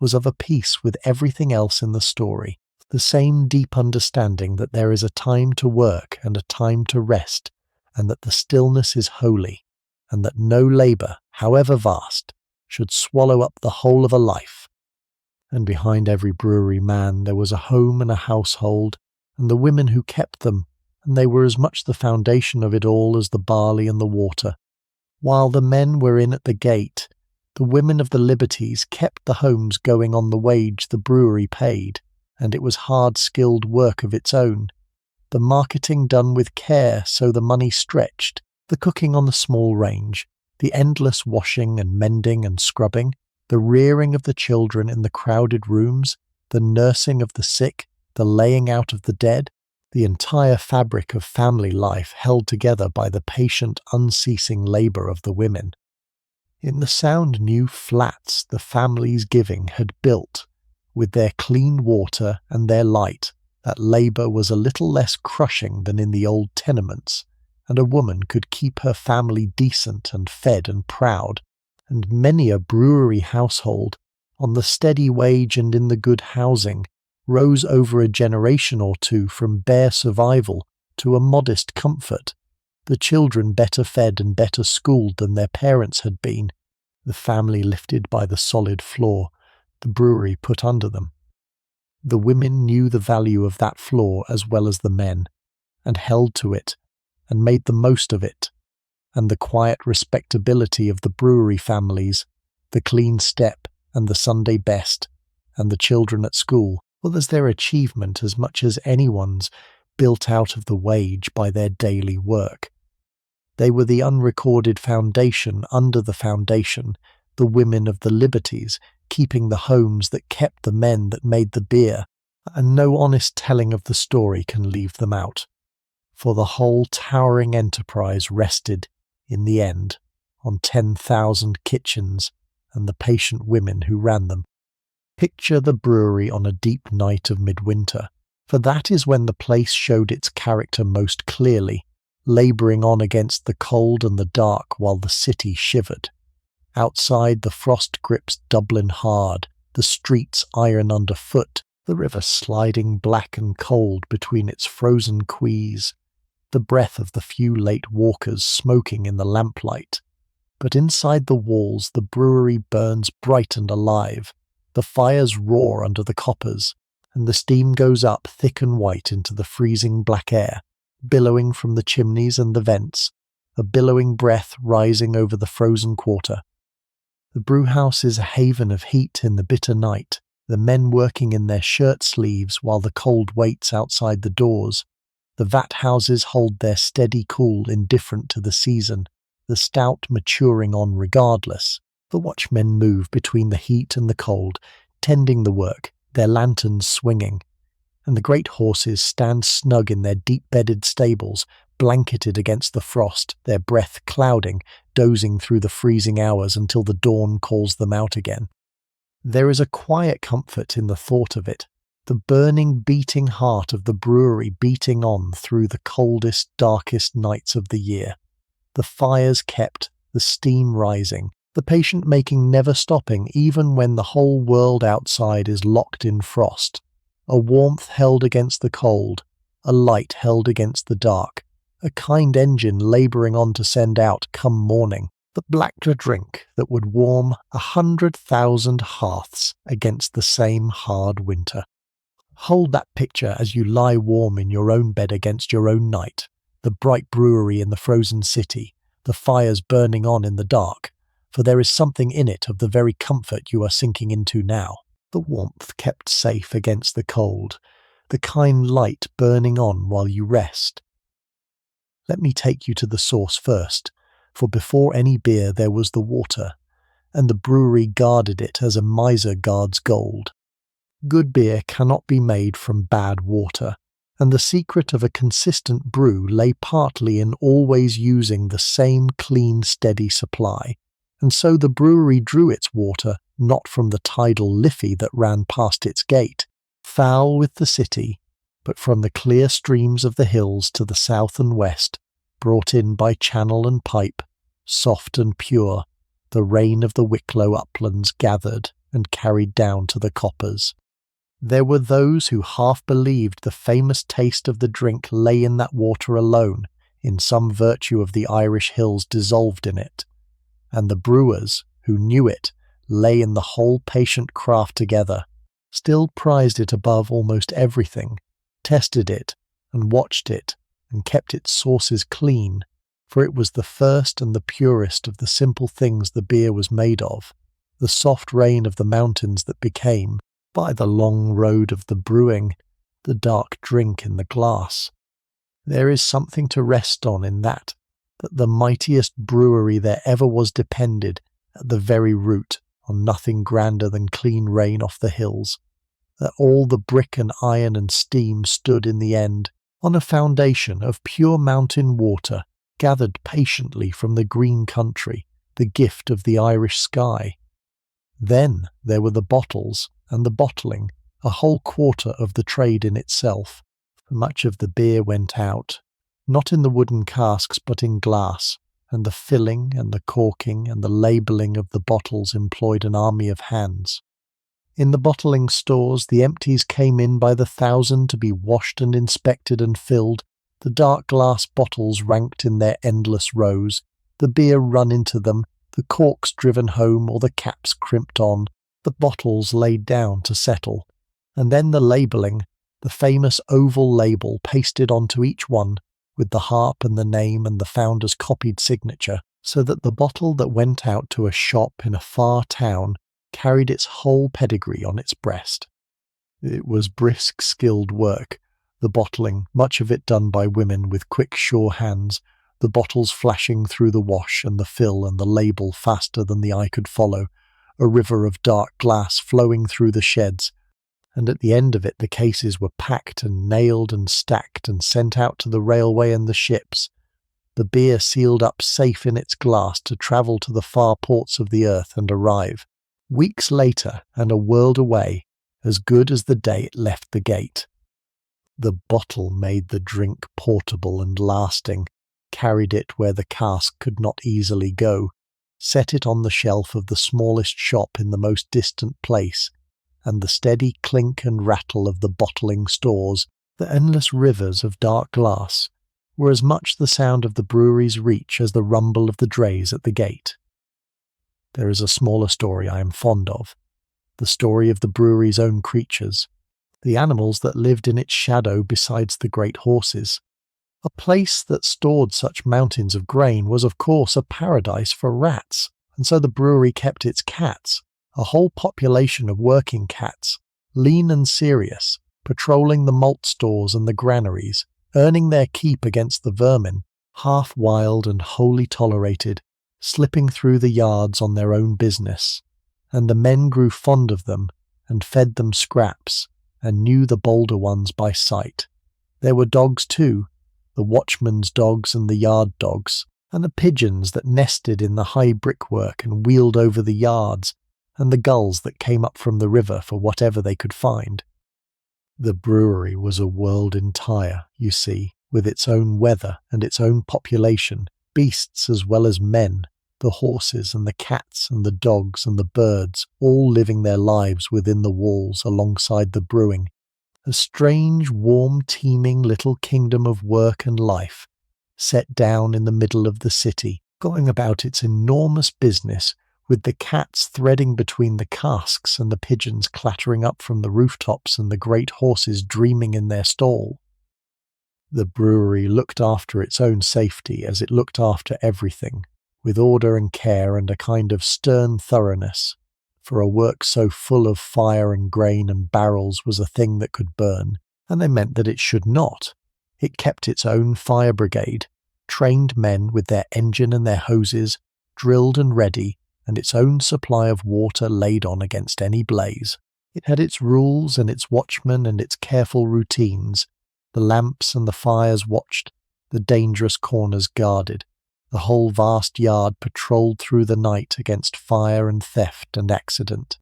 was of a piece with everything else in the story. The same deep understanding that there is a time to work and a time to rest, and that the stillness is holy, and that no labour, however vast, should swallow up the whole of a life. And behind every brewery man there was a home and a household, and the women who kept them, and they were as much the foundation of it all as the barley and the water. While the men were in at the gate, the women of the Liberties kept the homes going on the wage the brewery paid, and it was hard skilled work of its own. The marketing done with care so the money stretched, the cooking on the small range, the endless washing and mending and scrubbing, the rearing of the children in the crowded rooms, the nursing of the sick, the laying out of the dead, the entire fabric of family life held together by the patient, unceasing labour of the women. In the sound new flats the family's giving had built, with their clean water and their light, that labour was a little less crushing than in the old tenements, and a woman could keep her family decent and fed and proud, and many a brewery household, on the steady wage and in the good housing, rose over a generation or two from bare survival to a modest comfort, the children better fed and better schooled than their parents had been, the family lifted by the solid floor, the brewery put under them. The women knew the value of that floor as well as the men, and held to it, and made the most of it, and the quiet respectability of the brewery families, the clean step and the Sunday best, and the children at school, was their achievement as much as anyone's, built out of the wage by their daily work. They were the unrecorded foundation under the foundation, the women of the Liberties, keeping the homes that kept the men that made the beer, and no honest telling of the story can leave them out. For the whole towering enterprise rested, in the end, on 10,000 kitchens and the patient women who ran them. Picture the brewery on a deep night of midwinter, for that is when the place showed its character most clearly, labouring on against the cold and the dark while the city shivered. Outside the frost grips Dublin hard, the streets iron underfoot, the river sliding black and cold between its frozen quays, the breath of the few late walkers smoking in the lamplight. But inside the walls the brewery burns bright and alive, the fires roar under the coppers, and the steam goes up thick and white into the freezing black air, billowing from the chimneys and the vents, a billowing breath rising over the frozen quarter. The brewhouse is a haven of heat in the bitter night, the men working in their shirt sleeves while the cold waits outside the doors. The vat houses hold their steady cool indifferent to the season, the stout maturing on regardless. The watchmen move between the heat and the cold, tending the work, their lanterns swinging, and the great horses stand snug in their deep-bedded stables, blanketed against the frost, their breath clouding, dozing through the freezing hours until the dawn calls them out again. There is a quiet comfort in the thought of it, the burning, beating heart of the brewery beating on through the coldest, darkest nights of the year. The fires kept, the steam rising, the patient making never stopping even when the whole world outside is locked in frost. A warmth held against the cold, a light held against the dark, a kind engine labouring on to send out, come morning, the black drink that would warm 100,000 hearths against the same hard winter. Hold that picture as you lie warm in your own bed against your own night, the bright brewery in the frozen city, the fires burning on in the dark, for there is something in it of the very comfort you are sinking into now, the warmth kept safe against the cold, the kind light burning on while you rest. Let me take you to the source first, for before any beer there was the water, and the brewery guarded it as a miser guards gold. Good beer cannot be made from bad water, and the secret of a consistent brew lay partly in always using the same clean, steady supply, and so the brewery drew its water not from the tidal Liffey that ran past its gate, foul with the city, but from the clear streams of the hills to the south and west, brought in by channel and pipe, soft and pure, the rain of the Wicklow uplands gathered and carried down to the coppers. There were those who half believed the famous taste of the drink lay in that water alone, in some virtue of the Irish hills dissolved in it, and the brewers, who knew it, lay in the whole patient craft together, still prized it above almost everything, tested it, and watched it, and kept its sources clean, for it was the first and the purest of the simple things the beer was made of, the soft rain of the mountains that became, by the long road of the brewing, the dark drink in the glass. There is something to rest on in that the mightiest brewery there ever was depended, at the very root, on nothing grander than clean rain off the hills, that all the brick and iron and steam stood in the end on a foundation of pure mountain water gathered patiently from the green country, the gift of the Irish sky. Then there were the bottles and the bottling, a whole quarter of the trade in itself. Much of the beer went out, not in the wooden casks but in glass, and the filling and the corking and the labelling of the bottles employed an army of hands. In the bottling stores the empties came in by the thousand to be washed and inspected and filled, the dark glass bottles ranked in their endless rows, the beer run into them, the corks driven home or the caps crimped on, the bottles laid down to settle, and then the labelling, the famous oval label pasted onto each one, with the harp and the name and the founder's copied signature, so that the bottle that went out to a shop in a far town carried its whole pedigree on its breast. It was brisk, skilled work, the bottling, much of it done by women with quick, sure hands, the bottles flashing through the wash and the fill and the label faster than the eye could follow, a river of dark glass flowing through the sheds, and at the end of it the cases were packed and nailed and stacked and sent out to the railway and the ships, the beer sealed up safe in its glass to travel to the far ports of the earth and arrive, weeks later and a world away, as good as the day it left the gate. The bottle made the drink portable and lasting, carried it where the cask could not easily go, set it on the shelf of the smallest shop in the most distant place, and the steady clink and rattle of the bottling stores, the endless rivers of dark glass, were as much the sound of the brewery's reach as the rumble of the drays at the gate. There is a smaller story I am fond of, the story of the brewery's own creatures, the animals that lived in its shadow besides the great horses. A place that stored such mountains of grain was of course a paradise for rats, and so the brewery kept its cats, a whole population of working cats, lean and serious, patrolling the malt stores and the granaries, earning their keep against the vermin, half wild and wholly tolerated, slipping through the yards on their own business, and the men grew fond of them, and fed them scraps, and knew the bolder ones by sight. There were dogs too, the watchman's dogs and the yard dogs, and the pigeons that nested in the high brickwork and wheeled over the yards, and the gulls that came up from the river for whatever they could find. The brewery was a world entire, you see, with its own weather and its own population, beasts as well as men, the horses and the cats and the dogs and the birds, all living their lives within the walls alongside the brewing. A strange, warm, teeming little kingdom of work and life, set down in the middle of the city, going about its enormous business, with the cats threading between the casks and the pigeons clattering up from the rooftops and the great horses dreaming in their stall. The brewery looked after its own safety as it looked after everything, with order and care and a kind of stern thoroughness, for a work so full of fire and grain and barrels was a thing that could burn, and they meant that it should not. It kept its own fire brigade, trained men with their engine and their hoses, drilled and ready, and its own supply of water laid on against any blaze. It had its rules and its watchmen and its careful routines, the lamps and the fires watched, the dangerous corners guarded, the whole vast yard patrolled through the night against fire and theft and accident.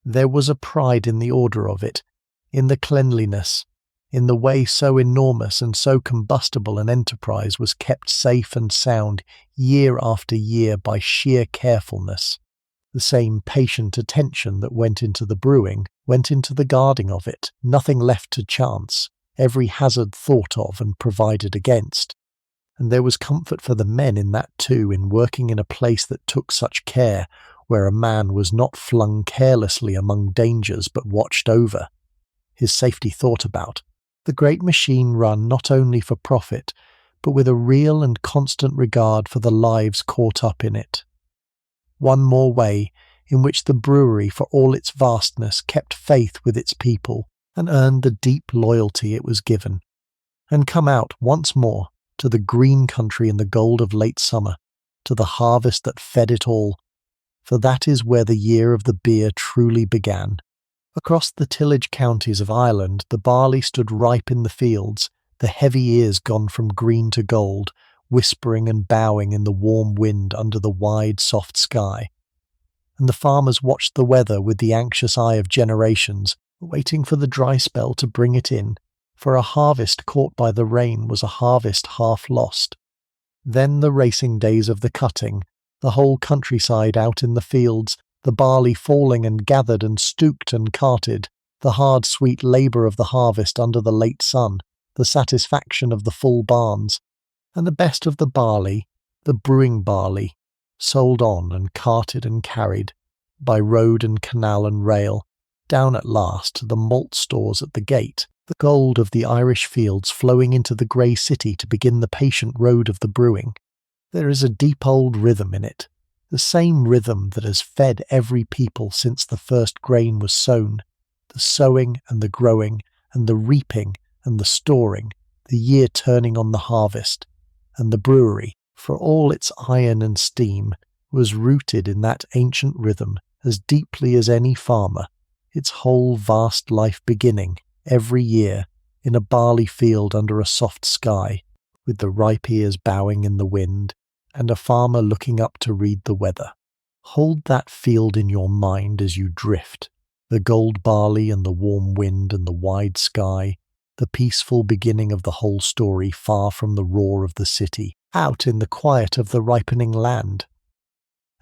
There was a pride in the order of it, in the cleanliness, in the way so enormous and so combustible an enterprise was kept safe and sound year after year by sheer carefulness. The same patient attention that went into the brewing went into the guarding of it, nothing left to chance, every hazard thought of and provided against. And there was comfort for the men in that too, in working in a place that took such care, where a man was not flung carelessly among dangers but watched over, his safety thought about, the great machine run not only for profit, but with a real and constant regard for the lives caught up in it. One more way in which the brewery, for all its vastness, kept faith with its people and earned the deep loyalty it was given, and come out once more to the green country in the gold of late summer, to the harvest that fed it all, for that is where the year of the beer truly began. Across the tillage counties of Ireland the barley stood ripe in the fields, the heavy ears gone from green to gold, whispering and bowing in the warm wind under the wide soft sky. And the farmers watched the weather with the anxious eye of generations, waiting for the dry spell to bring it in, for a harvest caught by the rain was a harvest half lost. Then the racing days of the cutting, the whole countryside out in the fields, the barley falling and gathered and stooked and carted, the hard sweet labour of the harvest under the late sun, the satisfaction of the full barns, and the best of the barley, the brewing barley, sold on and carted and carried, by road and canal and rail, down at last to the malt stores at the gate, the gold of the Irish fields flowing into the grey city to begin the patient road of the brewing. There is a deep old rhythm in it, the same rhythm that has fed every people since the first grain was sown, the sowing and the growing and the reaping and the storing, the year turning on the harvest, and the brewery, for all its iron and steam, was rooted in that ancient rhythm as deeply as any farmer, its whole vast life beginning, every year, in a barley field under a soft sky, with the ripe ears bowing in the wind, and a farmer looking up to read the weather. Hold that field in your mind as you drift, the gold barley and the warm wind and the wide sky, the peaceful beginning of the whole story far from the roar of the city, out in the quiet of the ripening land.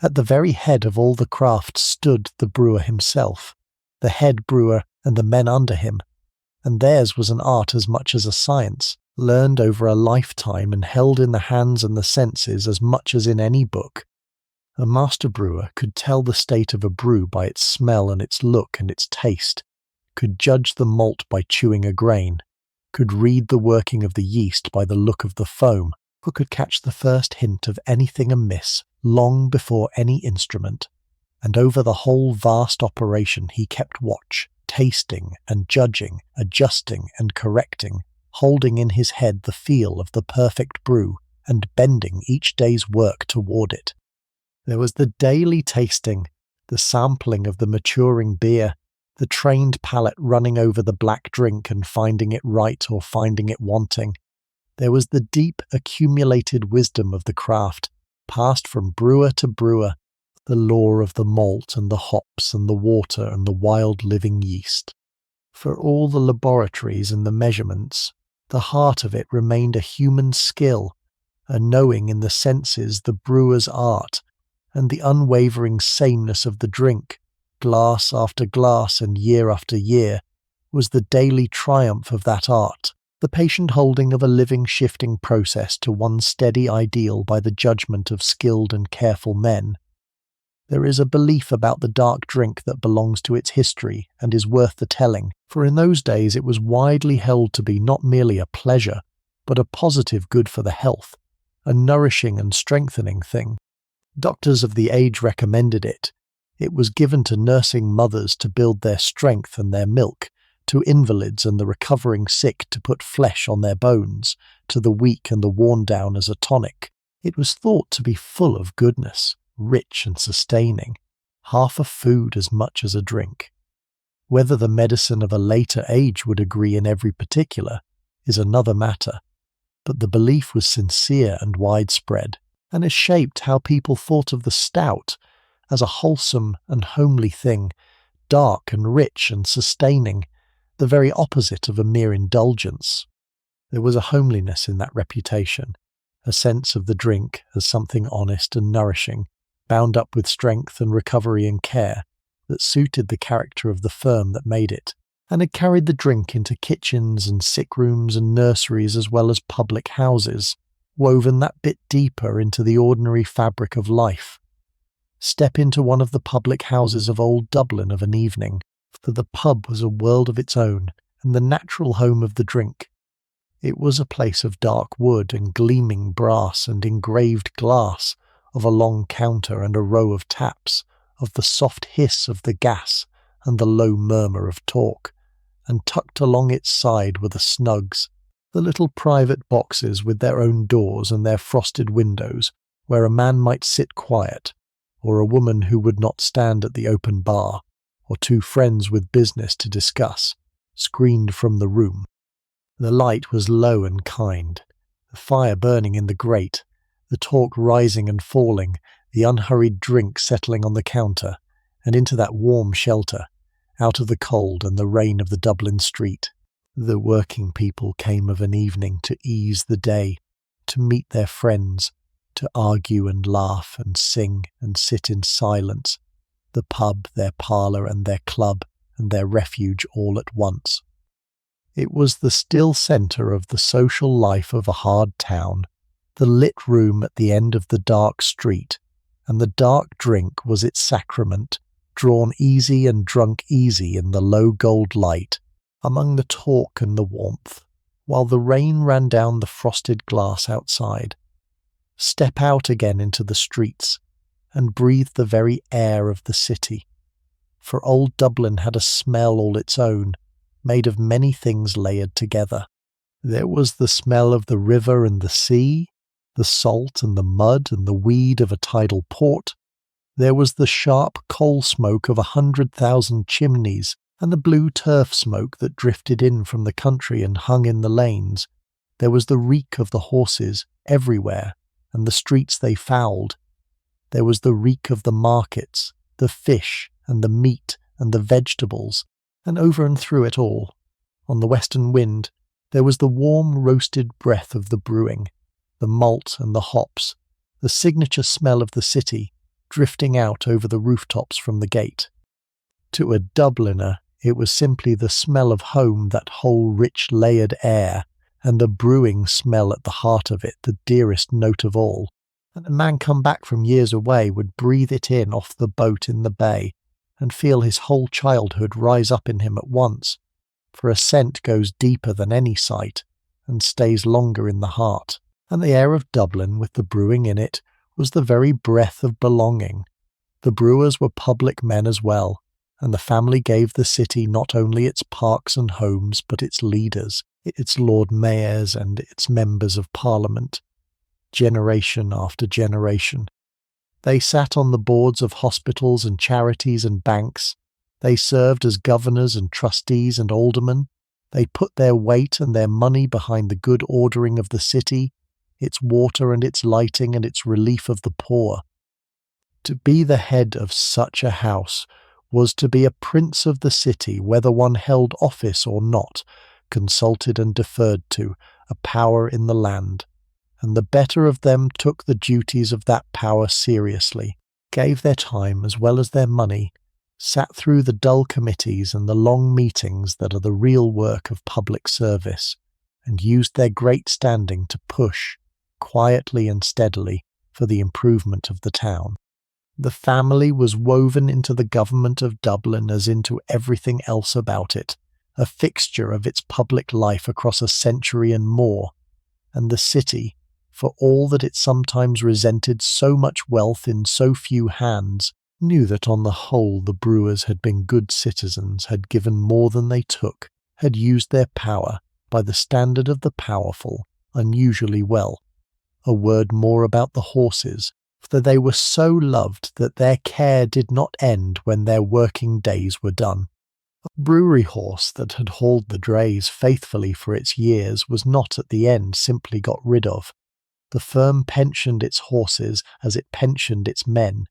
At the very head of all the craft stood the brewer himself, the head brewer and the men under him, and theirs was an art as much as a science, learned over a lifetime and held in the hands and the senses as much as in any book. A master brewer could tell the state of a brew by its smell and its look and its taste, could judge the malt by chewing a grain, could read the working of the yeast by the look of the foam, or could catch the first hint of anything amiss long before any instrument, and over the whole vast operation he kept watch, tasting and judging, adjusting and correcting, holding in his head the feel of the perfect brew, and bending each day's work toward it. There was the daily tasting, the sampling of the maturing beer, the trained palate running over the black drink and finding it right or finding it wanting, There was the deep accumulated wisdom of the craft, passed from brewer to brewer, the lore of the malt and the hops and the water and the wild living yeast. For all the laboratories and the measurements, the heart of it remained a human skill, a knowing in the senses the brewer's art, and the unwavering sameness of the drink, glass after glass and year after year, was the daily triumph of that art, the patient holding of a living shifting process to one steady ideal by the judgment of skilled and careful men. There is a belief about the dark drink that belongs to its history and is worth the telling, for in those days it was widely held to be not merely a pleasure, but a positive good for the health, a nourishing and strengthening thing. Doctors of the age recommended it. It was given to nursing mothers to build their strength and their milk, to invalids and the recovering sick to put flesh on their bones, to the weak and the worn down as a tonic. It was thought to be full of goodness, rich and sustaining, half a food as much as a drink. Whether the medicine of a later age would agree in every particular is another matter, but the belief was sincere and widespread, and it shaped how people thought of the stout as a wholesome and homely thing, dark and rich and sustaining, the very opposite of a mere indulgence. There was a homeliness in that reputation, a sense of the drink as something honest and nourishing, bound up with strength and recovery and care, that suited the character of the firm that made it, and had carried the drink into kitchens and sick rooms and nurseries as well as public houses, woven that bit deeper into the ordinary fabric of life. Step into one of the public houses of old Dublin of an evening, for the pub was a world of its own, and the natural home of the drink. It was a place of dark wood and gleaming brass and engraved glass, of a long counter and a row of taps, of the soft hiss of the gas and the low murmur of talk, and tucked along its side were the snugs, the little private boxes with their own doors and their frosted windows, where a man might sit quiet, or a woman who would not stand at the open bar, or two friends with business to discuss, screened from the room. The light was low and kind, the fire burning in the grate, the talk rising and falling, the unhurried drink settling on the counter, and into that warm shelter, out of the cold and the rain of the Dublin street. The working people came of an evening to ease the day, to meet their friends, to argue and laugh and sing and sit in silence, the pub, their parlour and their club and their refuge all at once. It was the still centre of the social life of a hard town, the lit room at the end of the dark street, and the dark drink was its sacrament, drawn easy and drunk easy in the low gold light, among the talk and the warmth, while the rain ran down the frosted glass outside. Step out again into the streets, and breathe the very air of the city, for old Dublin had a smell all its own, made of many things layered together. There was the smell of the river and the sea, the salt and the mud and the weed of a tidal port. There was the sharp coal smoke of 100,000 chimneys, and the blue turf smoke that drifted in from the country and hung in the lanes. There was the reek of the horses everywhere, and the streets they fouled. There was the reek of the markets, the fish and the meat and the vegetables, and over and through it all, on the western wind, there was the warm roasted breath of the brewing, the malt and the hops, the signature smell of the city, drifting out over the rooftops from the gate. To a Dubliner, it was simply the smell of home, that whole rich layered air, and the brewing smell at the heart of it, the dearest note of all. And a man come back from years away would breathe it in off the boat in the bay, and feel his whole childhood rise up in him at once, for a scent goes deeper than any sight, and stays longer in the heart. And the air of Dublin, with the brewing in it, was the very breath of belonging. The brewers were public men as well, and the family gave the city not only its parks and homes, but its leaders, its Lord Mayors and its members of Parliament, generation after generation. They sat on the boards of hospitals and charities and banks. They served as governors and trustees and aldermen. They put their weight and their money behind the good ordering of the city, its water and its lighting and its relief of the poor. To be the head of such a house was to be a prince of the city, whether one held office or not, consulted and deferred to, a power in the land. And the better of them took the duties of that power seriously, gave their time as well as their money, sat through the dull committees and the long meetings that are the real work of public service, and used their great standing to push, quietly and steadily, for the improvement of the town. The family was woven into the government of Dublin as into everything else about it, a fixture of its public life across a century and more, and the city, for all that it sometimes resented so much wealth in so few hands, knew that on the whole the brewers had been good citizens, had given more than they took, had used their power, by the standard of the powerful, unusually well. A word more about the horses, for they were so loved that their care did not end when their working days were done. A brewery horse that had hauled the drays faithfully for its years was not at the end simply got rid of. The firm pensioned its horses as it pensioned its men,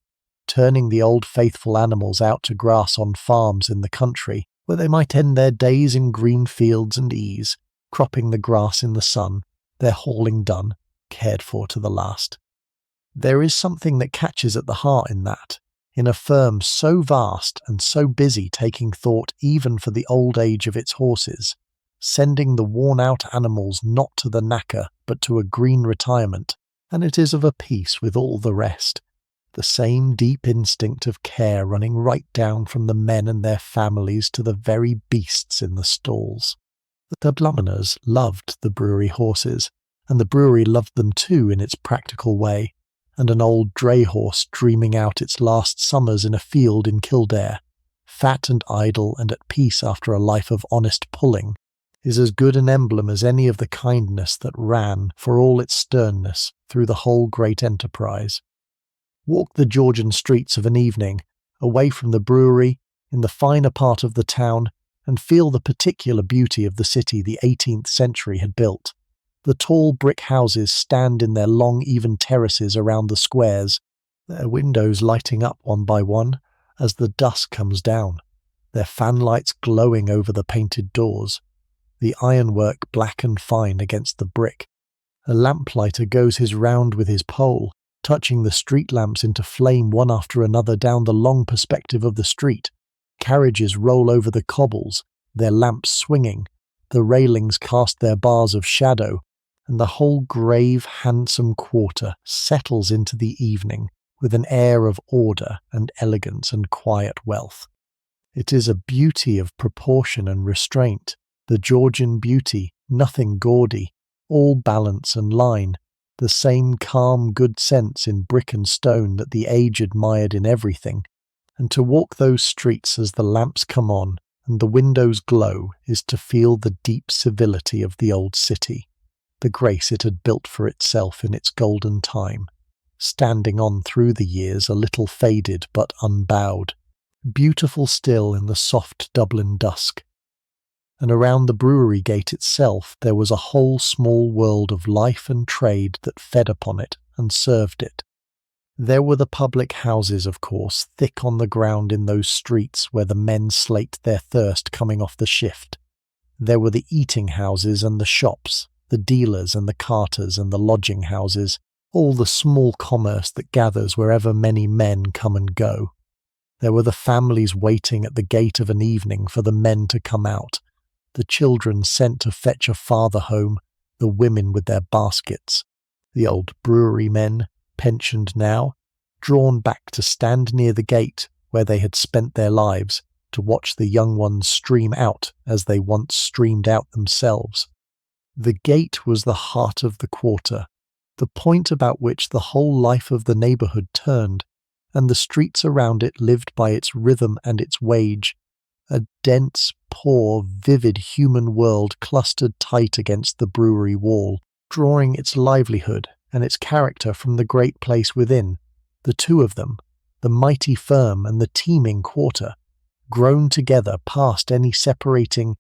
turning the old faithful animals out to grass on farms in the country, where they might end their days in green fields and ease, cropping the grass in the sun, their hauling done, cared for to the last. There is something that catches at the heart in that, in a firm so vast and so busy taking thought even for the old age of its horses, sending the worn-out animals not to the knacker but to a green retirement, and it is of a piece with all the rest. The same deep instinct of care running right down from the men and their families to the very beasts in the stalls. The Dubliners loved the brewery horses, and the brewery loved them too in its practical way, and an old dray horse dreaming out its last summers in a field in Kildare, fat and idle and at peace after a life of honest pulling, is as good an emblem as any of the kindness that ran, for all its sternness, through the whole great enterprise. Walk the Georgian streets of an evening, away from the brewery, in the finer part of the town, and feel the particular beauty of the city the 18th century had built. The tall brick houses stand in their long even terraces around the squares, their windows lighting up one by one as the dusk comes down, their fanlights glowing over the painted doors, the ironwork black and fine against the brick. A lamplighter goes his round with his pole, touching the street lamps into flame one after another down the long perspective of the street. Carriages roll over the cobbles, their lamps swinging, the railings cast their bars of shadow, and the whole grave, handsome quarter settles into the evening with an air of order and elegance and quiet wealth. It is a beauty of proportion and restraint, the Georgian beauty, nothing gaudy, all balance and line, the same calm good sense in brick and stone that the age admired in everything, and to walk those streets as the lamps come on and the windows glow is to feel the deep civility of the old city, the grace it had built for itself in its golden time, standing on through the years a little faded but unbowed, beautiful still in the soft Dublin dusk. And around the brewery gate itself there was a whole small world of life and trade that fed upon it and served it. There were the public houses, of course, thick on the ground in those streets where the men slaked their thirst coming off the shift. There were the eating houses and the shops, the dealers and the carters and the lodging houses, all the small commerce that gathers wherever many men come and go. There were the families waiting at the gate of an evening for the men to come out, the children sent to fetch a father home, the women with their baskets, the old brewery men, pensioned now, drawn back to stand near the gate where they had spent their lives, to watch the young ones stream out as they once streamed out themselves. The gate was the heart of the quarter, the point about which the whole life of the neighbourhood turned, and the streets around it lived by its rhythm and its wage, a dense, poor, vivid human world clustered tight against the brewery wall, drawing its livelihood and its character from the great place within, the two of them, the mighty firm and the teeming quarter, grown together past any separating,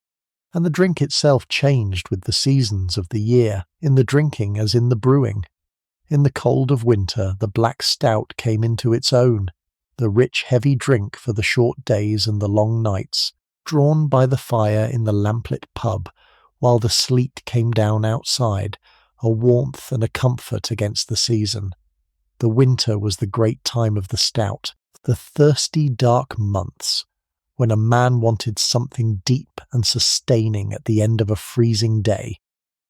And the drink itself changed with the seasons of the year, in the drinking as in the brewing. In the cold of winter, the black stout came into its own, the rich, heavy drink for the short days and the long nights, drawn by the fire in the lamplit pub, while the sleet came down outside, a warmth and a comfort against the season. The winter was the great time of the stout, the thirsty, dark months, when a man wanted something deep and sustaining at the end of a freezing day.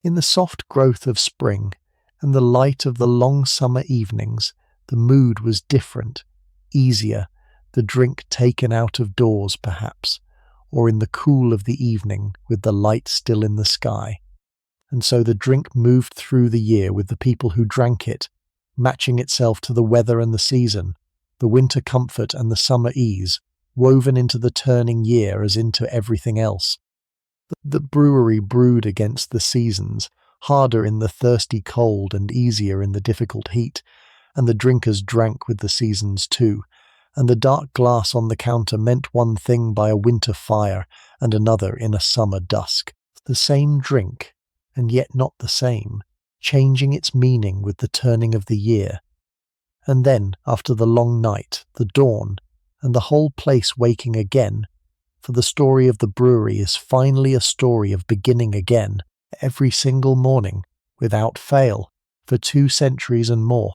In the soft growth of spring, and the light of the long summer evenings, the mood was different, easier, the drink taken out of doors perhaps, or in the cool of the evening with the light still in the sky. And so the drink moved through the year with the people who drank it, matching itself to the weather and the season, the winter comfort and the summer ease, woven into the turning year as into everything else. The brewery brewed against the seasons, harder in the thirsty cold and easier in the difficult heat, and the drinkers drank with the seasons too, and the dark glass on the counter meant one thing by a winter fire and another in a summer dusk. The same drink, and yet not the same, changing its meaning with the turning of the year. And then, after the long night, the dawn, and the whole place waking again, for the story of the brewery is finally a story of beginning again, every single morning, without fail, for 2 centuries and more.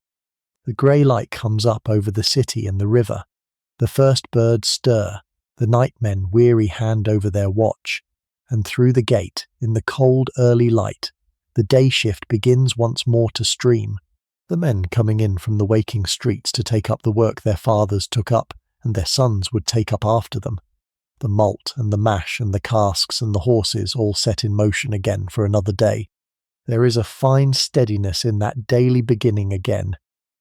The grey light comes up over the city and the river. The first birds stir, the nightmen weary hand over their watch, and through the gate, in the cold early light, the day shift begins once more to stream, the men coming in from the waking streets to take up the work their fathers took up, and their sons would take up after them. The malt and the mash and the casks and the horses all set in motion again for another day. There is a fine steadiness in that daily beginning again,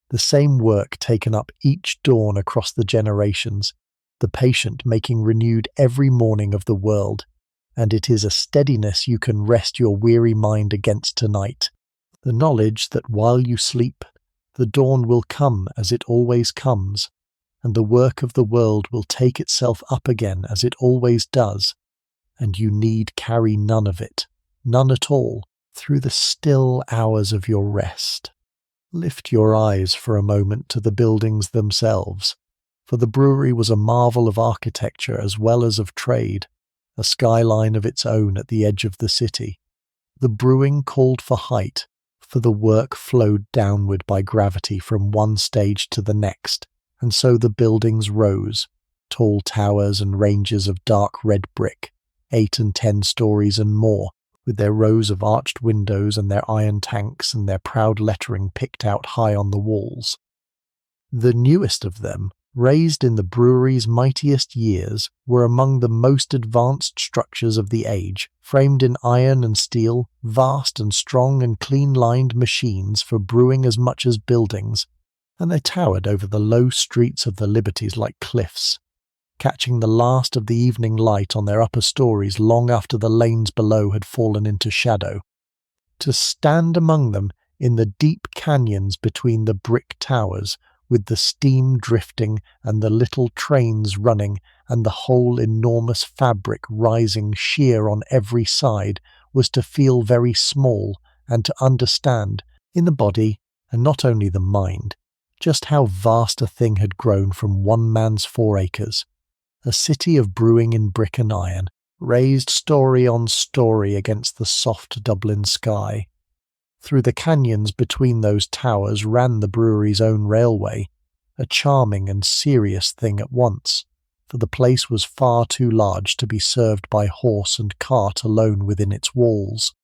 the same work taken up each dawn across the generations, the patient making renewed every morning of the world, and it is a steadiness you can rest your weary mind against tonight. The knowledge that while you sleep, the dawn will come as it always comes, and the work of the world will take itself up again as it always does, and you need carry none of it, none at all, through the still hours of your rest. Lift your eyes for a moment to the buildings themselves, for the brewery was a marvel of architecture as well as of trade, a skyline of its own at the edge of the city. The brewing called for height, for the work flowed downward by gravity from one stage to the next, and so the buildings rose, tall towers and ranges of dark red brick, 8 and 10 stories and more, with their rows of arched windows and their iron tanks and their proud lettering picked out high on the walls. The newest of them, raised in the brewery's mightiest years, were among the most advanced structures of the age, framed in iron and steel, vast and strong and clean-lined machines for brewing as much as buildings, and they towered over the low streets of the Liberties like cliffs, catching the last of the evening light on their upper stories long after the lanes below had fallen into shadow. To stand among them in the deep canyons between the brick towers, with the steam drifting and the little trains running and the whole enormous fabric rising sheer on every side, was to feel very small and to understand, in the body and not only the mind, just how vast a thing had grown from one man's 4 acres, a city of brewing in brick and iron, raised story on story against the soft Dublin sky. Through the canyons between those towers ran the brewery's own railway, a charming and serious thing at once, for the place was far too large to be served by horse and cart alone within its walls.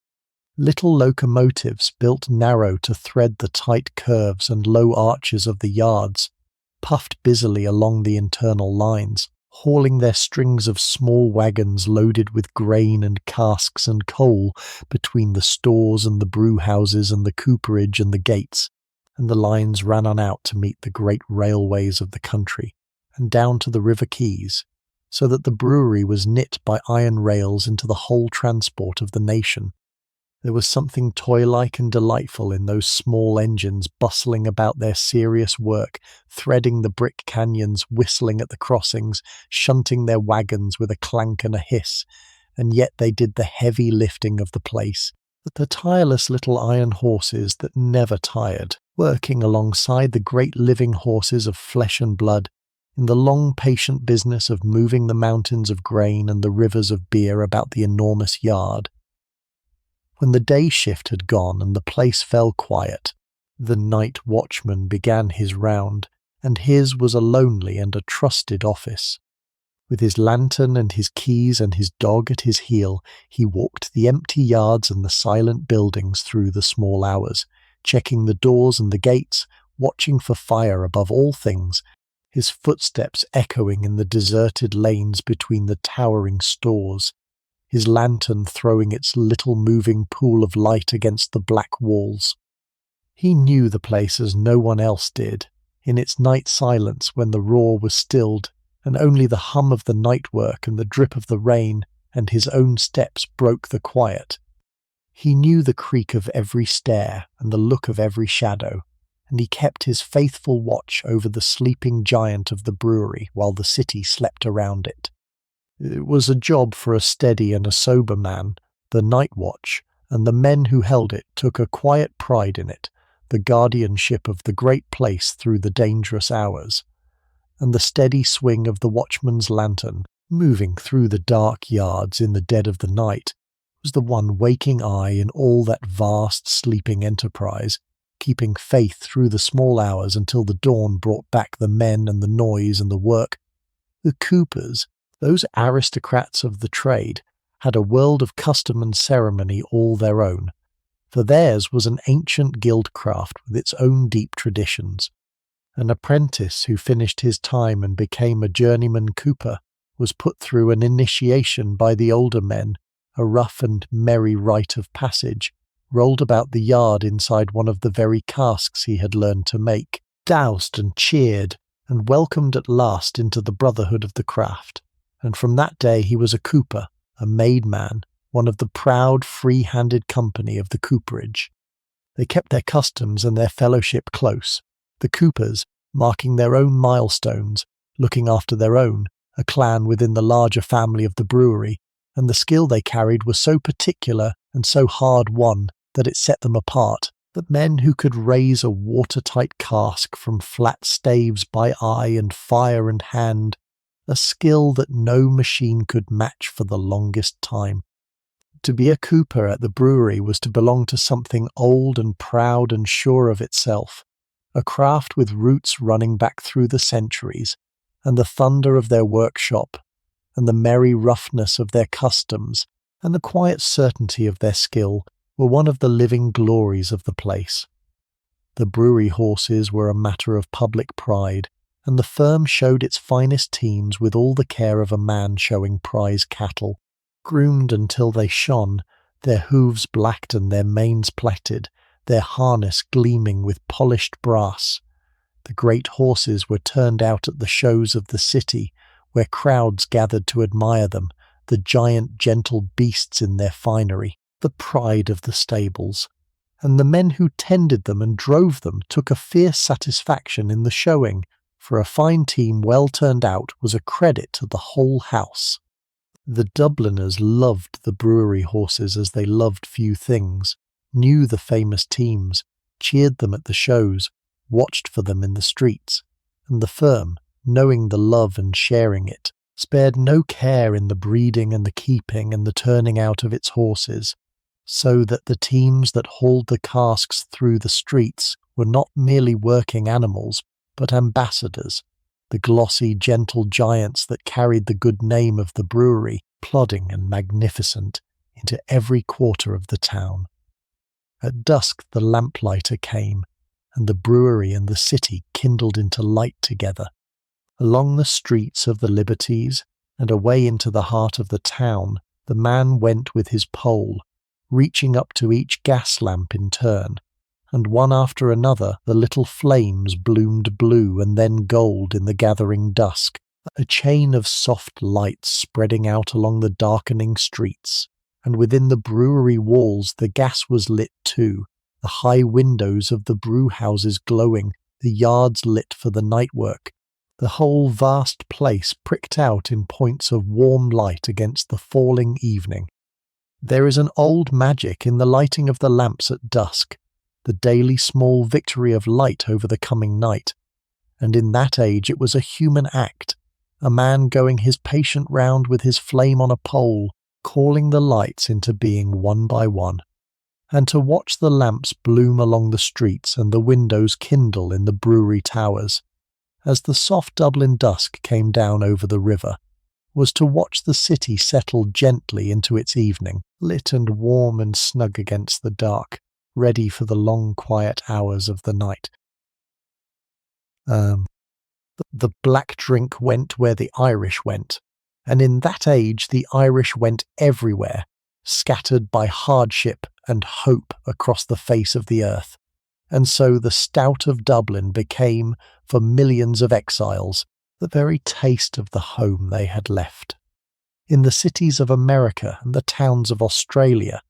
Little locomotives built narrow to thread the tight curves and low arches of the yards, puffed busily along the internal lines, hauling their strings of small wagons loaded with grain and casks and coal between the stores and the brew houses and the cooperage and the gates, and the lines ran on out to meet the great railways of the country, and down to the river quays, so that the brewery was knit by iron rails into the whole transport of the nation. There was something toy-like and delightful in those small engines bustling about their serious work, threading the brick canyons, whistling at the crossings, shunting their wagons with a clank and a hiss, and yet they did the heavy lifting of the place. The tireless little iron horses that never tired, working alongside the great living horses of flesh and blood, in the long patient business of moving the mountains of grain and the rivers of beer about the enormous yard. When the day shift had gone and the place fell quiet, the night watchman began his round, and his was a lonely and a trusted office. With his lantern and his keys and his dog at his heel, he walked the empty yards and the silent buildings through the small hours, checking the doors and the gates, watching for fire above all things, his footsteps echoing in the deserted lanes between the towering stores, his lantern throwing its little moving pool of light against the black walls. He knew the place as no one else did, in its night silence when the roar was stilled, and only the hum of the night work and the drip of the rain and his own steps broke the quiet. He knew the creak of every stair and the look of every shadow, and he kept his faithful watch over the sleeping giant of the brewery while the city slept around it. It was a job for a steady and a sober man, the night watch, and the men who held it took a quiet pride in it, the guardianship of the great place through the dangerous hours. And the steady swing of the watchman's lantern, moving through the dark yards in the dead of the night, was the one waking eye in all that vast sleeping enterprise, keeping faith through the small hours until the dawn brought back the men and the noise and the work. The coopers, those aristocrats of the trade, had a world of custom and ceremony all their own, for theirs was an ancient guildcraft with its own deep traditions. An apprentice who finished his time and became a journeyman cooper was put through an initiation by the older men, a rough and merry rite of passage, rolled about the yard inside one of the very casks he had learned to make, doused and cheered, and welcomed at last into the brotherhood of the craft. And from that day he was a cooper, a made man, one of the proud, free-handed company of the cooperage. They kept their customs and their fellowship close, the coopers marking their own milestones, looking after their own, a clan within the larger family of the brewery, and the skill they carried was so particular and so hard won that it set them apart, that men who could raise a watertight cask from flat staves by eye and fire and hand, a skill that no machine could match for the longest time. To be a cooper at the brewery was to belong to something old and proud and sure of itself, a craft with roots running back through the centuries, and the thunder of their workshop, and the merry roughness of their customs, and the quiet certainty of their skill were one of the living glories of the place. The brewery horses were a matter of public pride, and the firm showed its finest teams with all the care of a man showing prize cattle, groomed until they shone, their hooves blacked and their manes plaited, their harness gleaming with polished brass. The great horses were turned out at the shows of the city, where crowds gathered to admire them, the giant gentle beasts in their finery, the pride of the stables. And the men who tended them and drove them took a fierce satisfaction in the showing, for a fine team well turned out was a credit to the whole house. The Dubliners loved the brewery horses as they loved few things, knew the famous teams, cheered them at the shows, watched for them in the streets, and the firm, knowing the love and sharing it, spared no care in the breeding and the keeping and the turning out of its horses, so that the teams that hauled the casks through the streets were not merely working animals, but ambassadors, the glossy, gentle giants that carried the good name of the brewery, plodding and magnificent, into every quarter of the town. At dusk the lamplighter came, and the brewery and the city kindled into light together. Along the streets of the Liberties, and away into the heart of the town, the man went with his pole, reaching up to each gas lamp in turn, and one after another the little flames bloomed blue and then gold in the gathering dusk, a chain of soft lights spreading out along the darkening streets, and within the brewery walls the gas was lit too, the high windows of the brew houses glowing, the yards lit for the night work, the whole vast place pricked out in points of warm light against the falling evening. There is an old magic in the lighting of the lamps at dusk, the daily small victory of light over the coming night, and in that age it was a human act, a man going his patient round with his flame on a pole, calling the lights into being one by one, and to watch the lamps bloom along the streets and the windows kindle in the brewery towers, as the soft Dublin dusk came down over the river, was to watch the city settle gently into its evening, lit and warm and snug against the dark, ready for the long quiet hours of the night. The black drink went where the Irish went, and in that age the Irish went everywhere, scattered by hardship and hope across the face of the earth, and so the stout of Dublin became, for millions of exiles, the very taste of the home they had left. In the cities of America and the towns of Australia,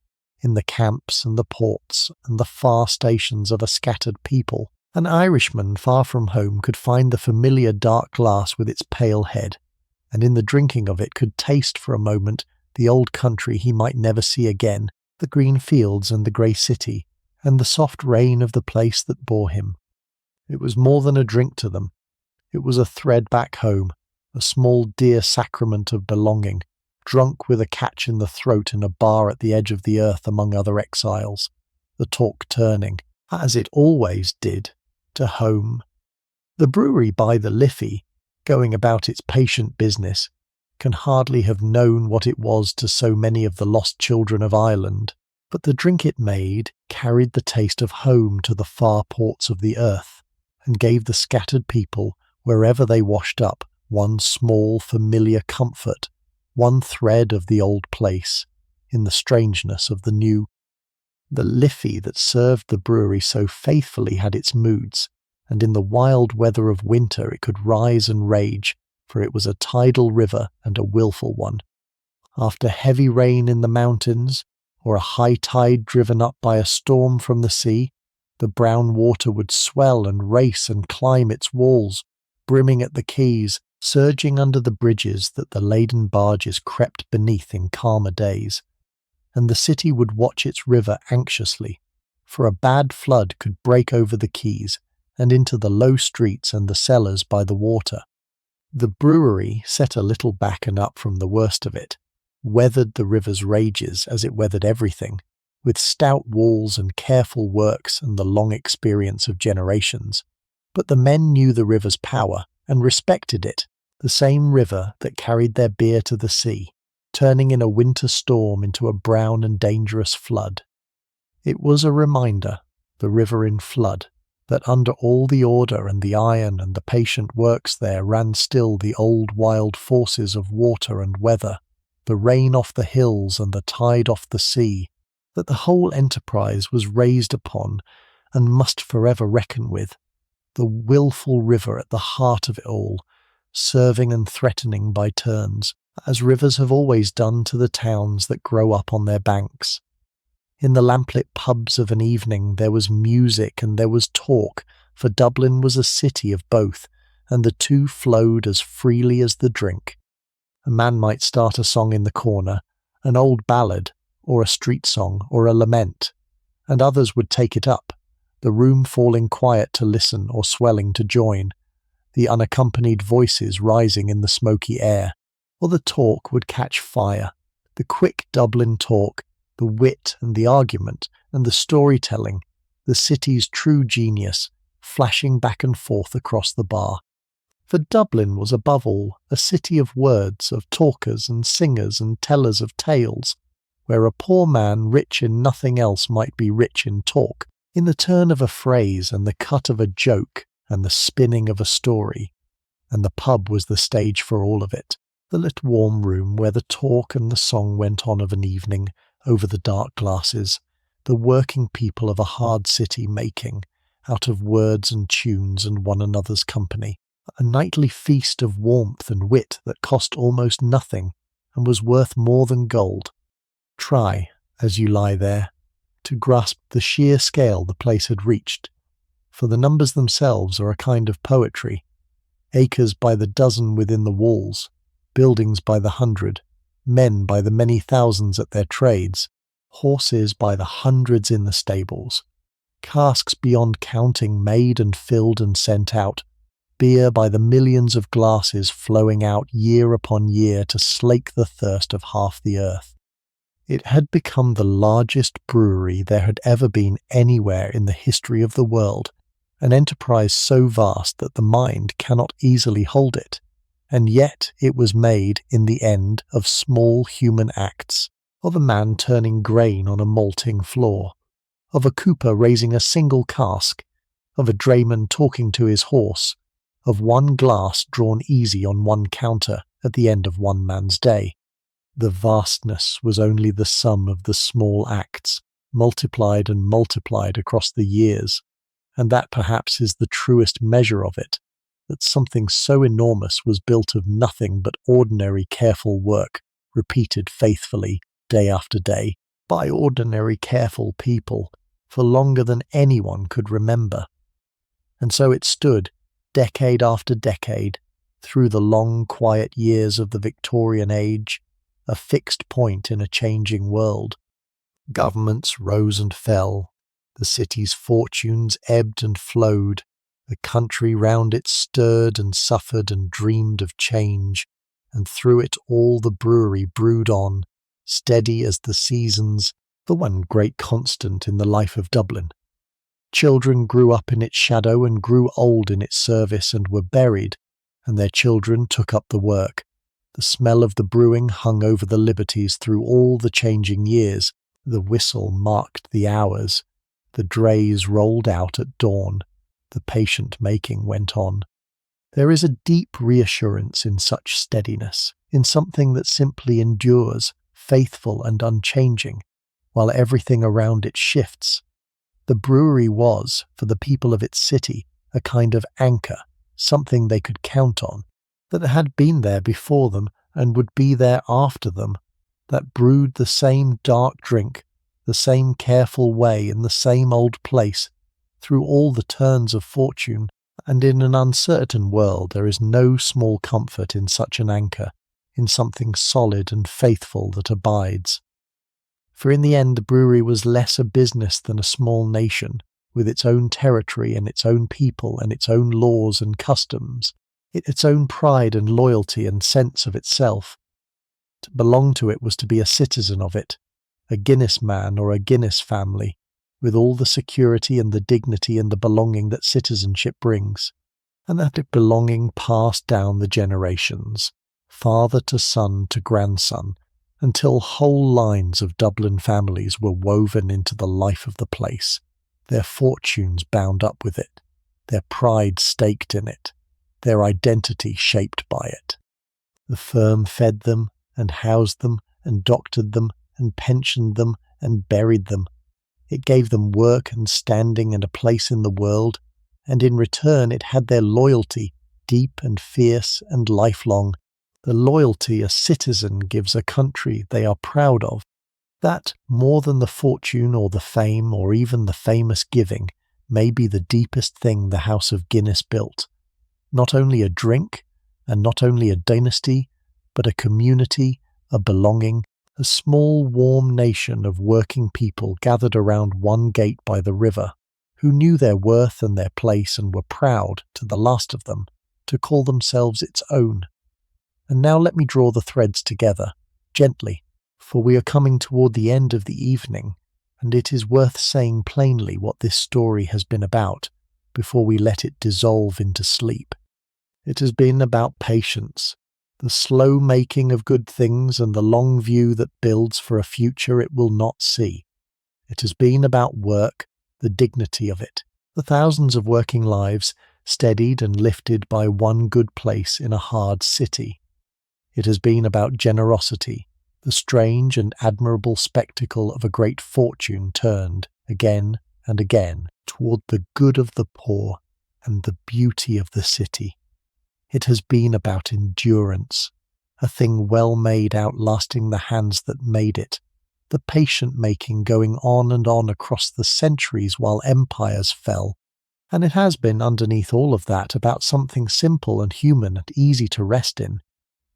in the camps and the ports and the far stations of a scattered people, an Irishman far from home could find the familiar dark glass with its pale head, and in the drinking of it could taste for a moment the old country he might never see again, the green fields and the grey city, and the soft rain of the place that bore him. It was more than a drink to them. It was a thread back home, a small dear sacrament of belonging, drunk with a catch in the throat in a bar at the edge of the earth among other exiles, the talk turning, as it always did, to home. The brewery by the Liffey, going about its patient business, can hardly have known what it was to so many of the lost children of Ireland, but the drink it made carried the taste of home to the far ports of the earth, and gave the scattered people, wherever they washed up, one small familiar comfort, one thread of the old place, in the strangeness of the new. The Liffey that served the brewery so faithfully had its moods, and in the wild weather of winter it could rise and rage, for it was a tidal river and a wilful one. After heavy rain in the mountains, or a high tide driven up by a storm from the sea, the brown water would swell and race and climb its walls, brimming at the quays, surging under the bridges that the laden barges crept beneath in calmer days, and the city would watch its river anxiously, for a bad flood could break over the quays and into the low streets and the cellars by the water. The brewery, set a little back and up from the worst of it, weathered the river's rages as it weathered everything, with stout walls and careful works and the long experience of generations. But the men knew the river's power and respected it, the same river that carried their beer to the sea, turning in a winter storm into a brown and dangerous flood. It was a reminder, the river in flood, that under all the order and the iron and the patient works there ran still the old wild forces of water and weather, the rain off the hills and the tide off the sea, that the whole enterprise was raised upon and must forever reckon with, the wilful river at the heart of it all, serving and threatening by turns, as rivers have always done to the towns that grow up on their banks. In the lamplit pubs of an evening there was music and there was talk, for Dublin was a city of both, and the two flowed as freely as the drink. A man might start a song in the corner, an old ballad, or a street song, or a lament, and others would take it up, the room falling quiet to listen or swelling to join, the unaccompanied voices rising in the smoky air, or the talk would catch fire, the quick Dublin talk, the wit and the argument and the storytelling, the city's true genius, flashing back and forth across the bar. For Dublin was above all a city of words, of talkers and singers and tellers of tales, where a poor man rich in nothing else might be rich in talk, in the turn of a phrase and the cut of a joke and the spinning of a story, and the pub was the stage for all of it, the lit warm room where the talk and the song went on of an evening, over the dark glasses, the working people of a hard city making, out of words and tunes and one another's company, a nightly feast of warmth and wit that cost almost nothing and was worth more than gold. Try, as you lie there, to grasp the sheer scale the place had reached, for the numbers themselves are a kind of poetry. acres by the dozen within the walls, buildings by the hundred, men by the many thousands at their trades, horses by the hundreds in the stables, casks beyond counting made and filled and sent out, beer by the millions of glasses flowing out year upon year to slake the thirst of half the earth. It had become the largest brewery there had ever been anywhere in the history of the world, an enterprise so vast that the mind cannot easily hold it, and yet it was made in the end of small human acts, of a man turning grain on a malting floor, of a cooper raising a single cask, of a drayman talking to his horse, of one glass drawn easy on one counter at the end of one man's day. The vastness was only the sum of the small acts, multiplied and multiplied across the years, and that perhaps is the truest measure of it, that something so enormous was built of nothing but ordinary careful work, repeated faithfully, day after day, by ordinary careful people, for longer than anyone could remember. And so it stood, decade after decade, through the long quiet years of the Victorian age, a fixed point in a changing world. Governments rose and fell, the city's fortunes ebbed and flowed, the country round it stirred and suffered and dreamed of change, and through it all the brewery brewed on, steady as the seasons, the one great constant in the life of Dublin. Children grew up in its shadow and grew old in its service and were buried, and their children took up the work. The smell of the brewing hung over the Liberties through all the changing years. The whistle marked the hours. The drays rolled out at dawn. The patient making went on. There is a deep reassurance in such steadiness, in something that simply endures, faithful and unchanging, while everything around it shifts. The brewery was, for the people of its city, a kind of anchor, something they could count on, that had been there before them and would be there after them, that brewed the same dark drink, the same careful way in the same old place, through all the turns of fortune, and in an uncertain world there is no small comfort in such an anchor, in something solid and faithful that abides. For in the end the brewery was less a business than a small nation, with its own territory and its own people and its own laws and customs, its own pride and loyalty and sense of itself. To belong to it was to be a citizen of it, a Guinness man or a Guinness family, with all the security and the dignity and the belonging that citizenship brings, and that belonging passed down the generations, father to son to grandson, until whole lines of Dublin families were woven into the life of the place, their fortunes bound up with it, their pride staked in it, their identity shaped by it. The firm fed them and housed them and doctored them and pensioned them and buried them. It gave them work and standing and a place in the world, and in return it had their loyalty, deep and fierce and lifelong, the loyalty a citizen gives a country they are proud of. That, more than the fortune or the fame or even the famous giving, may be the deepest thing the House of Guinness built. Not only a drink, and not only a dynasty, but a community, a belonging, a small warm nation of working people gathered around one gate by the river, who knew their worth and their place and were proud, to the last of them, to call themselves its own. And now let me draw the threads together, gently, for we are coming toward the end of the evening, and it is worth saying plainly what this story has been about, before we let it dissolve into sleep. It has been about patience, the slow making of good things and the long view that builds for a future it will not see. It has been about work, the dignity of it, the thousands of working lives steadied and lifted by one good place in a hard city. It has been about generosity, the strange and admirable spectacle of a great fortune turned, again and again, toward the good of the poor and the beauty of the city. It has been about endurance, a thing well made outlasting the hands that made it, the patient making going on and on across the centuries while empires fell, And it has been, underneath all of that, about something simple and human and easy to rest in.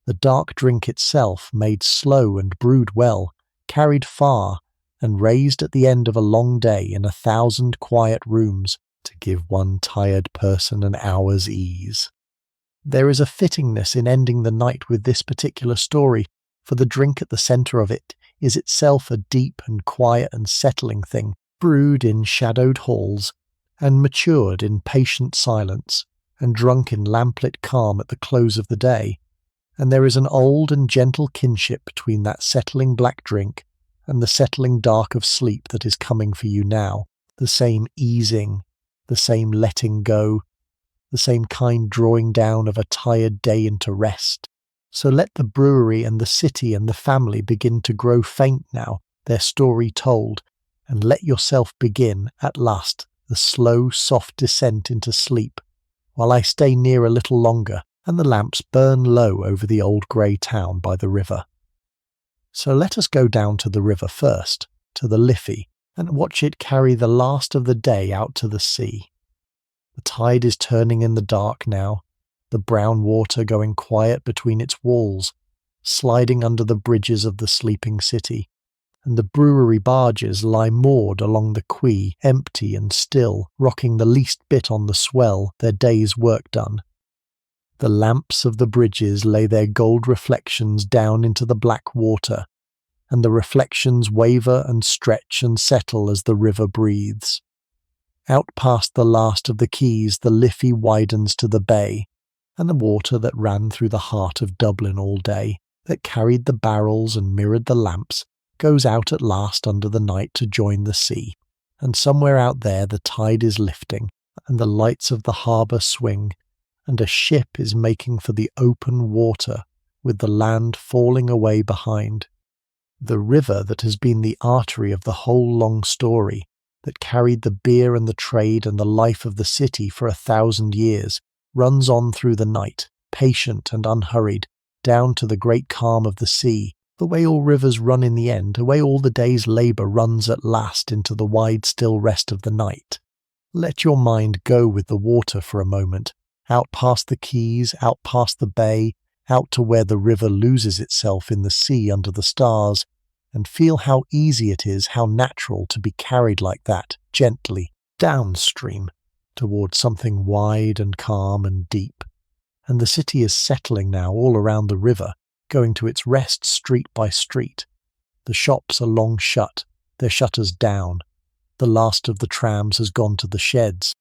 The dark drink itself, made slow and brewed well, carried far, and raised at the end of a long day in 1,000 quiet rooms to give one tired person an hour's ease. There is a fittingness in ending the night with this particular story, for the drink at the centre of it is itself a deep and quiet and settling thing, brewed in shadowed halls, and matured in patient silence, and drunk in lamplit calm at the close of the day. And there is an old and gentle kinship between that settling black drink and the settling dark of sleep that is coming for you now, the same easing, the same letting go, the same kind drawing down of a tired day into rest. So let the brewery and the city and the family begin to grow faint now, their story told, and let yourself begin, at last, the slow, soft descent into sleep, while I stay near a little longer, and the lamps burn low over the old grey town by the river. So let us go down to the river first, to the Liffey, and watch it carry the last of the day out to the sea. The tide is turning in the dark now, the brown water going quiet between its walls, sliding under the bridges of the sleeping city, and the brewery barges lie moored along the quay, empty and still, rocking the least bit on the swell, their day's work done. The lamps of the bridges lay their gold reflections down into the black water, and the reflections waver and stretch and settle as the river breathes. Out past the last of the quays the Liffey widens to the bay, and the water that ran through the heart of Dublin all day, that carried the barrels and mirrored the lamps, goes out at last under the night to join the sea, and somewhere out there the tide is lifting, and the lights of the harbour swing, and a ship is making for the open water, with the land falling away behind. The river that has been the artery of the whole long story, that carried the beer and the trade and the life of the city for 1,000 years, runs on through the night, patient and unhurried, down to the great calm of the sea, the way all rivers run in the end, the way all the day's labour runs at last into the wide still rest of the night. Let your mind go with the water for a moment, out past the quays, out past the bay, out to where the river loses itself in the sea under the stars, and feel how easy it is, how natural to be carried like that, gently, downstream, towards something wide and calm and deep. And the city is settling now all around the river, going to its rest street by street. The shops are long shut, their shutters down. The last of the trams has gone to the sheds.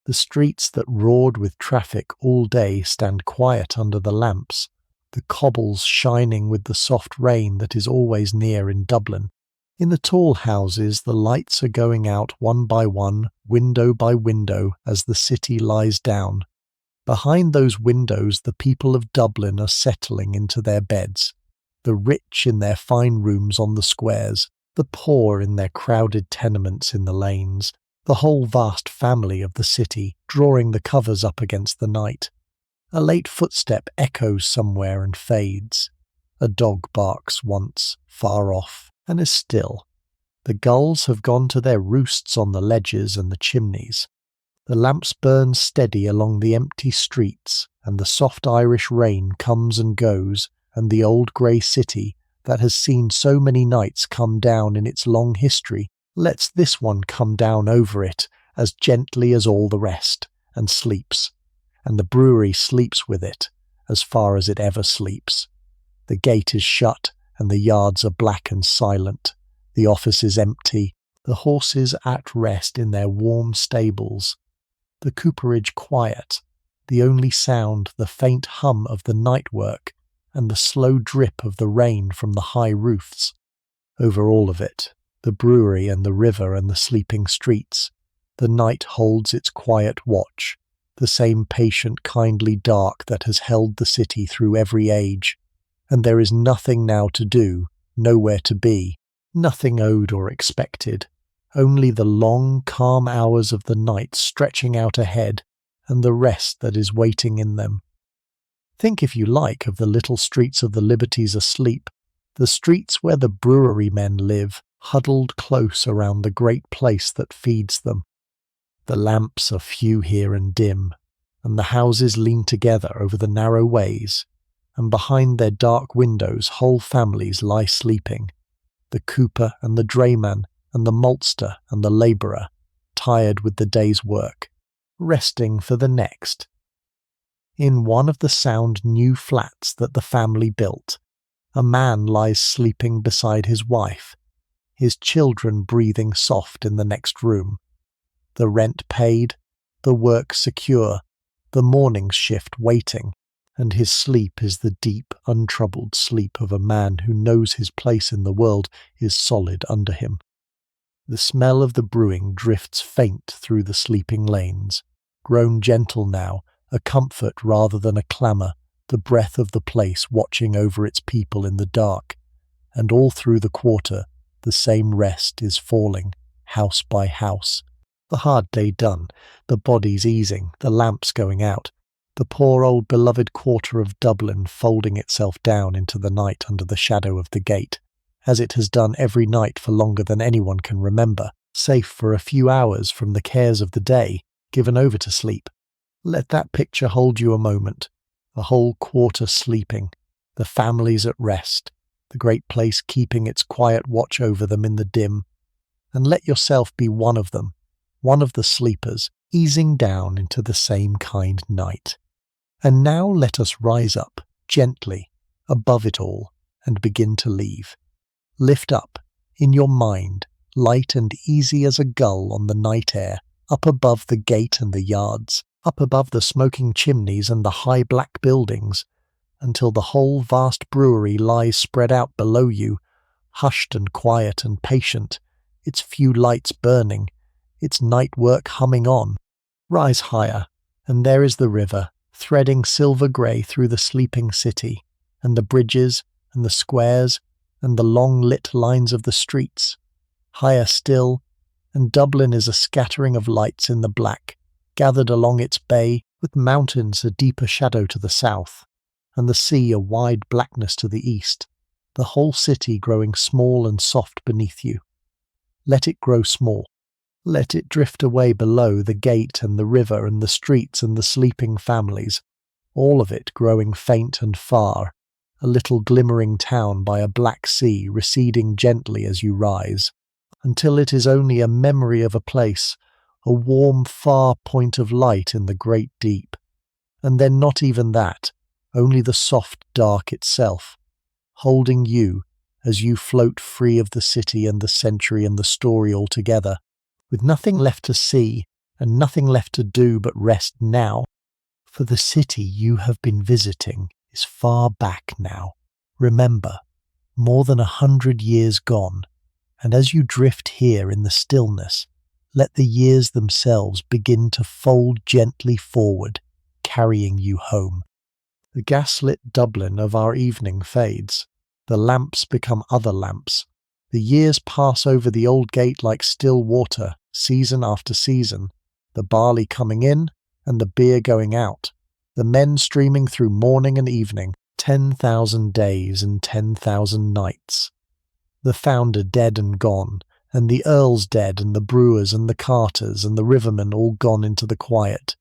The streets that roared with traffic all day stand quiet under the lamps, the cobbles shining with the soft rain that is always near in Dublin. In the tall houses the lights are going out one by one, window by window, as the city lies down. Behind those windows the people of Dublin are settling into their beds, the rich in their fine rooms on the squares, the poor in their crowded tenements in the lanes, the whole vast family of the city drawing the covers up against the night. A late footstep echoes somewhere and fades. A dog barks once, far off, and is still. The gulls have gone to their roosts on the ledges and the chimneys. The lamps burn steady along the empty streets, and the soft Irish rain comes and goes, and the old grey city, that has seen so many nights come down in its long history, lets this one come down over it as gently as all the rest, and sleeps. And the brewery sleeps with it, as far as it ever sleeps. The gate is shut, and the yards are black and silent. The office is empty, the horses at rest in their warm stables. The cooperage quiet, the only sound the faint hum of the night work, and the slow drip of the rain from the high roofs. Over all of it, the brewery and the river and the sleeping streets, the night holds its quiet watch, the same patient, kindly dark that has held the city through every age, and there is nothing now to do, nowhere to be, nothing owed or expected, only the long, calm hours of the night stretching out ahead, and the rest that is waiting in them. Think, if you like, of the little streets of the Liberties asleep, the streets where the brewery men live, huddled close around the great place that feeds them. The lamps are few here and dim, and the houses lean together over the narrow ways, and behind their dark windows whole families lie sleeping, the cooper and the drayman and the maltster and the labourer, tired with the day's work, resting for the next. In one of the sound new flats that the family built, a man lies sleeping beside his wife, his children breathing soft in the next room. The rent paid, the work secure, the morning shift waiting, and his sleep is the deep, untroubled sleep of a man who knows his place in the world is solid under him. The smell of the brewing drifts faint through the sleeping lanes, grown gentle now, a comfort rather than a clamour, the breath of the place watching over its people in the dark, and all through the quarter the same rest is falling, house by house. The hard day done, the bodies easing, the lamps going out, the poor old beloved quarter of Dublin folding itself down into the night under the shadow of the gate, as it has done every night for longer than anyone can remember, safe for a few hours from the cares of the day, given over to sleep. Let that picture hold you a moment, a whole quarter sleeping, the families at rest, the great place keeping its quiet watch over them in the dim, and let yourself be one of them, one of the sleepers, easing down into the same kind night. And now let us rise up, gently, above it all, and begin to leave. Lift up, in your mind, light and easy as a gull on the night air, up above the gate and the yards, up above the smoking chimneys and the high black buildings, until the whole vast brewery lies spread out below you, hushed and quiet and patient, its few lights burning, its night work humming on. Rise higher, and there is the river, threading silver grey through the sleeping city, and the bridges, and the squares, and the long lit lines of the streets. Higher still, and Dublin is a scattering of lights in the black, gathered along its bay, with mountains a deeper shadow to the south, and the sea a wide blackness to the east, the whole city growing small and soft beneath you. Let it grow small. Let it drift away below the gate and the river and the streets and the sleeping families, all of it growing faint and far, a little glimmering town by a black sea receding gently as you rise, until it is only a memory of a place, a warm far point of light in the great deep, and then not even that, only the soft dark itself, holding you as you float free of the city and the century and the story altogether, with nothing left to see and nothing left to do but rest now, for the city you have been visiting is far back now. Remember, more than 100 years gone, and as you drift here in the stillness, let the years themselves begin to fold gently forward, carrying you home. The gaslit Dublin of our evening fades. The lamps become other lamps. The years pass over the old gate like still water, season after season, the barley coming in and the beer going out, the men streaming through morning and evening, 10,000 days and 10,000 nights. The founder dead and gone, and the earls dead, and the brewers and the carters and the rivermen all gone into the quiet.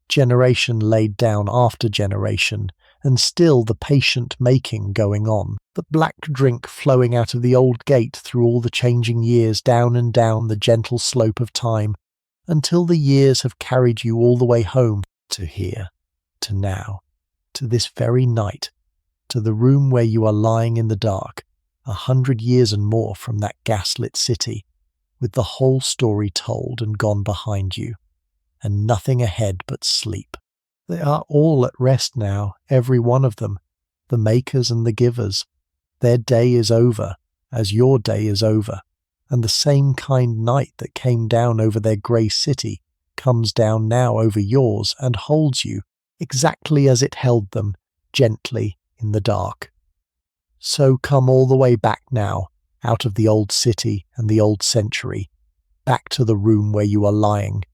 Generation laid down after generation, and still the patient making going on, the black drink flowing out of the old gate through all the changing years down and down the gentle slope of time, until the years have carried you all the way home, to here, to now, to this very night, to the room where you are lying in the dark, 100 years and more from that gaslit city, with the whole story told and gone behind you, and nothing ahead but sleep. They are all at rest now, every one of them, the makers and the givers. Their day is over, as your day is over, and the same kind night that came down over their grey city comes down now over yours and holds you, exactly as it held them, gently in the dark. So come all the way back now, out of the old city and the old century, back to the room where you are lying,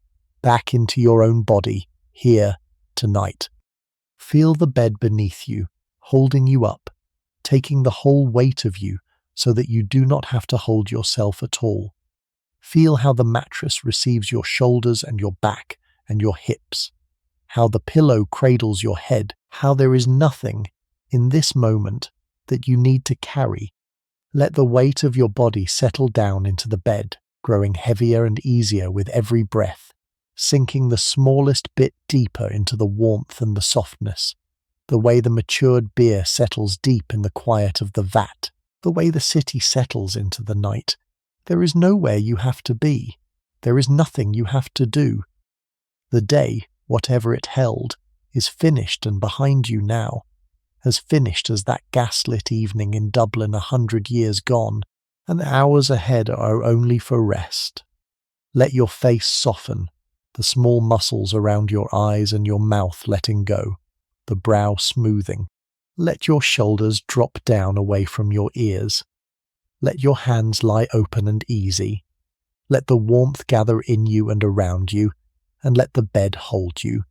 back into your own body, here, tonight. Feel the bed beneath you, holding you up, taking the whole weight of you so that you do not have to hold yourself at all. Feel how the mattress receives your shoulders and your back and your hips, how the pillow cradles your head, how there is nothing in this moment that you need to carry. Let the weight of your body settle down into the bed, growing heavier and easier with every breath, sinking the smallest bit deeper into the warmth and the softness, the way the matured beer settles deep in the quiet of the vat, the way the city settles into the night. There is nowhere you have to be. There is nothing you have to do. The day, whatever it held, is finished and behind you now, as finished as that gaslit evening in Dublin 100 years gone, and the hours ahead are only for rest. Let your face soften, the small muscles around your eyes and your mouth letting go, the brow smoothing. Let your shoulders drop down away from your ears. Let your hands lie open and easy. Let the warmth gather in you and around you, and let the bed hold you,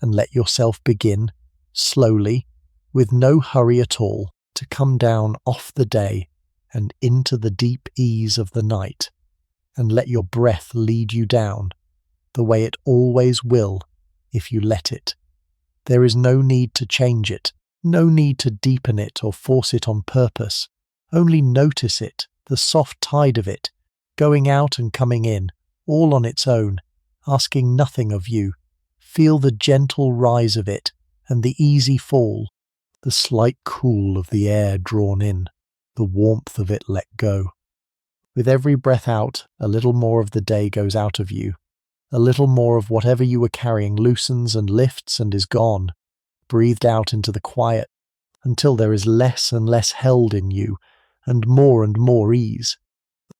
and let yourself begin, slowly, with no hurry at all, to come down off the day and into the deep ease of the night, and let your breath lead you down, the way it always will if you let it. There is no need to change it, no need to deepen it or force it on purpose. Only notice it, the soft tide of it, going out and coming in, all on its own, asking nothing of you. Feel the gentle rise of it and the easy fall, the slight cool of the air drawn in, the warmth of it let go. With every breath out, a little more of the day goes out of you. A little more of whatever you were carrying loosens and lifts and is gone, breathed out into the quiet, until there is less and less held in you, and more ease.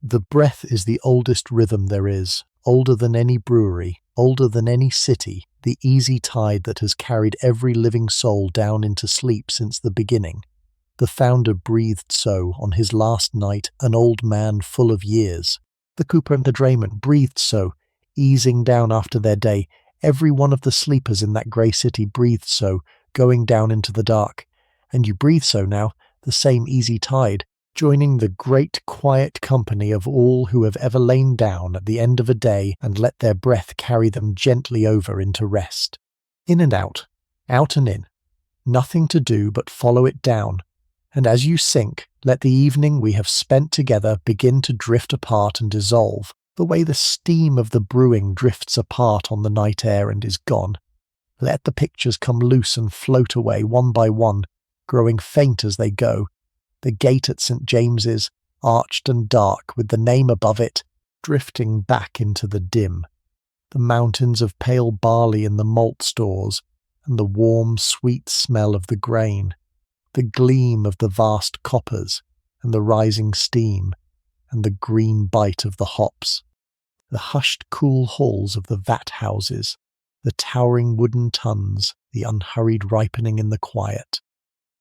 The breath is the oldest rhythm there is, older than any brewery, older than any city, the easy tide that has carried every living soul down into sleep since the beginning. The founder breathed so on his last night, an old man full of years. The cooper and the drayman breathed so, easing down after their day. Every one of the sleepers in that grey city breathed so, going down into the dark. And you breathe so now, the same easy tide, joining the great quiet company of all who have ever lain down at the end of a day and let their breath carry them gently over into rest. In and out and in. Nothing to do but follow it down. And as you sink, let the evening we have spent together begin to drift apart and dissolve, the way the steam of the brewing drifts apart on the night air and is gone. Let the pictures come loose and float away one by one, growing faint as they go. The gate at St. James's, arched and dark with the name above it, drifting back into the dim. The mountains of pale barley in the malt stores, and the warm, sweet smell of the grain. The gleam of the vast coppers, and the rising steam, and the green bite of the hops. The hushed cool halls of the vat houses, the towering wooden tuns, the unhurried ripening in the quiet.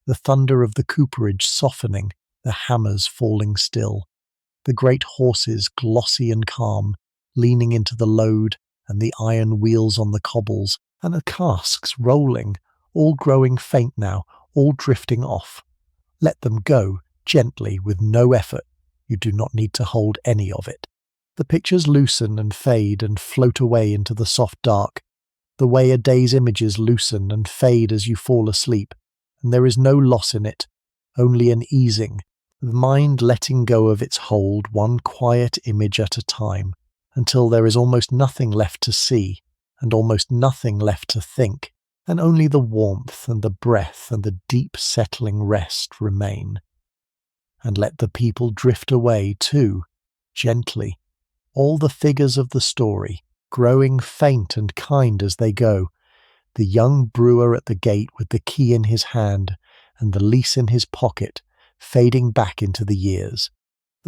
The thunder of the cooperage softening, the hammers falling still. The great horses, glossy and calm, leaning into the load, and the iron wheels on the cobbles, and the casks rolling, all growing faint now, all drifting off. Let them go, gently, with no effort. You do not need to hold any of it. The pictures loosen and fade and float away into the soft dark, the way a day's images loosen and fade as you fall asleep, and there is no loss in it, only an easing, the mind letting go of its hold one quiet image at a time, until there is almost nothing left to see, and almost nothing left to think, and only the warmth and the breath and the deep settling rest remain. And let the people drift away too, gently, all the figures of the story, growing faint and kind as they go, the young brewer at the gate with the key in his hand and the lease in his pocket, fading back into the years,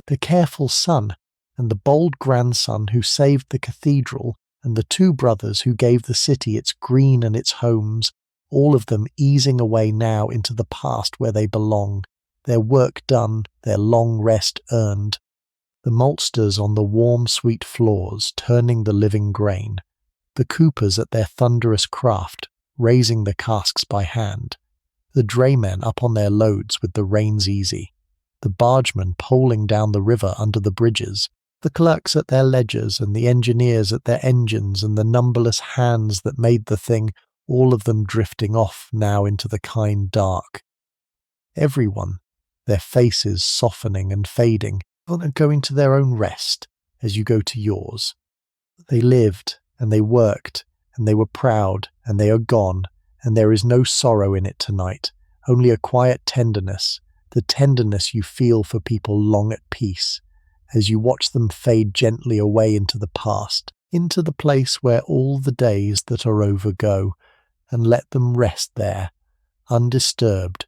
the careful son and the bold grandson who saved the cathedral, and the two brothers who gave the city its green and its homes, all of them easing away now into the past where they belong, their work done, their long rest earned. The maltsters on the warm sweet floors turning the living grain, the coopers at their thunderous craft, raising the casks by hand, the draymen up on their loads with the reins easy, the bargemen poling down the river under the bridges, The clerks at their ledgers and the engineers at their engines and the numberless hands that made the thing, all of them drifting off now into the kind dark. Everyone, their faces softening and fading, going to their own rest as you go to yours. They lived and they worked and they were proud and they are gone, and there is no sorrow in it tonight, only a quiet tenderness, the tenderness you feel for people long at peace, as you watch them fade gently away into the past, into the place where all the days that are over go, and let them rest there, undisturbed,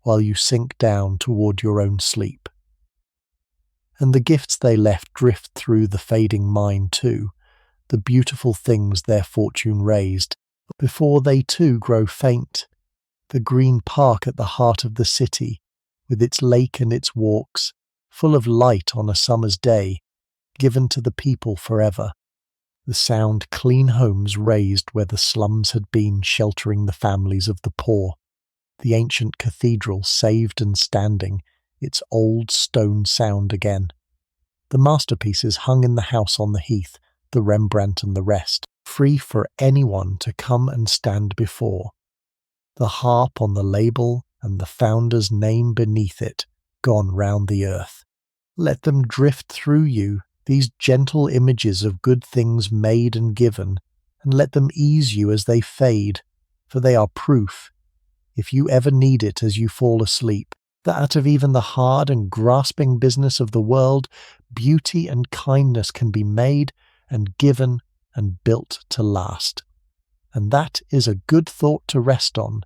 while you sink down toward your own sleep. And the gifts they left drift through the fading mind too, the beautiful things their fortune raised, before they too grow faint. The green park at the heart of the city, with its lake and its walks, full of light on a summer's day, given to the people forever. The sound clean homes raised where the slums had been, sheltering the families of the poor. The ancient cathedral saved and standing, its old stone sound again. The masterpieces hung in the house on the heath, the Rembrandt and the rest, free for anyone to come and stand before. The harp on the label and the founder's name beneath it, gone round the earth. Let them drift through you, these gentle images of good things made and given, and let them ease you as they fade, for they are proof, if you ever need it as you fall asleep, that out of even the hard and grasping business of the world, beauty and kindness can be made and given and built to last. And that is a good thought to rest on,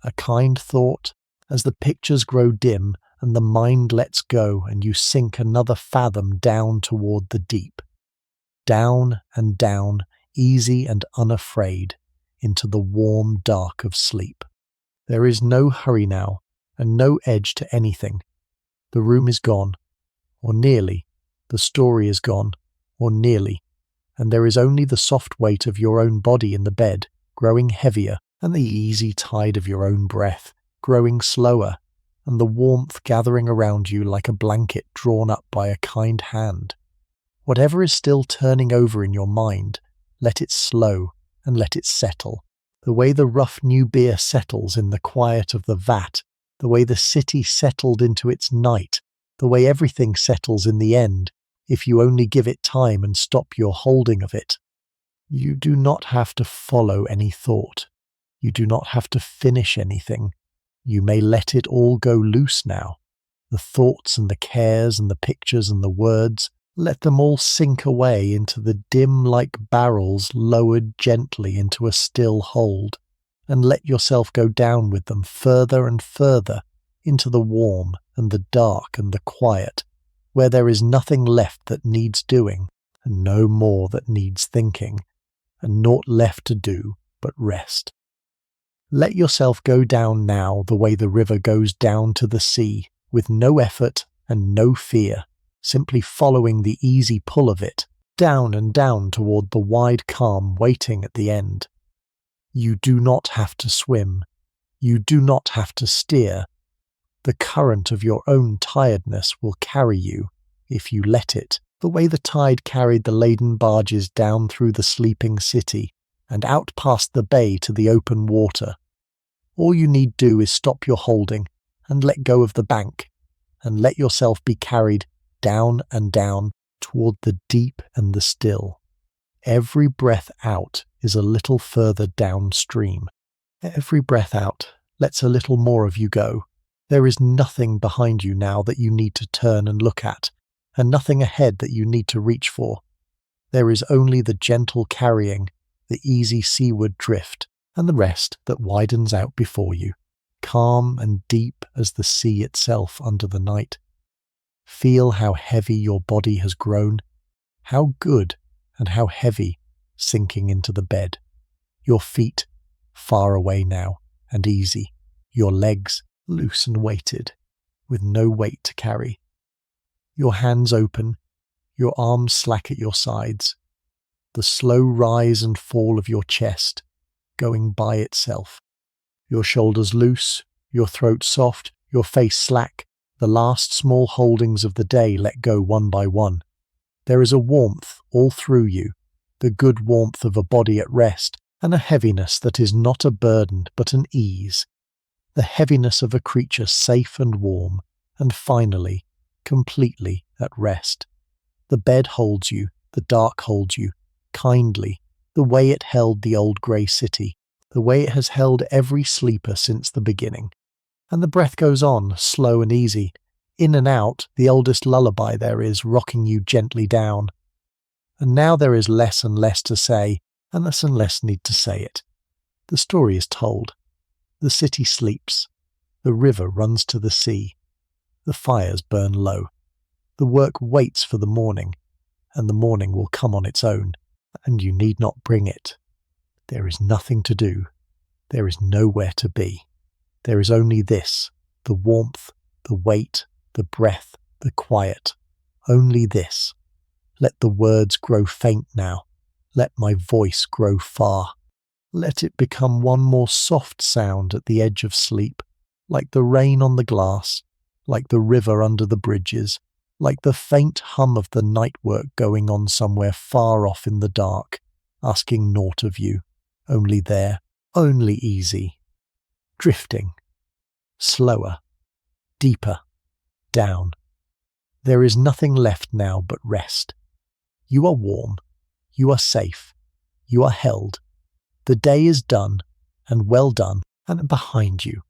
a kind thought, as the pictures grow dim and the mind lets go and you sink another fathom down toward the deep. Down and down, easy and unafraid, into the warm dark of sleep. There is no hurry now, and no edge to anything. The room is gone, or nearly. The story is gone, or nearly. And there is only the soft weight of your own body in the bed, growing heavier, and the easy tide of your own breath, growing slower, and the warmth gathering around you like a blanket drawn up by a kind hand. Whatever is still turning over in your mind, let it slow and let it settle, the way the rough new beer settles in the quiet of the vat, the way the city settled into its night, the way everything settles in the end, if you only give it time and stop your holding of it. You do not have to follow any thought. You do not have to finish anything. You may let it all go loose now. The thoughts and the cares and the pictures and the words, let them all sink away into the dim like barrels lowered gently into a still hold, and let yourself go down with them further and further into the warm and the dark and the quiet, where there is nothing left that needs doing, and no more that needs thinking, and naught left to do but rest. Let yourself go down now the way the river goes down to the sea, with no effort and no fear, simply following the easy pull of it, down and down toward the wide calm waiting at the end. You do not have to swim. You do not have to steer. The current of your own tiredness will carry you, if you let it, the way the tide carried the laden barges down through the sleeping city, and out past the bay to the open water. All you need do is stop your holding, and let go of the bank, and let yourself be carried down and down toward the deep and the still. Every breath out is a little further downstream. Every breath out lets a little more of you go. There is nothing behind you now that you need to turn and look at, and nothing ahead that you need to reach for. There is only the gentle carrying, the easy seaward drift, and the rest that widens out before you, calm and deep as the sea itself under the night. Feel how heavy your body has grown, how good and how heavy, sinking into the bed. Your feet, far away now, and easy. Your legs, loose and weighted, with no weight to carry. Your hands open, your arms slack at your sides. The slow rise and fall of your chest, going by itself. Your shoulders loose, your throat soft, your face slack, the last small holdings of the day let go one by one. There is a warmth all through you, the good warmth of a body at rest, and a heaviness that is not a burden but an ease. The heaviness of a creature safe and warm, and finally, completely at rest. The bed holds you, the dark holds you, kindly, the way it held the old grey city, the way it has held every sleeper since the beginning. And the breath goes on, slow and easy, in and out, the oldest lullaby there is, rocking you gently down. And now there is less and less to say, and less need to say it. The story is told. The city sleeps. The river runs to the sea. The fires burn low. The work waits for the morning, and the morning will come on its own, and you need not bring it. There is nothing to do. There is nowhere to be. There is only this, the warmth, the weight, the breath, the quiet. Only this. Let the words grow faint now. Let my voice grow far. Let it become one more soft sound at the edge of sleep, like the rain on the glass, like the river under the bridges, like the faint hum of the night work going on somewhere far off in the dark, asking naught of you, only there, only easy. Drifting. Slower. Deeper. Down. There is nothing left now but rest. You are warm. You are safe. You are held. The day is done, and well done, and behind you.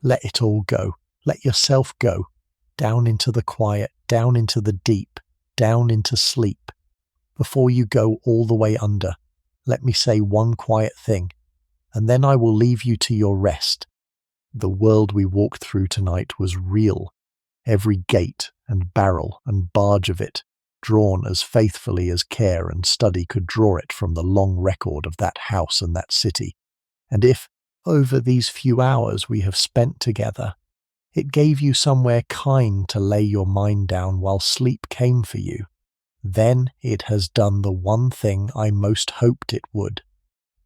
Let it all go. Let yourself go. Down into the quiet, down into the deep, down into sleep. Before you go all the way under, let me say one quiet thing, and then I will leave you to your rest. The world we walked through tonight was real. Every gate and barrel and barge of it, drawn as faithfully as care and study could draw it from the long record of that house and that city. And if, over these few hours we have spent together, it gave you somewhere kind to lay your mind down while sleep came for you, then it has done the one thing I most hoped it would.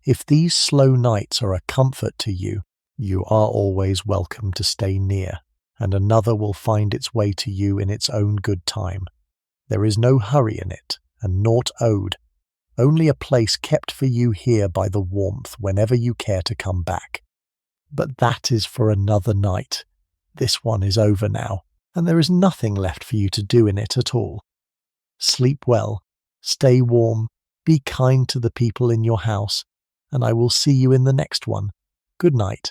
If these slow nights are a comfort to you, you are always welcome to stay near, and another will find its way to you in its own good time. There is no hurry in it, and naught owed, only a place kept for you here by the warmth whenever you care to come back. But that is for another night. This one is over now, and there is nothing left for you to do in it at all. Sleep well, stay warm, be kind to the people in your house, and I will see you in the next one. Good night.